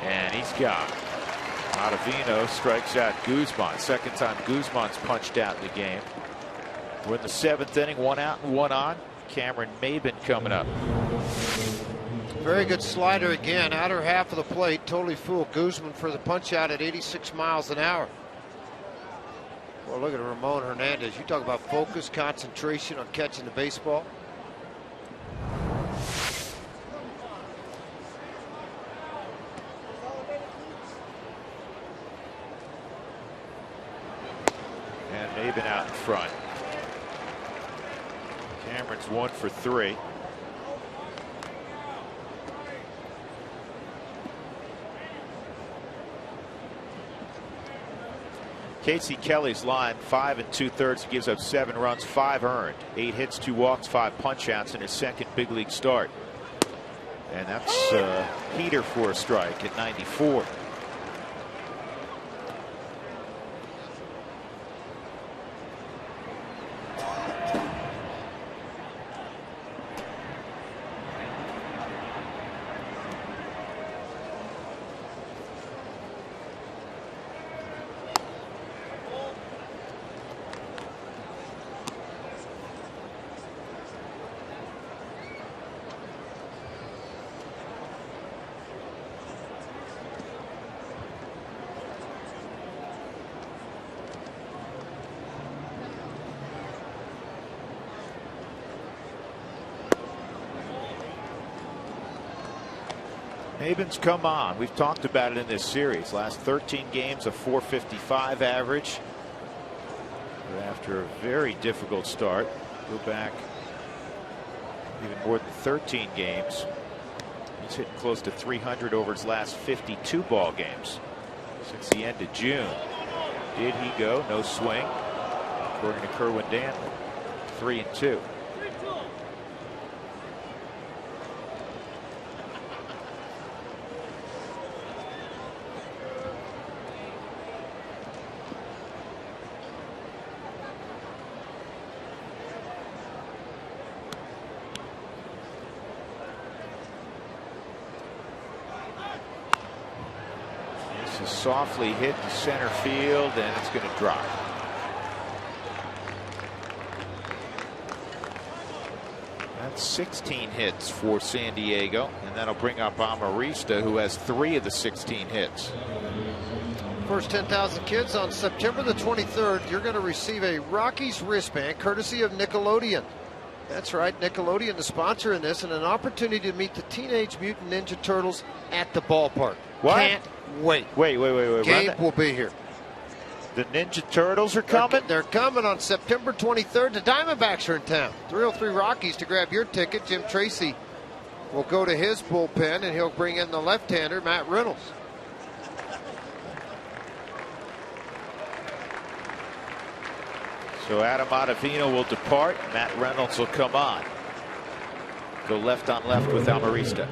And he's got Ottavino strikes out Guzman. Second time Guzman's punched out in the game. We're in the 7th inning, 1 out and 1 on. Cameron Maben coming up. Very good slider again, outer half of the plate. Totally fooled Guzman for the punch out at 86 miles an hour. Well, look at Ramon Hernandez. You talk about focus, concentration on catching the baseball. Maben out in front. Cameron's 1 for 3. Casey Kelly's line, 5 2/3. He gives up 7 runs, 5 earned, 8 hits, 2 walks, 5 punch outs in his second big league start. And that's a heater for a strike at 94. Maben's come on. We've talked about it in this series. Last 13 games, a .455 average. But after a very difficult start, go back even more than 13 games. He's hitting close to 300 over his last 52 ball games since the end of June. Did he go? No swing. According to Kerwin Danton, 3-2. This is softly hit to center field, and it's going to drop. That's 16 hits for San Diego, and that'll bring up Amarista, who has 3 of the 16 hits. First 10,000 kids on September the 23rd, you're going to receive a Rockies wristband courtesy of Nickelodeon. That's right, Nickelodeon, the sponsor in this, and an opportunity to meet the Teenage Mutant Ninja Turtles at the ballpark. What? Can't wait. Wait. Gabe will be here. The Ninja Turtles are coming? They're coming on September 23rd. The Diamondbacks are in town. 303 Rockies to grab your ticket. Jim Tracy will go to his bullpen, and he'll bring in the left-hander, Matt Reynolds. So Adam Ottavino will depart. Matt Reynolds will come on. Go left on left with Amarista.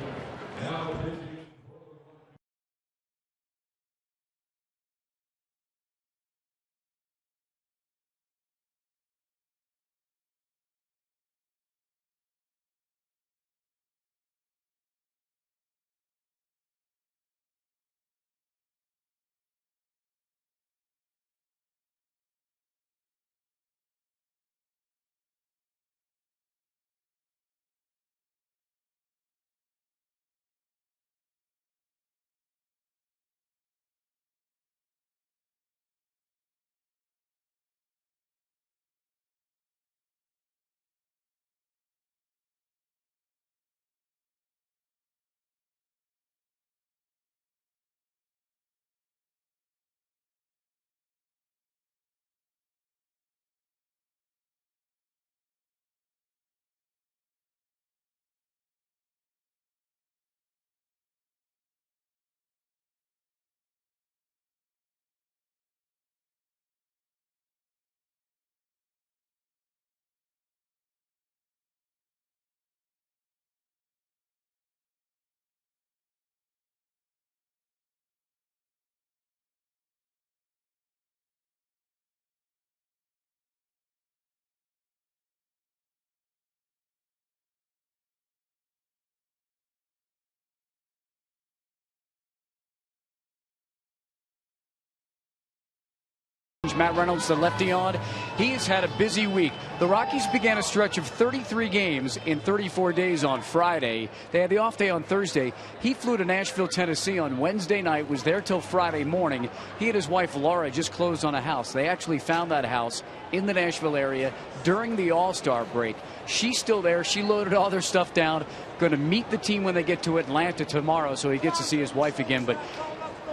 Matt Reynolds, the lefty on. He has had a busy week. The Rockies began a stretch of 33 games in 34 days on Friday. They had the off day on Thursday. He flew to Nashville, Tennessee on Wednesday night, was there till Friday morning. He and his wife, Laura, just closed on a house. They actually found that house in the Nashville area during the All-Star break. She's still there. She loaded all their stuff down. Going to meet the team when they get to Atlanta tomorrow, so he gets to see his wife again. But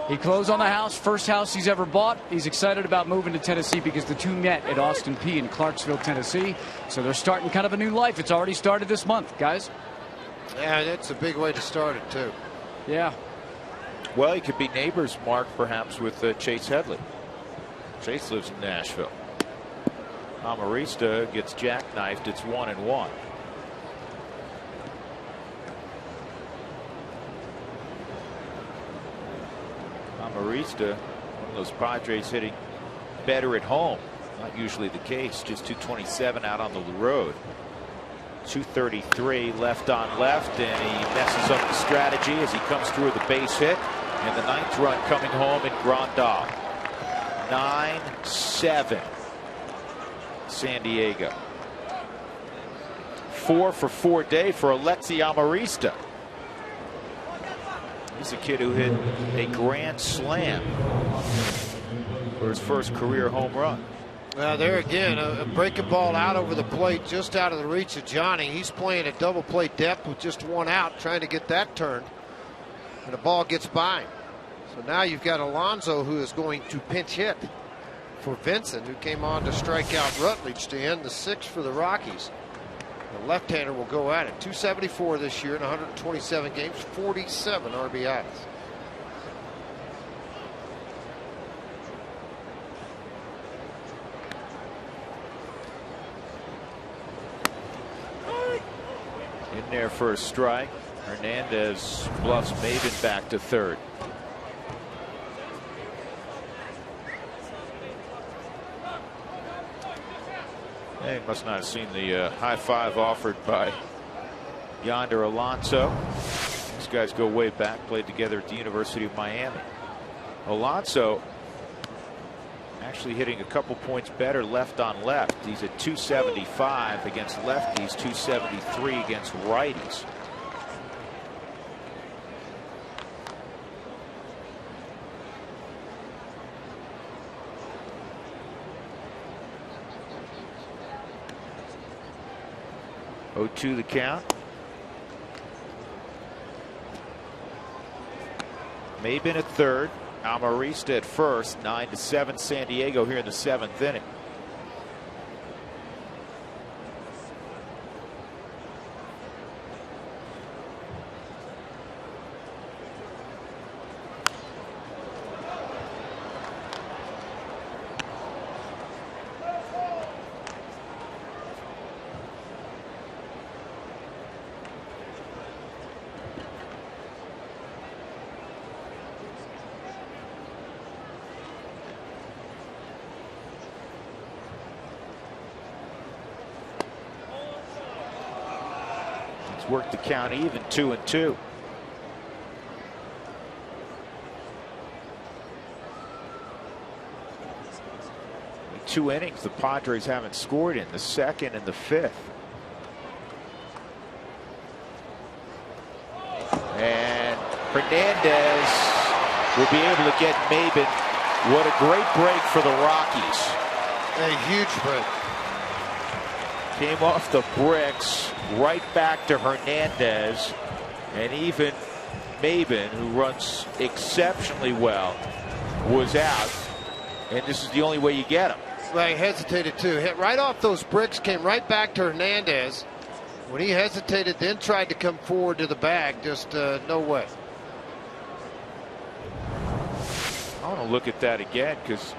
he closed on the house, first house he's ever bought. He's excited about moving to Tennessee because the two met at Austin Peay in Clarksville, Tennessee. So they're starting kind of a new life. It's already started this month, guys. Yeah, that's a big way to start it, too. Yeah. Well, he could be neighbors, Mark, perhaps with Chase Headley. Chase lives in Nashville. Amarista gets jackknifed. It's 1-1. Amarista, one of those Padres hitting better at home. Not usually the case. Just 227 out on the road. 233 left on left, and he messes up the strategy as he comes through with a base hit. And the 9th run coming home in Grandal. 9-7. San Diego. 4 for 4 day for Alexi Amarista. He's a kid who hit a grand slam for his first career home run. Well, there again, a breaking ball out over the plate, just out of the reach of Johnny. He's playing at double play depth with just one out, trying to get that turned. And the ball gets by him. So now you've got Alonso, who is going to pinch hit for Vincent, who came on to strike out Rutledge to end the 6th for the Rockies. The left-hander will go at it. 274 this year in 127 games, 47 RBIs. In there for a strike. Hernandez bluffs Maven back to third. He must not have seen the high five offered by Yonder Alonso. These guys go way back, played together at the University of Miami. Alonso actually hitting a couple points better left on left. He's at 275 against lefties, 273 against righties. Oh, 2 the count. Maben at third. Amarista at first. 9-7 San Diego here in the 7th inning. Worked the count even, 2-2. In 2 innings, the Padres haven't scored in the 2nd and the 5th. And Hernandez will be able to get Maben. What a great break for the Rockies. A huge break. Came off the bricks, right back to Hernandez, and even Maben, who runs exceptionally well, was out. And this is the only way you get him. Well, he hesitated too. Hit right off those bricks, came right back to Hernandez. When he hesitated, then tried to come forward to the bag, just no way. I want to look at that again because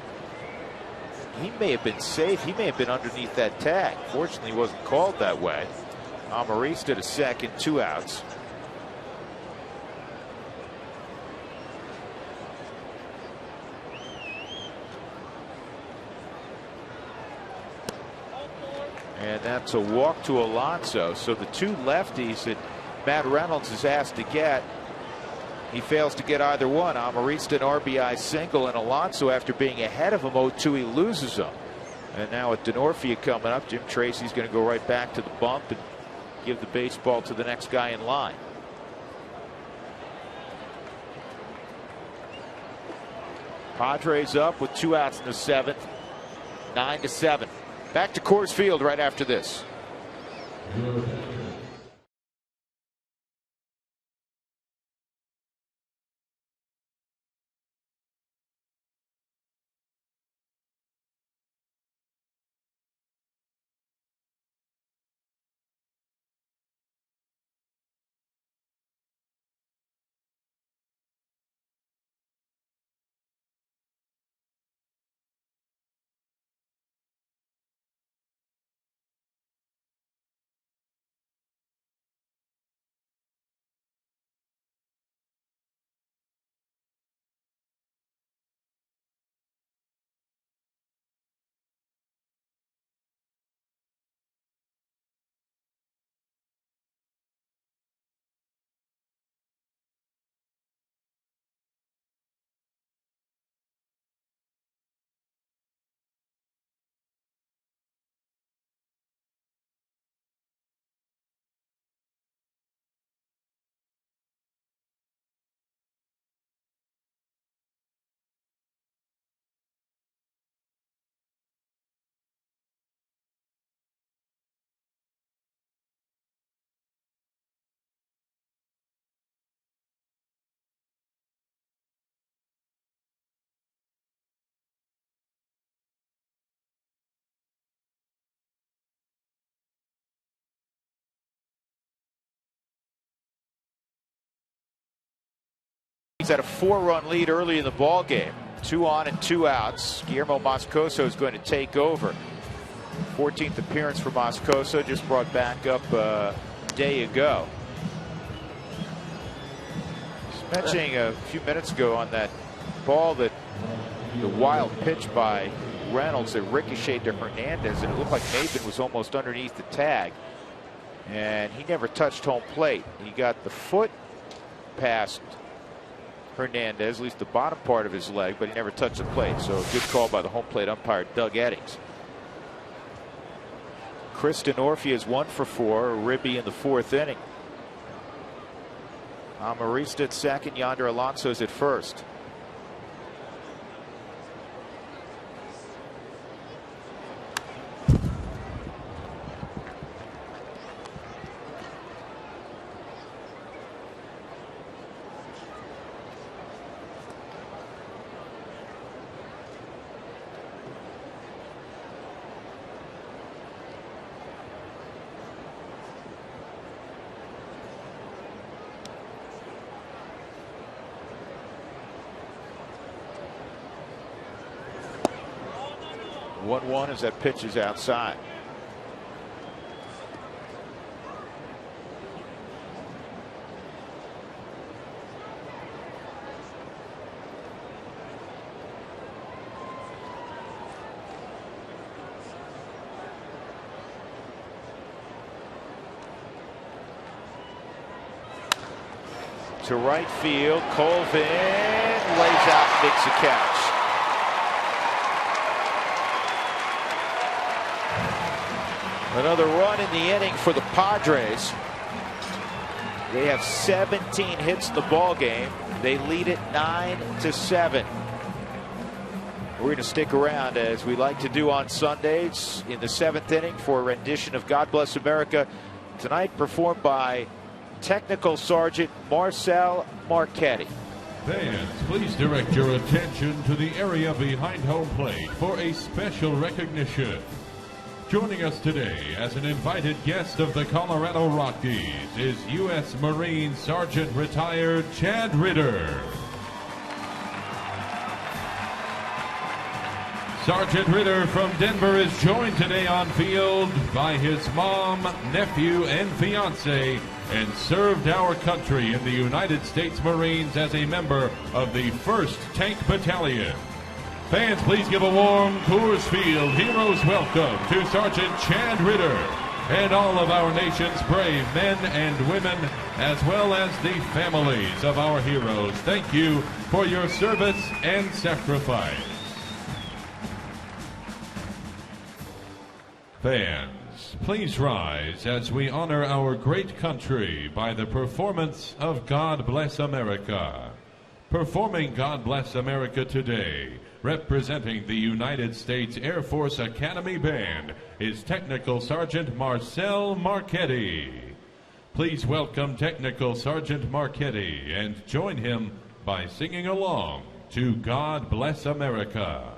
he may have been safe. He may have been underneath that tag. Fortunately, he wasn't called that way. Amarista to second, 2 outs. And that's a walk to Alonso. So the 2 lefties that Matt Reynolds is asked to get, he fails to get either one. Amarista an RBI single, and Alonso, after being ahead of him 0-2, he loses them. And now with Denorfia coming up, Jim Tracy's going to go right back to the bump and give the baseball to the next guy in line. Padres up with 2 outs in the 7th, 9-7. Back to Coors Field right after this. He's had a 4-run lead early in the ball game. 2 on and 2 outs. Guillermo Moscoso is going to take over. 14th appearance for Moscoso, just brought back up a day ago. Just mentioning a few minutes ago on that ball that the wild pitch by Reynolds that ricocheted to Hernandez, and it looked like Maben was almost underneath the tag, and he never touched home plate. He got the foot past Hernandez, at least the bottom part of his leg, but he never touched the plate. So a good call by the home plate umpire, Doug Eddings. Kristen Orphy is 1 for 4, a ribby in the 4th inning. Amarista at second, Yonder Alonso's at first. One as that pitch is outside. To right field, Colvin lays out and makes a catch. Another run in the inning for the Padres. They have 17 hits in the ball game. They lead it 9-7. We're going to stick around, as we like to do on Sundays, in the 7th inning for a rendition of God Bless America. Tonight performed by Technical Sergeant Marcel Marchetti. Fans, please direct your attention to the area behind home plate for a special recognition. Joining us today as an invited guest of the Colorado Rockies is U.S. Marine Sergeant Retired Chad Ritter. Sergeant Ritter from Denver is joined today on field by his mom, nephew, and fiance, and served our country in the United States Marines as a member of the 1st Tank Battalion. Fans, please give a warm Coors Field Heroes welcome to Sergeant Chad Ritter and all of our nation's brave men and women, as well as the families of our heroes. Thank you for your service and sacrifice. Fans, please rise as we honor our great country by the performance of God Bless America. Performing God Bless America today, representing the United States Air Force Academy Band, is Technical Sergeant Marcel Marchetti. Please welcome Technical Sergeant Marchetti and join him by singing along to God Bless America.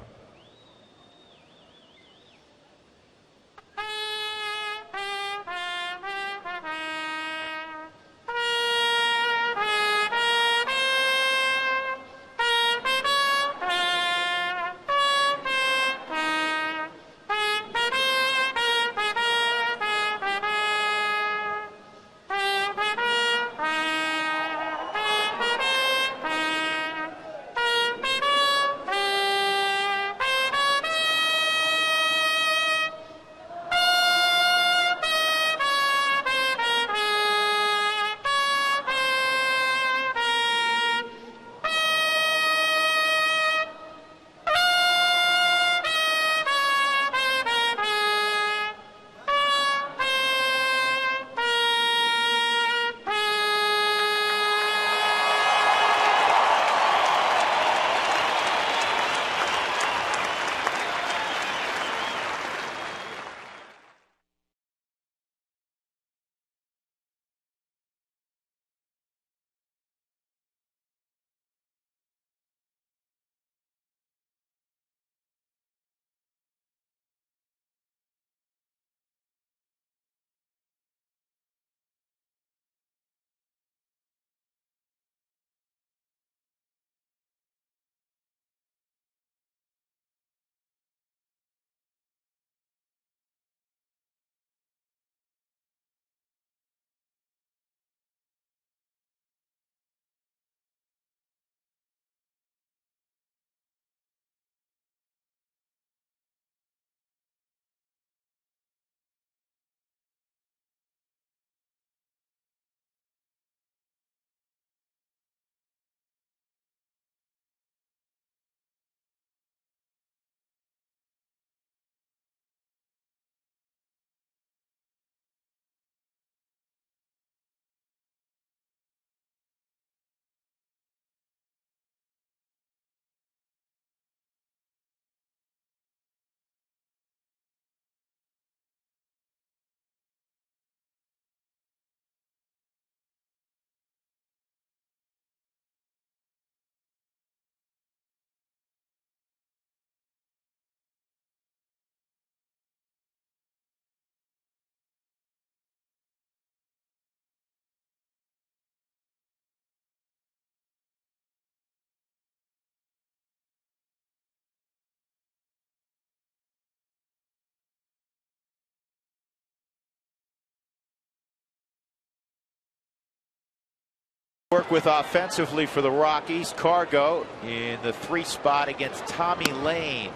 Work with offensively for the Rockies. Cargo in the 3 spot against Tommy Lane.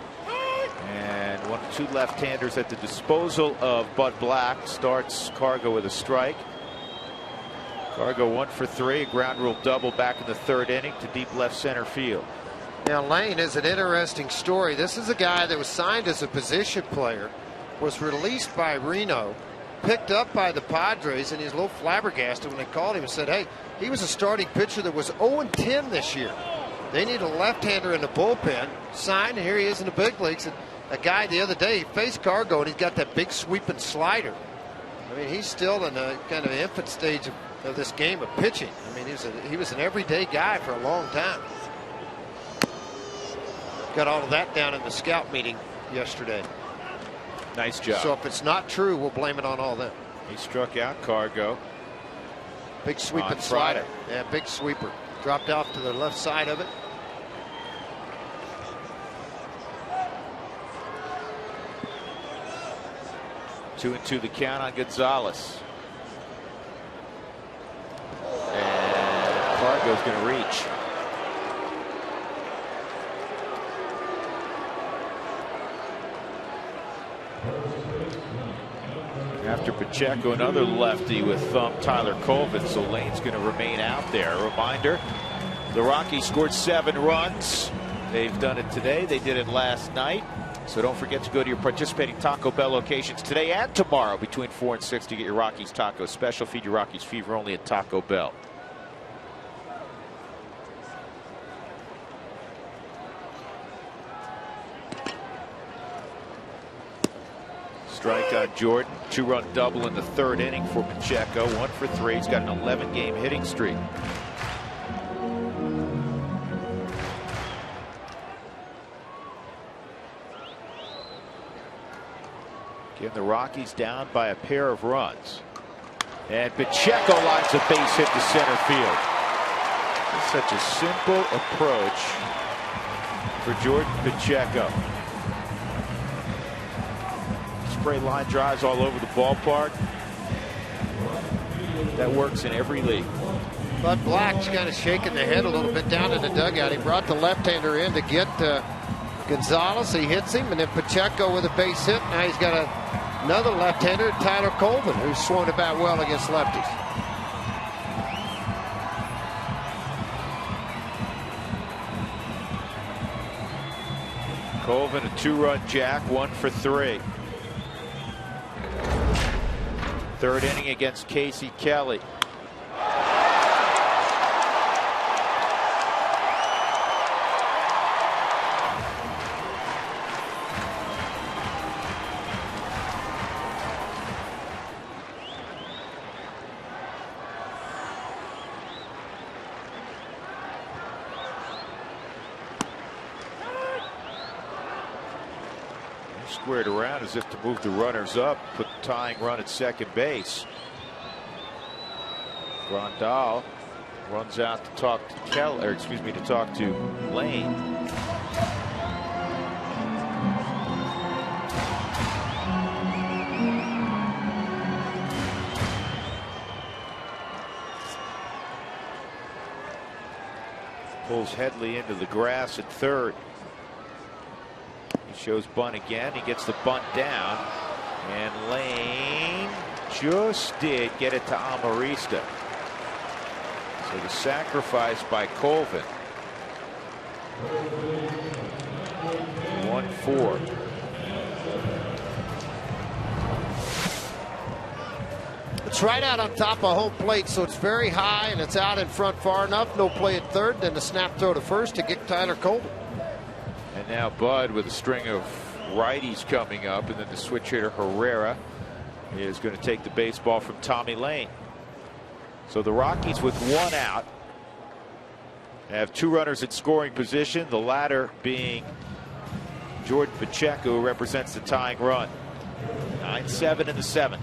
And 1-2 left-handers at the disposal of Bud Black. Starts Cargo with a strike. Cargo 1 for 3, a ground rule double back in the 3rd inning to deep left center field. Now Lane is an interesting story. This is a guy that was signed as a position player, was released by Reno, picked up by the Padres, and he's a little flabbergasted when they called him and said, hey, he was a starting pitcher that was 0-10 this year. They need a left-hander in the bullpen. Signed, and here he is in the big leagues. And a guy the other day faced Cargo, and he's got that big sweeping slider. I mean, he's still in a kind of infant stage of this game of pitching. I mean, he was an everyday guy for a long time. Got all of that down in the scout meeting yesterday. Nice job. So if it's not true, we'll blame it on all them. He struck out Cargo. Big sweeping slider. Yeah, big sweeper. Dropped off to the left side of it. Two and 2 the count on Gonzalez. And Cargo's going to reach. After Pacheco, another lefty with thumb, Tyler Colvin. So Lane's going to remain out there. A reminder, the Rockies scored 7 runs. They've done it today. They did it last night. So don't forget to go to your participating Taco Bell locations today and tomorrow between 4 and 6 to get your Rockies Taco special. Feed your Rockies fever only at Taco Bell. Strike on Jordan. 2-run double in the 3rd inning for Pacheco. 1 for 3. He's got an 11-game hitting streak. Again, the Rockies down by a pair of runs. And Pacheco lines a base hit to center field. It's such a simple approach for Jordan Pacheco. Spray line drives all over the ballpark. That works in every league. Bud Black's kind of shaking the head a little bit down in the dugout. He brought the left-hander in to get Gonzalez. He hits him, and then Pacheco with a base hit. Now he's got another left-hander, Tyler Colvin, who's swung the bat well against lefties. Colvin, a 2-run jack, 1 for 3. 3rd inning against Casey Kelly. Squared around as if to move the runners up, put the tying run at second base. Grandal runs out to talk to to talk to Lane. Pulls Headley into the grass at 3rd. He shows bunt again. He gets the bunt down. And Lane just did get it to Amarista. So the sacrifice by Colvin. 1-4. It's right out on top of home plate, so it's very high, and it's out in front far enough. No play at 3rd, then the snap throw to 1st to get Tyler Colvin. And now Bud with a string of righties coming up, and then the switch hitter Herrera is going to take the baseball from Tommy Lane. So the Rockies with 1 out have 2 runners in scoring position, the latter being Jordan Pacheco, who represents the tying run. 9-7 in the 7th.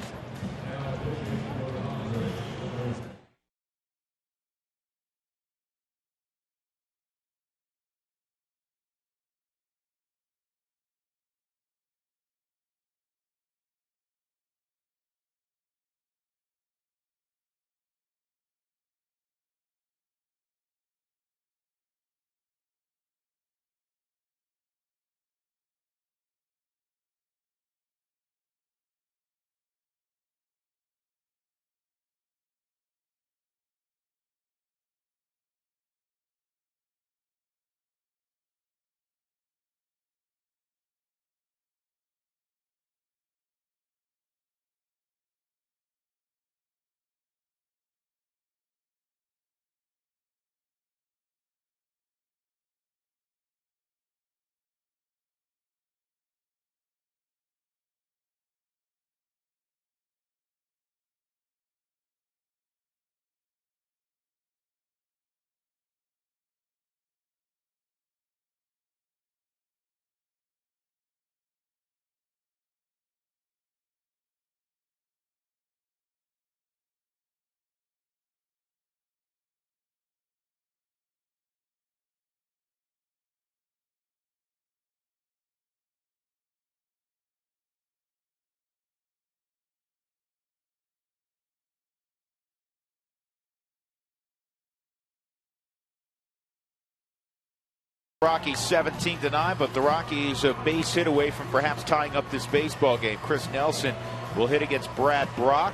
Rockies 17-9, but the Rockies a base hit away from perhaps tying up this baseball game. Chris Nelson will hit against Brad Brock.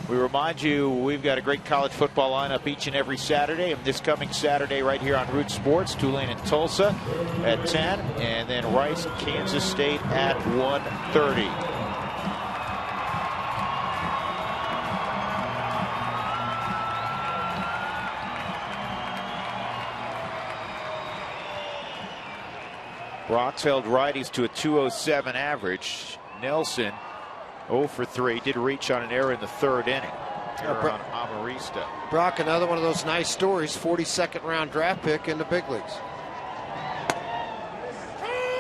We remind you, we've got a great college football lineup each and every Saturday. And this coming Saturday right here on Root Sports, Tulane and Tulsa at 10, and then Rice, Kansas State at 1:30. Brock's held righties to a 207 average. Nelson 0 for 3. Did reach on an error in the third inning. Error on Amarista. Brock, another one of those nice stories. 42nd round draft pick in the big leagues.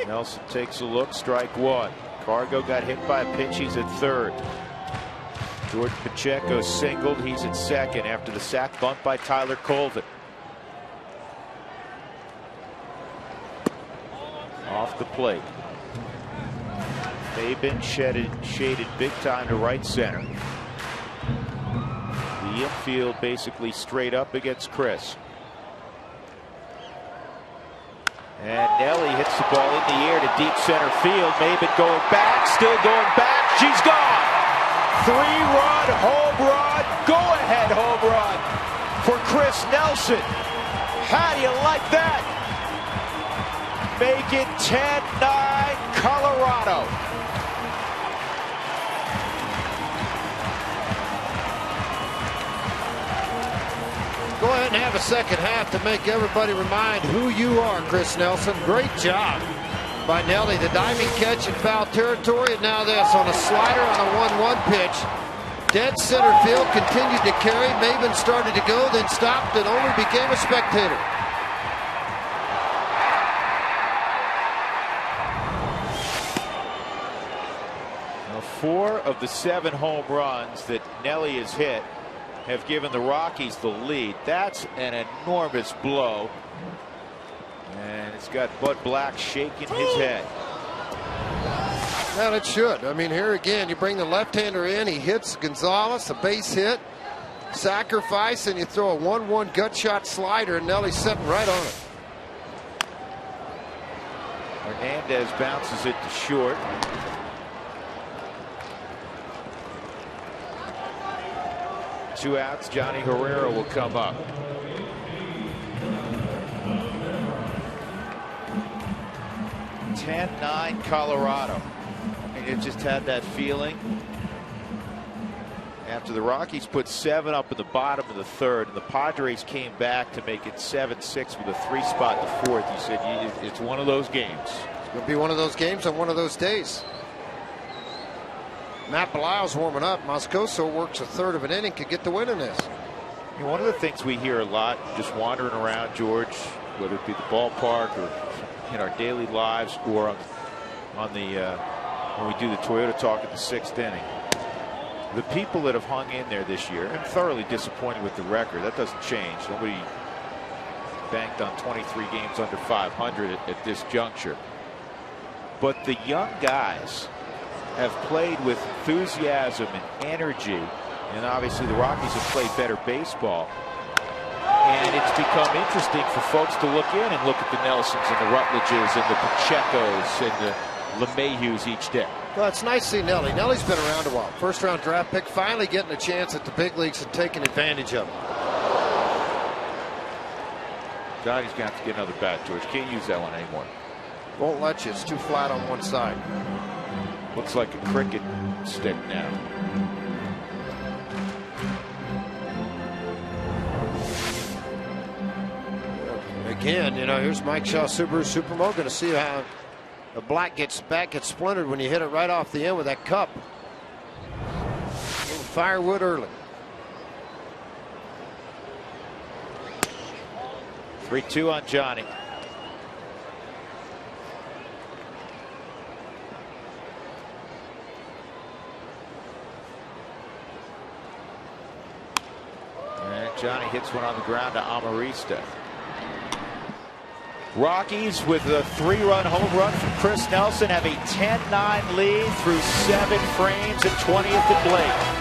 Nelson takes a look. Strike one. Cargo got hit by a pitch. He's at third. George Pacheco singled. He's at second after the sac bunt by Tyler Colvin. Off the plate. Maben shaded big time to right center. The infield basically straight up against Chris. And Nelly hits the ball in the air to deep center field. Maben going back, still going back. She's gone. 3-run home run, go-ahead home run for Chris Nelson. How do you like that? Make it 10-9 Colorado. Go ahead and have a second half to make everybody remind who you are, Chris Nelson. Great job by Nelly. The diving catch in foul territory, and now this on a slider on a 1-1 pitch. Dead center field, continued to carry. Maben started to go, then stopped and only became a spectator. Now, 4 of the 7 home runs that Nelly has hit have given the Rockies the lead. That's an enormous blow. And it's got Bud Black shaking his head. Well, it should. I mean, here again, you bring the left-hander in. He hits Gonzalez, a base hit, sacrifice, and you throw a 1-1 gut shot slider, and Nelly's sitting right on it. Hernandez bounces it to short. Two outs. Johnny Herrera will come up. (10-9) Colorado. I mean, it just had that feeling after the Rockies put 7 up in the bottom of the third, and the Padres came back to make it 7-6 with a 3 spot in the fourth. You said it's one of those games. It's going to be one of those games on one of those days. Matt Belisle's warming up. Moscoso works a third of an inning to get the win in this. You know, one of the things we hear a lot just wandering around, George, whether it be the ballpark or in our daily lives or on the when we do the Toyota Talk at the 6th inning, the people that have hung in there this year and thoroughly disappointed with the record. That doesn't change. Nobody banked on 23 games under 500 at this juncture. But the young guys have played with enthusiasm and energy, and obviously the Rockies have played better baseball, and it's become interesting for folks to look in and look at the Nelsons and the Rutledges and the Pachecos and the LeMahieus each day. Well, it's nice to see Nelly. Nelly's been around a while. First round draft pick, finally getting a chance at the big leagues and taking advantage of it. Johnny's got to get another bat, George. Can't use that one anymore. Won't let you. It's too flat on one side. Looks like a cricket stick now. Again, you know, here's Mike Shaw, Subaru Supermo. Going to see how the black gets splintered when you hit it right off the end with that cup. A little firewood early. 3-2 on Johnny. Johnny hits one on the ground to Amarista. Rockies with a 3-run home run from Chris Nelson have a 10-9 lead through 7 frames at 20th at Blake.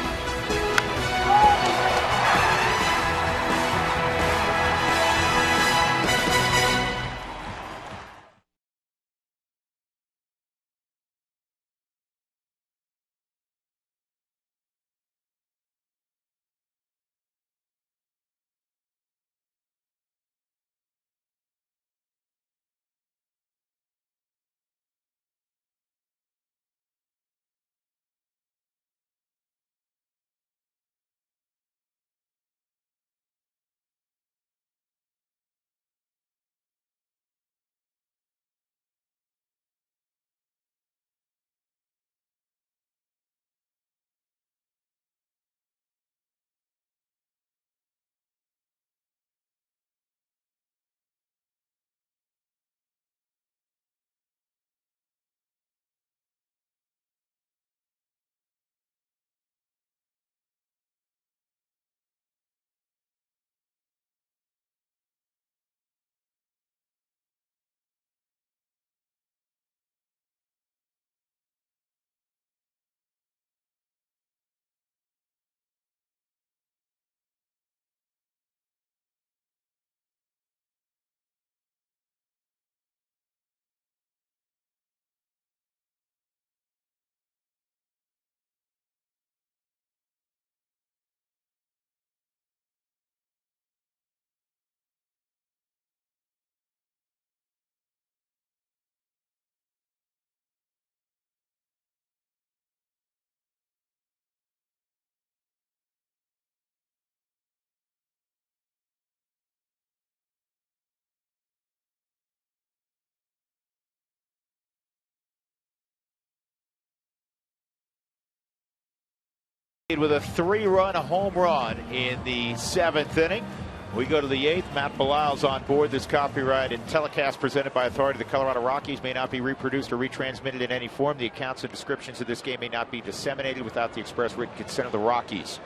with a 3-run home run in the 7th inning. We go to the 8th. Matt Belisle's on board. This copyrighted telecast presented by authority of the Colorado Rockies may not be reproduced or retransmitted in any form. The accounts and descriptions of this game may not be disseminated without the express written consent of the Rockies.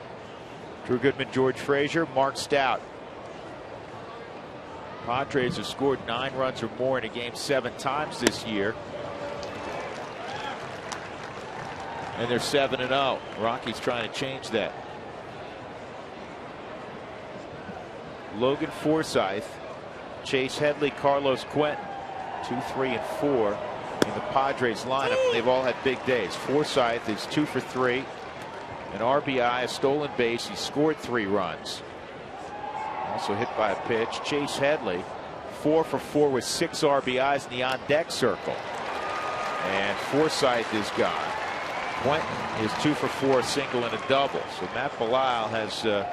Drew Goodman, George Frazier, Mark Stout. Padres have scored 9 runs or more in a game 7 times this year. And they're 7-0. Rockies trying to change that. Logan Forsythe, Chase Headley, Carlos Quentin, 2, 3, and 4 in the Padres lineup. They've all had big days. Forsythe is 2 for 3, an RBI, a stolen base. He scored 3 runs. Also hit by a pitch. Chase Headley, 4 for 4 with 6 RBIs in the on-deck circle. And Forsythe is gone. Quentin is 2 for 4, a single and a double. So Matt Belisle has the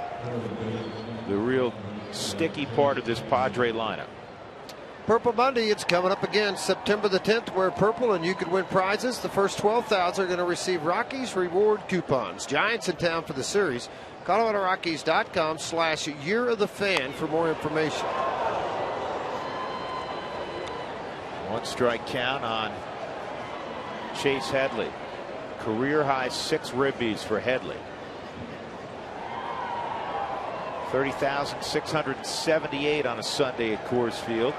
real sticky part of this Padre lineup. Purple Monday, it's coming up again September the 10th. Wear purple and you can win prizes. The first 12,000 are going to receive Rockies reward coupons. Giants in town for the series. ColoradoRockies.com/Year of the Fan for more information. 1 strike count on Chase Headley. Career high 6 ribbies for Headley. 30,678 on a Sunday at Coors Field.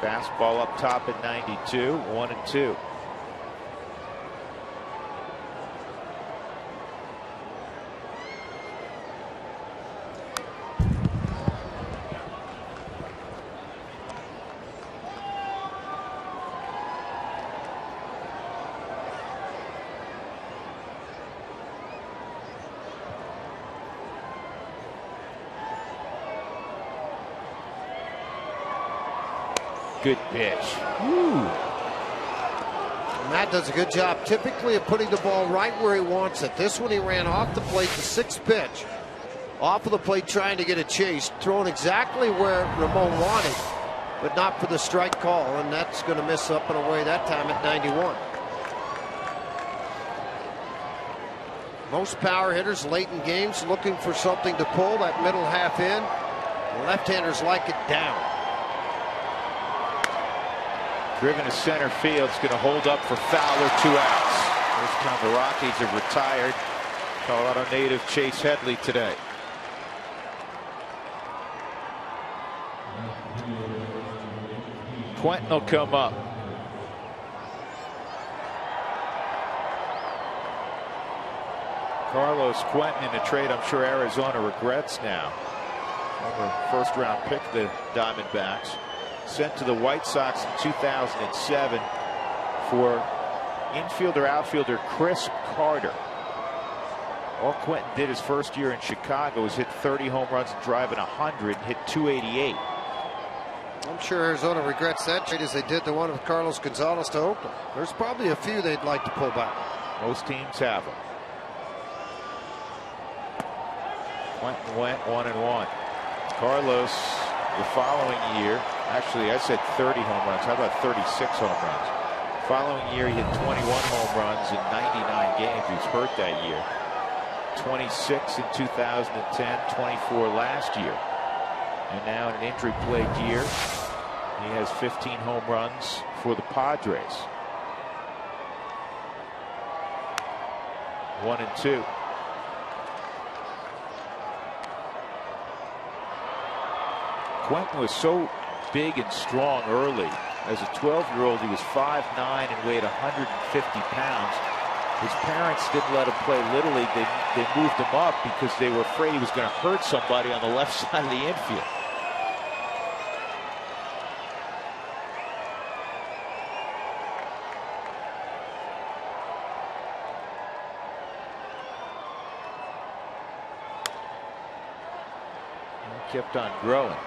Fastball up top at 92, 1-2. Good pitch. Woo. Matt does a good job typically of putting the ball right where he wants it. This one he ran off the plate, the 6th pitch. Off of the plate trying to get a chase. Thrown exactly where Ramon wanted, but not for the strike call. And that's going to miss up and away that time at 91. Most power hitters late in games looking for something to pull that middle half in. Left-handers like it down. Driven to center field. It's going to hold up for Fowler. 2 outs. First time the Rockies have retired Colorado native Chase Headley today. Quentin will come up. Carlos Quentin in a trade I'm sure Arizona regrets now. Former first-round pick, the Diamondbacks. Sent to the White Sox in 2007 for infielder-outfielder Chris Carter. All Quentin did his first year in Chicago was hit 30 home runs and drive in 100, hit 288. I'm sure Arizona regrets that trade as they did the one with Carlos Gonzalez to Oakland. There's probably a few they'd like to pull back. Most teams have them. Quentin went 1-1. Carlos the following year, actually I said 30 home runs. How about 36 home runs? Following year he hit 21 home runs in 99 games. He was hurt that year. 26 in 2010, 24 last year. And now in an injury-plagued year, he has 15 home runs for the Padres. 1-2. Quentin was so big and strong early. As a 12-year-old, he was 5'9" and weighed 150 pounds. His parents didn't let him play Little League. They moved him up because they were afraid he was going to hurt somebody on the left side of the infield. kept on growing.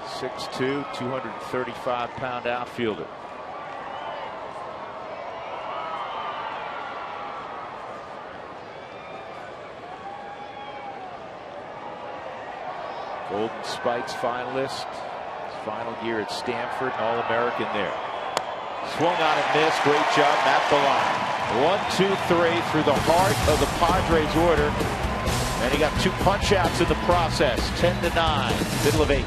6'2", 235-pound outfielder. Golden Spikes finalist. His final year at Stanford, an All-American there. Swung on and missed. Great job, Matt Bellano. 1-2-3 through the heart of the Padres order. And he got 2 punch-outs in the process. 10-9, middle of 8.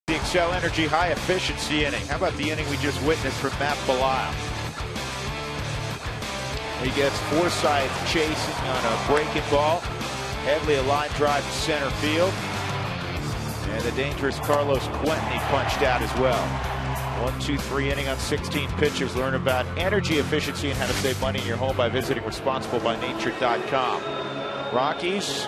The Excel Energy high efficiency inning. How about the inning we just witnessed from Matt Bellano? He gets Forsythe chasing on a breaking ball. Headley a line drive to center field. And the dangerous Carlos Quentin, he punched out as well. 1-2-3 inning on 16 pitches. Learn about energy efficiency and how to save money in your home by visiting responsiblebynature.com. Rockies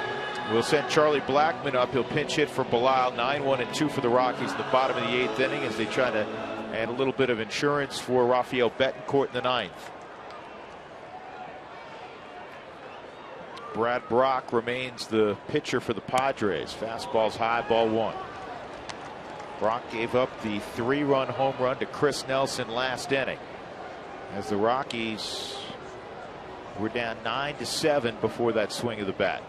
will send Charlie Blackmon up. He'll pinch hit for Belial. 9-1-2 for the Rockies in the bottom of the 8th inning as they try to add a little bit of insurance for Rafael Betancourt in the 9th. Brad Brock remains the pitcher for the Padres. Fastball's high, ball 1. Brock gave up the 3-run home run to Chris Nelson last inning as the Rockies were down 9-7 before that swing of the bat.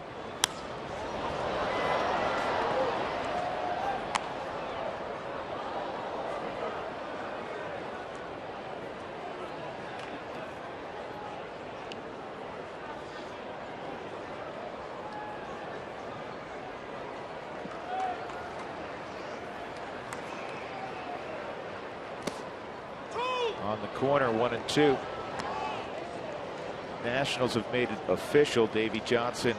On the corner, 1-2. Nationals have made it official. Davey Johnson,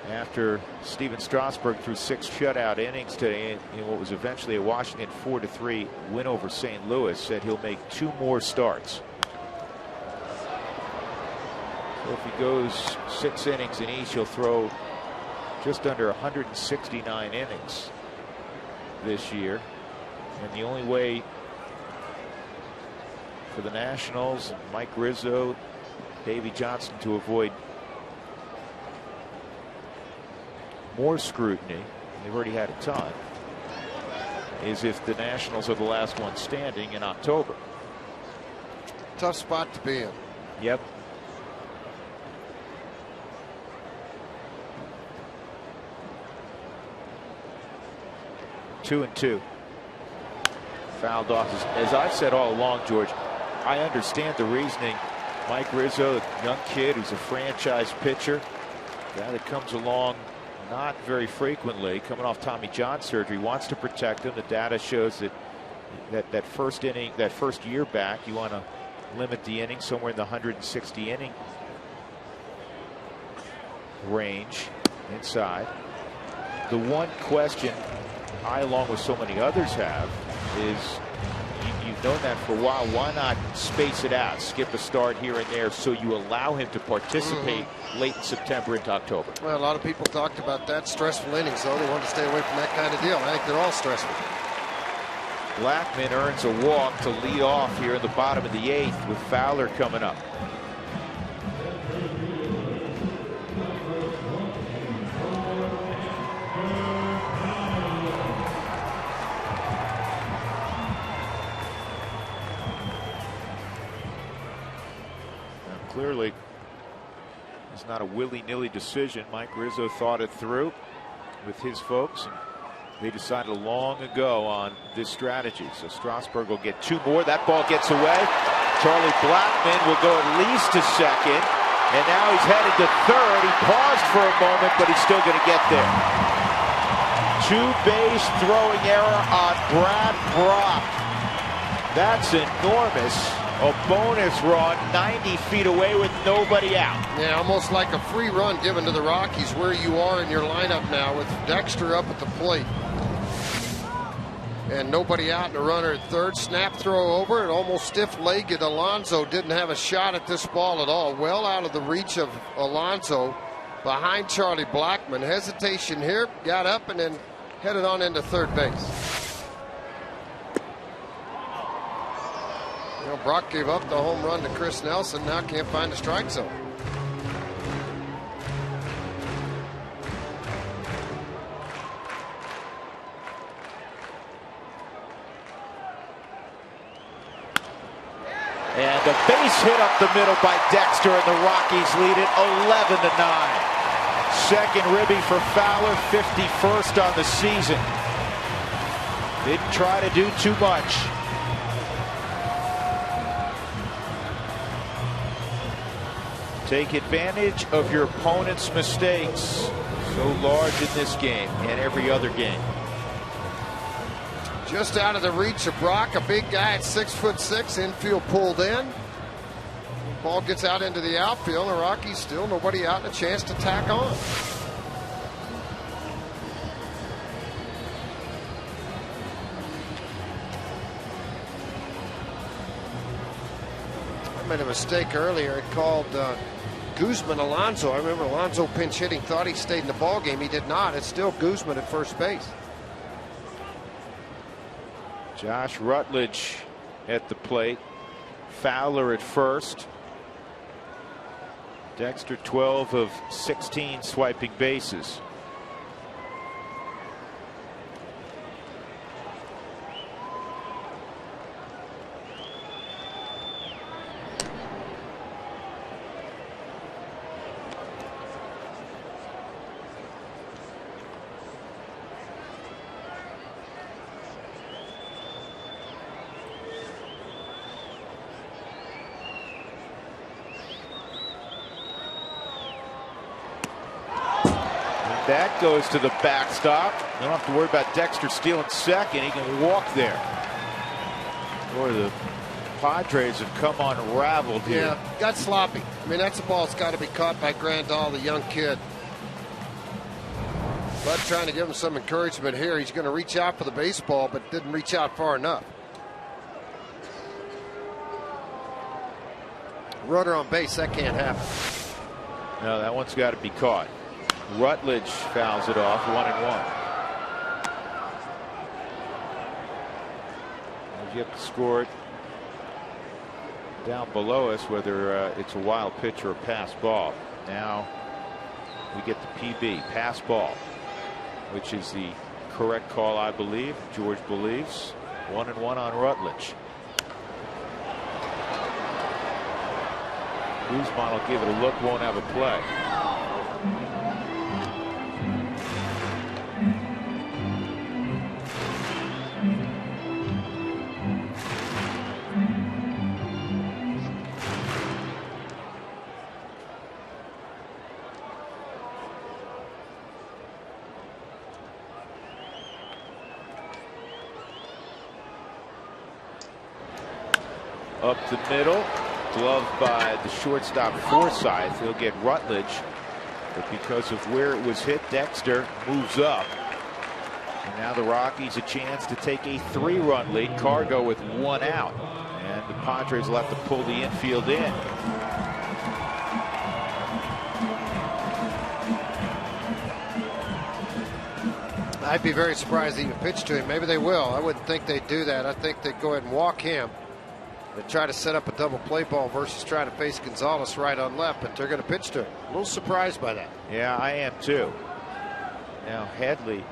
after Steven Strasburg threw 6 shutout innings today in what was eventually a Washington 4-3 win over St. Louis, said he'll make 2 more starts. So if he goes 6 innings in each, he'll throw just under 169 innings this year. And the only way for the Nationals, Mike Rizzo, Davey Johnson to avoid more scrutiny, they've already had a ton, is if the Nationals are the last one standing in October. Tough spot to be in. Yep. Two and 2. Fouled off. As I've said all along, George, I understand the reasoning. Mike Rizzo, a young kid who's a franchise pitcher, guy that comes along not very frequently, coming off Tommy John surgery, wants to protect him. The data shows that that first inning, that first year back, you want to limit the inning somewhere in the 160 inning range inside. The one question I, along with so many others, have is you've known that for a while. Why not space it out, skip a start here and there, so you allow him to participate late in September into October? Well, a lot of people talked about that. Stressful innings, though. They want to stay away from that kind of deal. I think they're all stressful. Blackman earns a walk to lead off here in the bottom of the 8th with Fowler coming up. Clearly, it's not a willy-nilly decision. Mike Rizzo thought it through with his folks, and they decided long ago on this strategy. So Strasburg will get 2 more. That ball gets away. Charlie Blackman will go at least to second, and now he's headed to third. He paused for a moment, but he's still going to get there. 2-base throwing error on Brad Brock. That's enormous. A bonus run 90 feet away with nobody out. Yeah, almost like a free run given to the Rockies where you are in your lineup now with Dexter up at the plate. And nobody out and a runner at third. Snap throw over and almost stiff-legged. Alonso didn't have a shot at this ball at all. Well out of the reach of Alonso behind Charlie Blackman. Hesitation here. Got up and then headed on into third base. You know, Brock gave up the home run to Chris Nelson. Now can't find the strike zone. And the base hit up the middle by Dexter, and the Rockies lead it 11-9. Second ribby for Fowler, 51st on the season. Didn't try to do too much. Take advantage of your opponent's mistakes. So large in this game and every other game. Just out of the reach of Brock, a big guy at 6'6", infield pulled in. Ball gets out into the outfield, and the Rockies still nobody out and a chance to tack on. I made a mistake earlier. It called Guzman Alonso. I remember Alonso pinch hitting, thought he stayed in the ball game. He did not. It's still Guzman at first base. Josh Rutledge at the plate. Fowler at first. Dexter 12 of 16 swiping bases. That goes to the backstop. You don't have to worry about Dexter stealing second. He can walk there. Boy, the Padres have come unraveled here. Yeah, got sloppy. I mean, that's a ball that's got to be caught by Grandal, the young kid. But trying to give him some encouragement here. He's going to reach out for the baseball, but didn't reach out far enough. Runner on base, that can't happen. No, that one's got to be caught. Rutledge fouls it off, 1-1. You have to score it down below us, whether it's a wild pitch or a pass ball. Now we get the PB, pass ball, which is the correct call, I believe. George believes. 1-1 on Rutledge. Guzman will give it a look, won't have a play. Up the middle. glove by the shortstop Forsythe. He'll get Rutledge, but because of where it was hit, Dexter moves up. And now the Rockies a chance to take a 3-run lead. Cargo with 1 out, and the Padres will have to pull the infield in. I'd be very surprised they even pitch to him. Maybe they will. I wouldn't think they'd do that. I think they'd go ahead and walk him and try to set up a double play ball versus trying to face Gonzalez right on left, but they're going to pitch to him. A little surprised by that. Yeah, I am too. Now Headley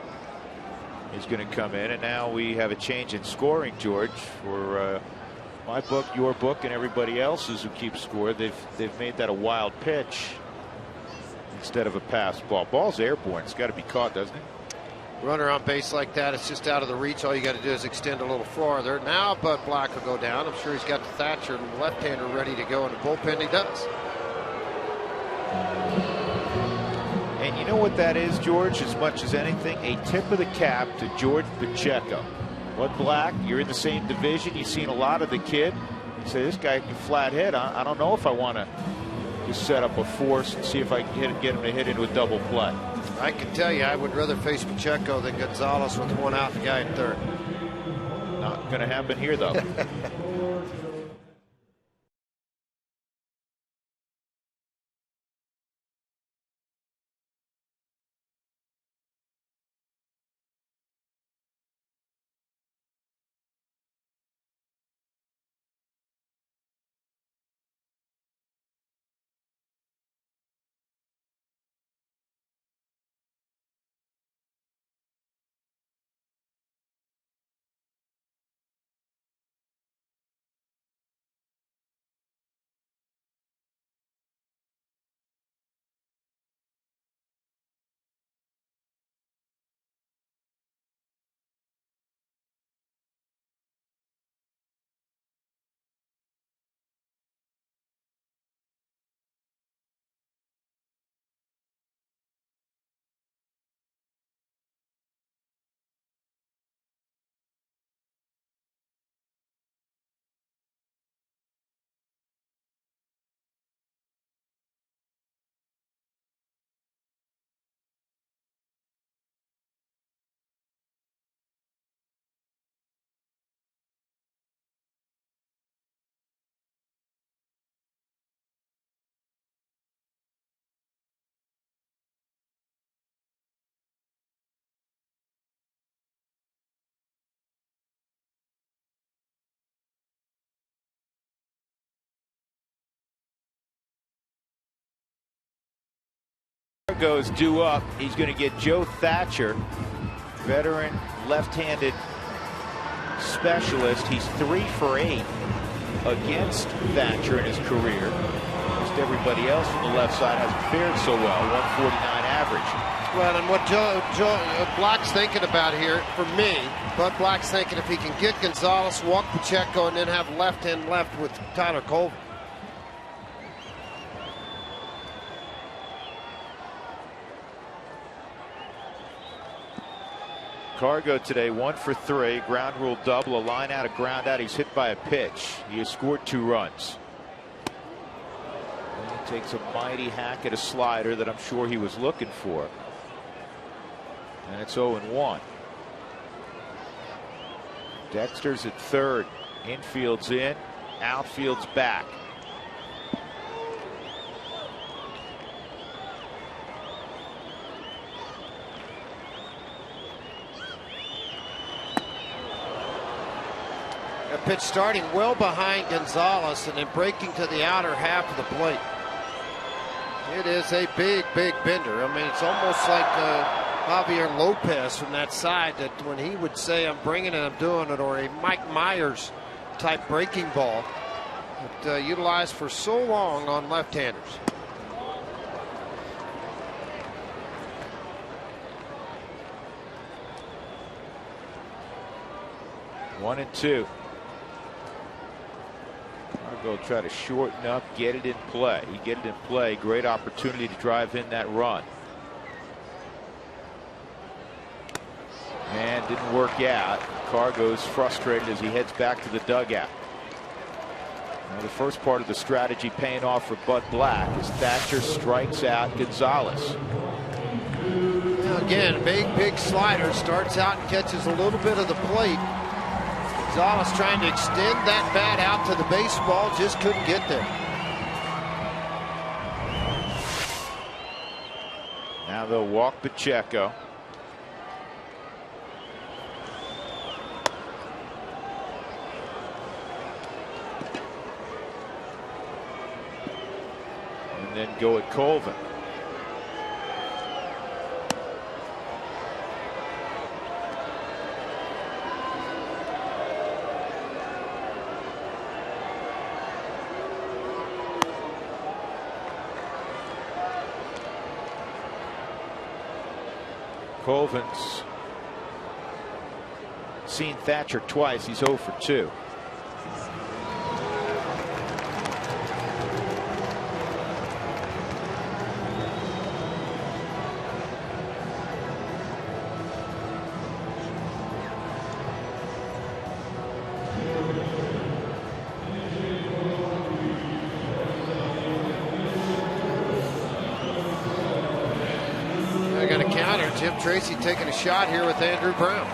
is going to come in, and now we have a change in scoring, George, for my book, your book, and everybody else's who keeps score. They've made that a wild pitch instead of a pass ball. Ball's airborne. It's got to be caught, doesn't it? Runner on base like that, it's just out of the reach. All you got to do is extend a little farther. Now Bud Black will go down. I'm sure he's got the Thatcher left-hander ready to go in the bullpen. He does. And you know what that is, George, as much as anything? A tip of the cap to George Pacheco. Bud Black, you're in the same division. You've seen a lot of the kid. You say, this guy can flat hit. I don't know if I want to just set up a force and see if I can get him to hit into a double play. I can tell you I would rather face Pacheco than Gonzalez with 1 out and the guy at third. Not going to happen here, though. Goes due up. He's going to get Joe Thatcher, veteran left-handed specialist. He's 3 for 8 against Thatcher in his career. Just everybody else from the left side hasn't fared so well. 149 average. Well, and what Joe Black's thinking about here, for me, Bud Black's thinking if he can get Gonzalez, walk Pacheco, and then have left and left with Tyler Colvin. Cargo today 1 for 3, ground rule double, a line out, a ground out. He's hit by a pitch. He has scored 2 runs. And he takes a mighty hack at a slider that I'm sure he was looking for. And it's 0-1. Dexter's at third. Infield's in, outfield's back. A pitch starting well behind Gonzalez and then breaking to the outer half of the plate. It is a big, big bender. I mean, it's almost like Javier Lopez from that side, that when he would say, I'm bringing it, I'm doing it, or a Mike Myers type breaking ball that utilized for so long on left-handers. One and two. Cargo try to shorten up, get it in play. You get it in play, great opportunity to drive in that run. And didn't work out. Cargo's frustrated as he heads back to the dugout. Well, the first part of the strategy paying off for Bud Black as Thatcher strikes out Gonzalez. Now again, big slider, starts out and catches a little bit of the plate. Gonzalez trying to extend that bat out to the baseball, just couldn't get there. Now they'll walk Pacheco. And then go at Colvin. Colvin's seen Thatcher twice. He's 0 for 2. They're going to counter. Jim Tracy taking a shot here with Andrew Brown.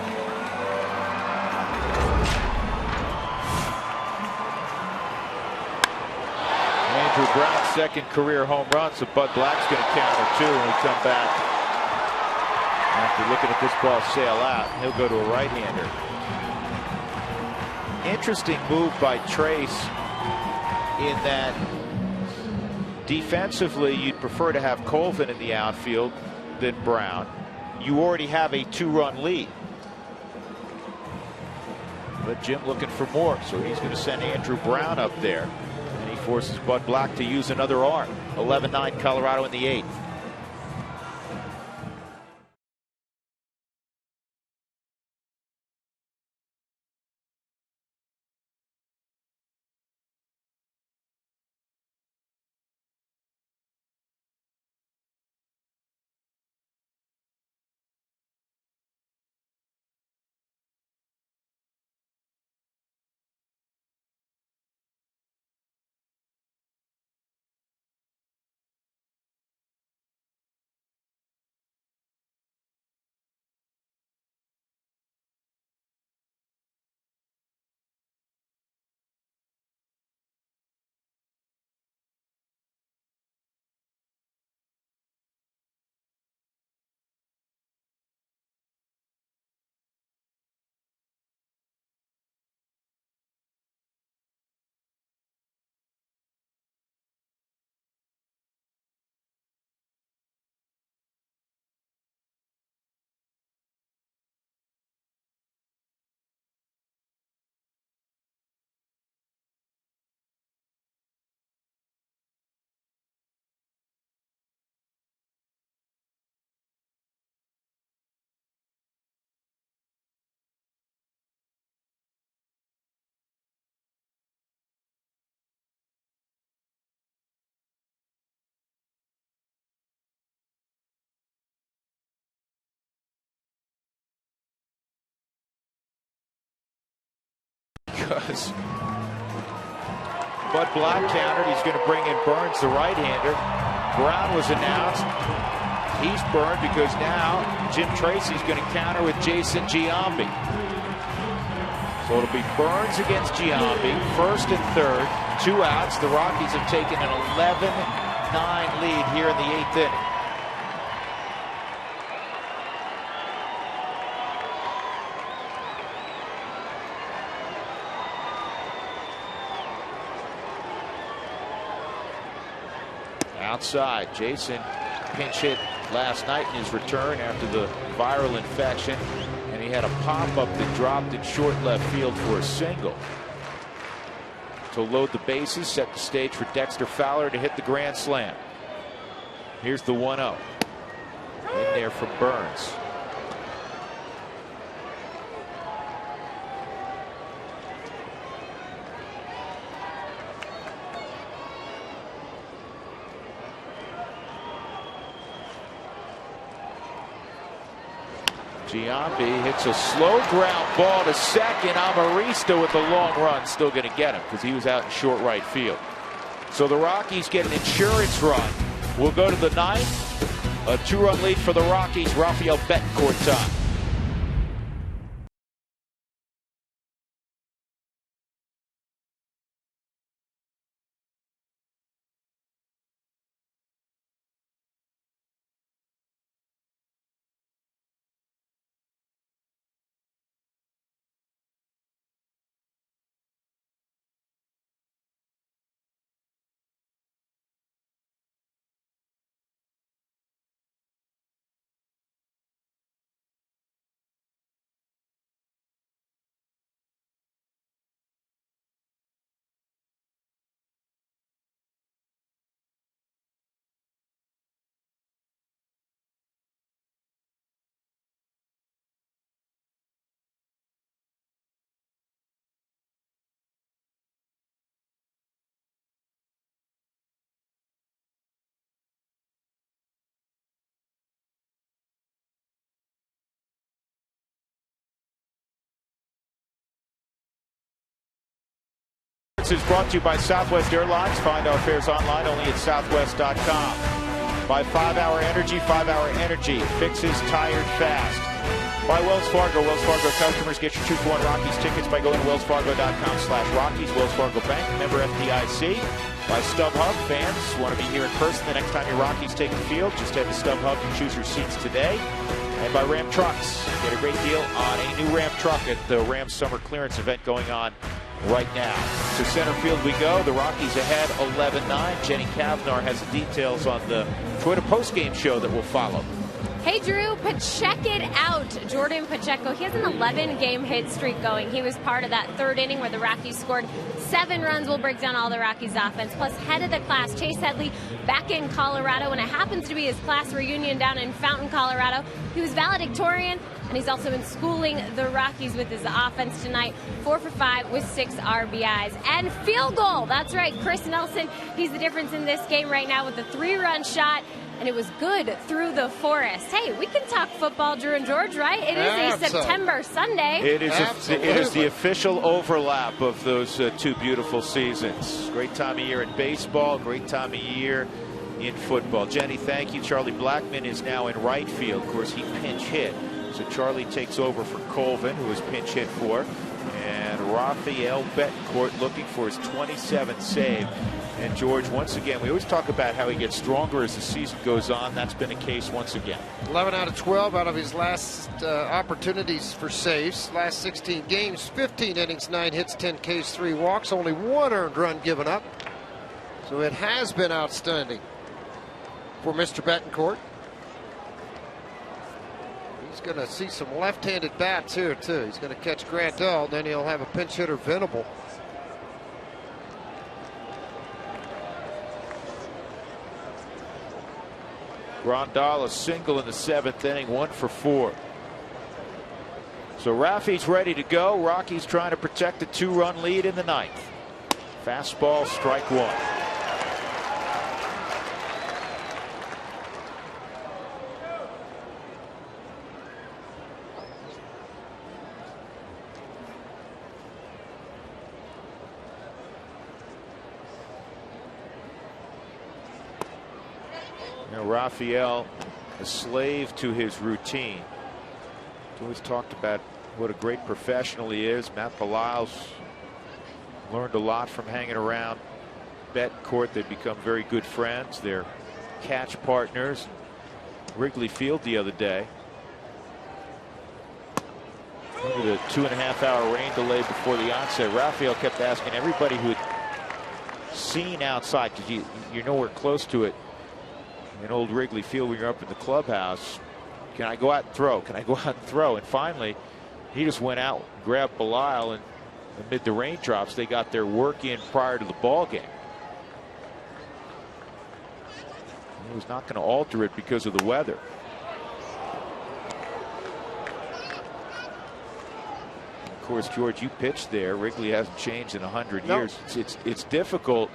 Andrew Brown's second career home run, so Bud Black's going to counter too when we come back. After looking at this ball sail out, he'll go to a right-hander. Interesting move by Trace in that defensively you'd prefer to have Colvin in the outfield than Brown. You already have a 2-run lead. But Jim looking for more, so he's going to send Andrew Brown up there. And he forces Bud Black to use another arm. 11-9 Colorado in the 8th. Because Bud Black countered, he's going to bring in Burns, the right-hander. Brown was announced. He's burned because now Jim Tracy's going to counter with Jason Giambi. So it'll be Burns against Giambi, first and third, 2 outs. The Rockies have taken an 11-9 lead here in the 8th inning. Outside, Jason pinch hit last night in his return after the viral infection, and he had a pop-up that dropped in short left field for a single. To load the bases, set the stage for Dexter Fowler to hit the grand slam. Here's the 1-0. In there from Burns. Giambi hits a slow ground ball to second. Amarista with the long run, still going to get him because he was out in short right field. So the Rockies get an insurance run. We'll go to the ninth. A 2-run lead for the Rockies. Rafael Betancourt time. Is brought to you by Southwest Airlines. Find our fares online only at southwest.com. By 5-Hour Energy. 5-Hour Energy fixes tired fast. By Wells Fargo. Wells Fargo customers get your 2-for-1 Rockies tickets by going to wellsfargo.com/Rockies. Wells Fargo Bank, member FDIC. By StubHub. Fans want to be here in person the next time your Rockies take the field. Just head to StubHub and choose your seats today. And by Ram Trucks. Get a great deal on a new Ram truck at the Ram Summer Clearance event going on right now. To center field we go. The Rockies ahead 11-9. Jenny Kavnar has the details on the Twitter postgame show that will follow. Hey Drew, check it out. Jordan Pacheco, he has an 11-game hit streak going. He was part of that third inning where the Rockies scored 7 runs. We'll break down all the Rockies offense. Plus head of the class, Chase Headley, back in Colorado, and it happens to be his class reunion down in Fountain, Colorado. He was valedictorian, and he's also been schooling the Rockies with his offense tonight. 4 for 5 with 6 RBIs. And field goal, that's right, Chris Nelson, he's the difference in this game right now with the 3-run shot. And it was good through the forest. Hey, we can talk football, Drew and George, right? It is a September Sunday. It is the official overlap of those two beautiful seasons. Great time of year in baseball, great time of year in football. Jenny, thank you. Charlie Blackmon is now in right field. Of course, he pinch hit. So Charlie takes over for Colvin, who was pinch hit for. And Rafael Betancourt looking for his 27th save. And George, once again, we always talk about how he gets stronger as the season goes on. That's been the case once again. 11 out of 12 out of his last opportunities for saves. Last 16 games, 15 innings, 9 hits, 10 Ks, 3 walks, only 1 earned run given up. So it has been outstanding for Mr. Betancourt. He's going to see some left-handed bats here, too. He's going to catch Grandal, and then he'll have a pinch hitter, Venable. Grandal a single in the 7th inning, 1 for 4. So Rafi's ready to go. Rockies trying to protect a 2-run lead in the 9th. Fastball, strike 1. Rafael, a slave to his routine. He's always talked about what a great professional he is. Matt Belisle's learned a lot from hanging around Betancourt. They've become very good friends. They're catch partners. Wrigley Field the other day. Look at the 2.5-hour rain delay before the onset. Rafael kept asking everybody who had seen outside, because you're nowhere close to it in old Wrigley Field when you're up in the clubhouse. Can I go out and throw? Can I go out and throw? And finally, he just went out, grabbed Belisle, and amid the raindrops, they got their work in prior to the ball game. He was not going to alter it because of the weather. Of course, George, you pitched there. Wrigley hasn't changed in 100 years. It's difficult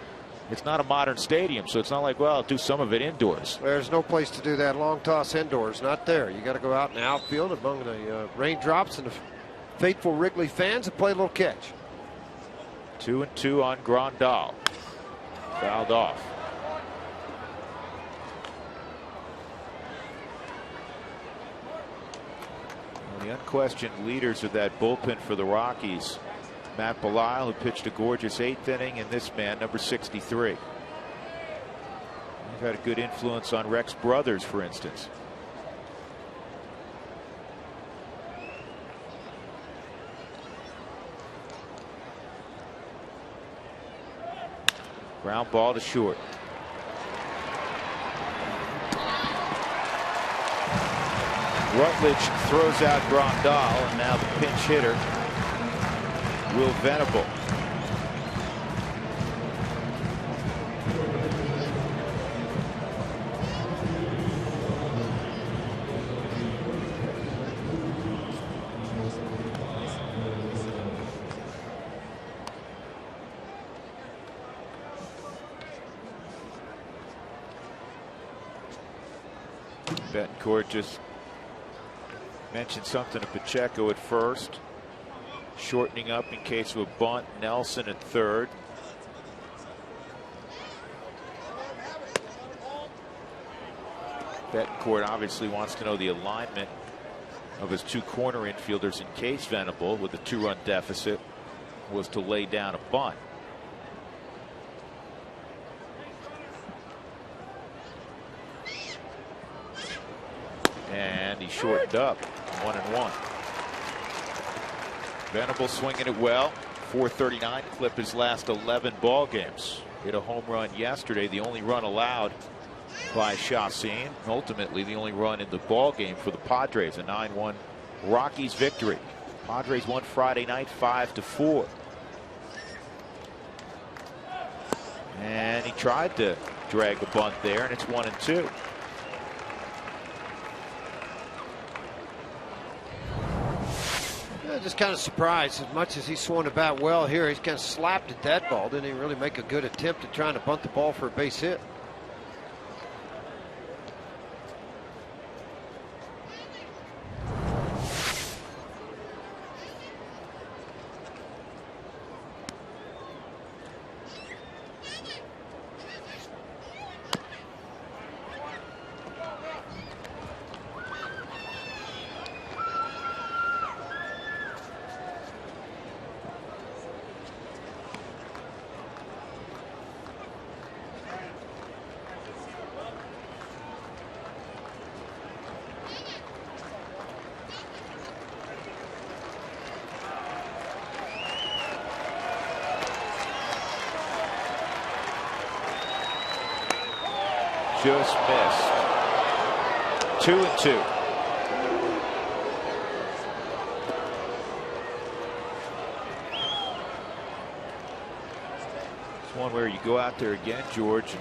It's not a modern stadium, so it's not like, well, I'll do some of it indoors. There's no place to do that long toss indoors. Not there. You got to go out in the outfield among the raindrops and the faithful Wrigley fans and play a little catch. 2-2 on Grandal. Fouled off. Well, the unquestioned leaders of that bullpen for the Rockies, Matt Belisle, who pitched a gorgeous 8th inning, and this man, number 63. He's had a good influence on Rex Brothers, for instance. Ground ball to short. Rutledge throws out Grandal, and now the pinch hitter, Will Venable. Betancourt just mentioned something to Pacheco at first. Shortening up in case of a bunt. Nelson at third. Betancourt obviously wants to know the alignment of his 2 corner infielders in case Venable, with a 2-run deficit, was to lay down a bunt. And he shortened up. 1-1. Venable swinging it well. 439 clip his last 11 ball games. Hit a home run yesterday, the only run allowed by Chacín. Ultimately, the only run in the ball game for the Padres. A 9-1 Rockies victory. Padres won Friday night 5-4. And he tried to drag a bunt there, and it's 1-2. Just kind of surprised. As much as he swung the bat well here, he's kind of slapped at that ball. Didn't even really make a good attempt at trying to bunt the ball for a base hit. Just missed. 2-2. It's one where you go out there again, George, and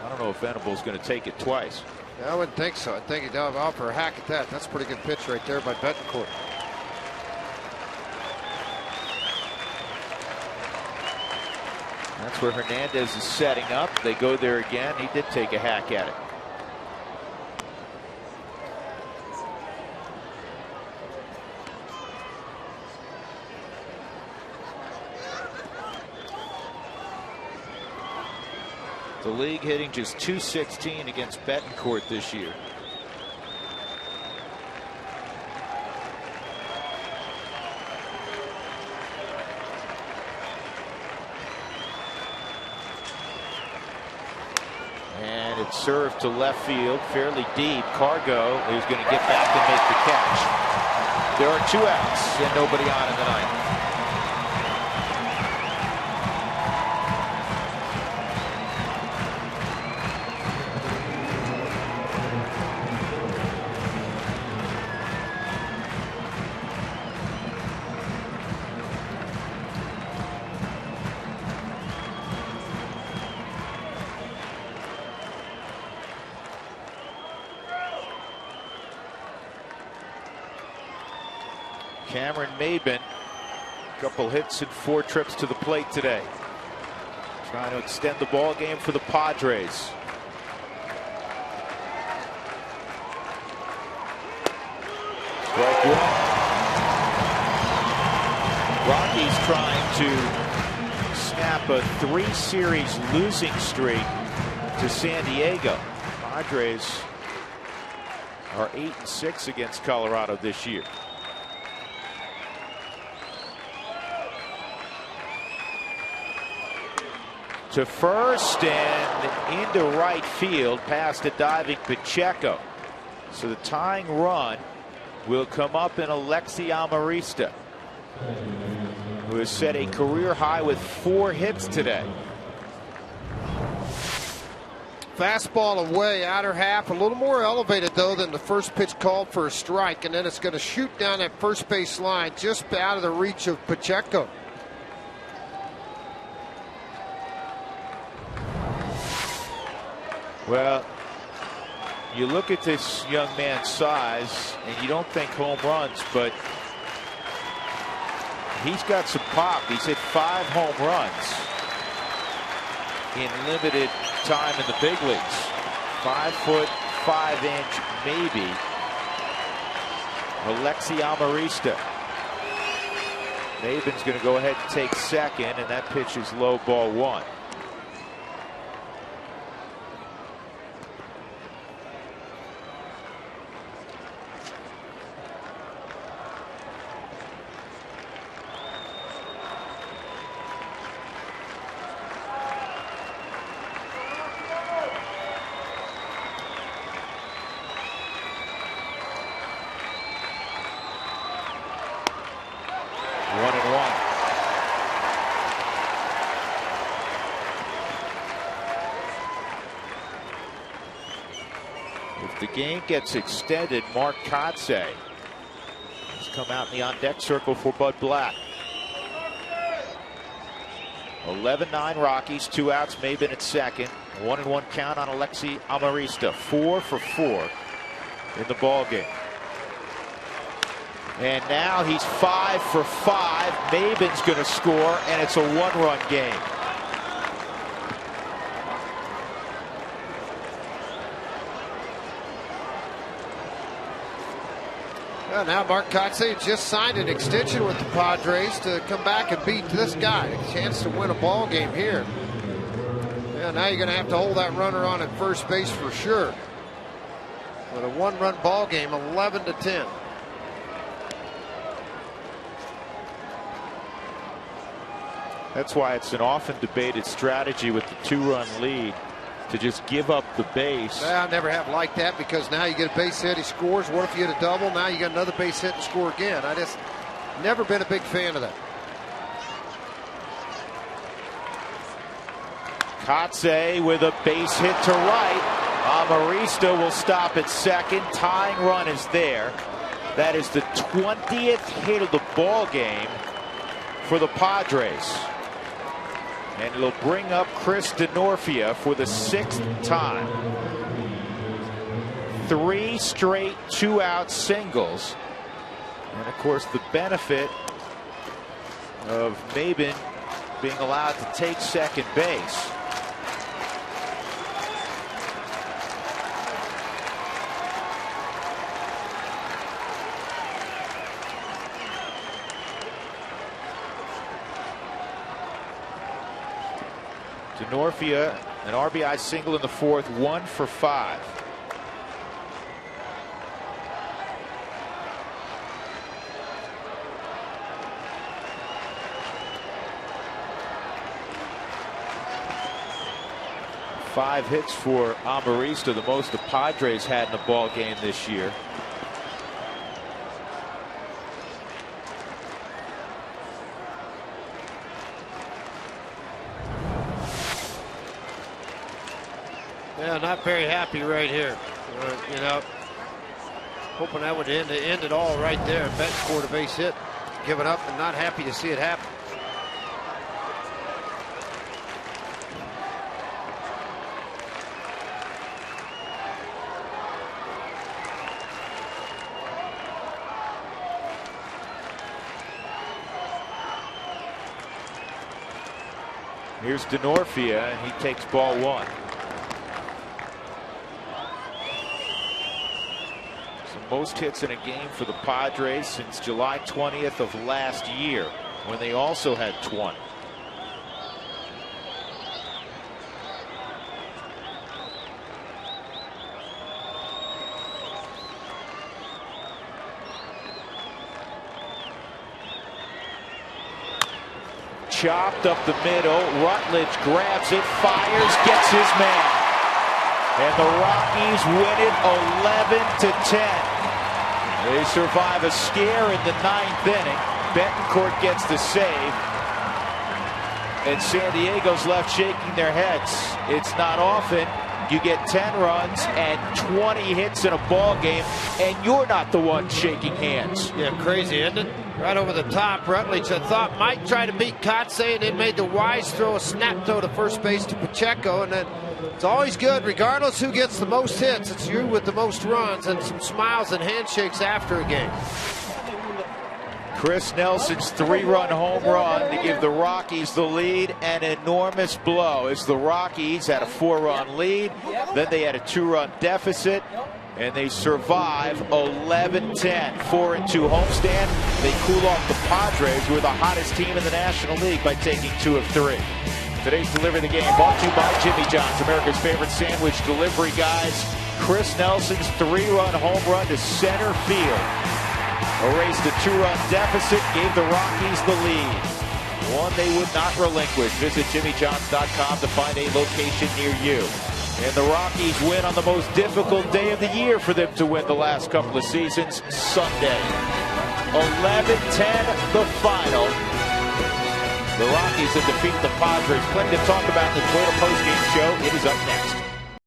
I don't know if Venable's going to take it twice. Yeah, I wouldn't think so. I think he'd offer a hack at that. That's a pretty good pitch right there by Betancourt. That's where Hernandez is setting up. They go there again. He did take a hack at it. The league hitting just .216 against Betancourt this year. And it's served to left field, fairly deep. Cargo is going to get back and make the catch. There are 2 outs and nobody on in the ninth. Cameron Maben, a couple hits and 4 trips to the plate today. Trying to extend the ball game for the Padres. Strike one. Rockies trying to snap a 3-series losing streak to San Diego. Padres are 8-6 against Colorado this year. To first and into right field past a diving Pacheco. So the tying run will come up in Alexi Amarista, who has set a career high with 4 hits today. Fastball away, outer half, a little more elevated though than the first pitch called for a strike, and then it's going to shoot down that first base line just out of the reach of Pacheco. Well, you look at this young man's size and you don't think home runs, but he's got some pop. He's hit 5 home runs in limited time in the big leagues. 5 foot 5 inch maybe. Alexi Amarista. Maven's going to go ahead and take second, and that pitch is low, ball 1. Game gets extended. Mark Kotze has come out in the on-deck circle for Bud Black. 11-9 Rockies, 2 outs. Maven at second. 1-1 count on Alexi Amarista. 4 for 4 in the ball game. And now he's 5 for 5. Maven's going to score, and it's a 1-run game. Well, now Mark Kotze just signed an extension with the Padres to come back and beat this guy. A chance to win a ball game here. Yeah, now you're going to have to hold that runner on at first base for sure. With a 1-run ball game, 11-10. That's why it's an often debated strategy with the 2-run lead to just give up the base. Well, I never have liked that, because now you get a base hit, he scores. What if you get a double? Now you got another base hit and score again. I just never been a big fan of that. Kotze with a base hit to right. Amarista will stop at second. Tying run is there. That is the 20th hit of the ball game for the Padres. And it'll bring up Chris DeNorfia for the 6th time. 3 straight 2-out singles. And of course the benefit of Maven being allowed to take second base. DeNorfia, an RBI single in the 4th, 1 for 5. Five hits for Amarista, the most the Padres had in a ball game this year. Yeah, not very happy right here. You know, hoping that would end it all right there. Bet scored a base hit, giving up, and not happy to see it happen. Here's DeNorfia, and he takes ball one. So most hits in a game for the Padres since July 20th of last year, when they also had 20. Chopped up the middle. Rutledge grabs it, fires, gets his man. And the Rockies win it 11-10. They survive a scare in the 9th inning. Betancourt gets the save. And San Diego's left shaking their heads. It's not often you get 10 runs and 20 hits in a ball game, and you're not the one shaking hands. Yeah, crazy, isn't it? Right over the top. Rutledge, I thought, might try to beat Kotsay, and then made the wise throw, a snap throw to first base to Pacheco. And then it's always good, regardless who gets the most hits. It's you with the most runs, and some smiles and handshakes after a game. Chris Nelson's 3-run home run to give the Rockies the lead. An enormous blow as the Rockies had a 4-run lead. Then they had a 2-run deficit, and they survive 11-10. 4-2 homestand. They cool off the Padres, who are the hottest team in the National League, by taking 2 of 3. Today's Deliver the Game brought to you by Jimmy John's, America's favorite sandwich delivery guys. Chris Nelson's 3-run home run to center field erased a 2-run deficit, gave the Rockies the lead. One they would not relinquish. Visit JimmyJohns.com to find a location near you. And the Rockies win on the most difficult day of the year for them to win the last couple of seasons, Sunday. 11-10 the final. The Rockies have defeated the Padres. Plenty to talk about in the Toyota postgame show. It is up next.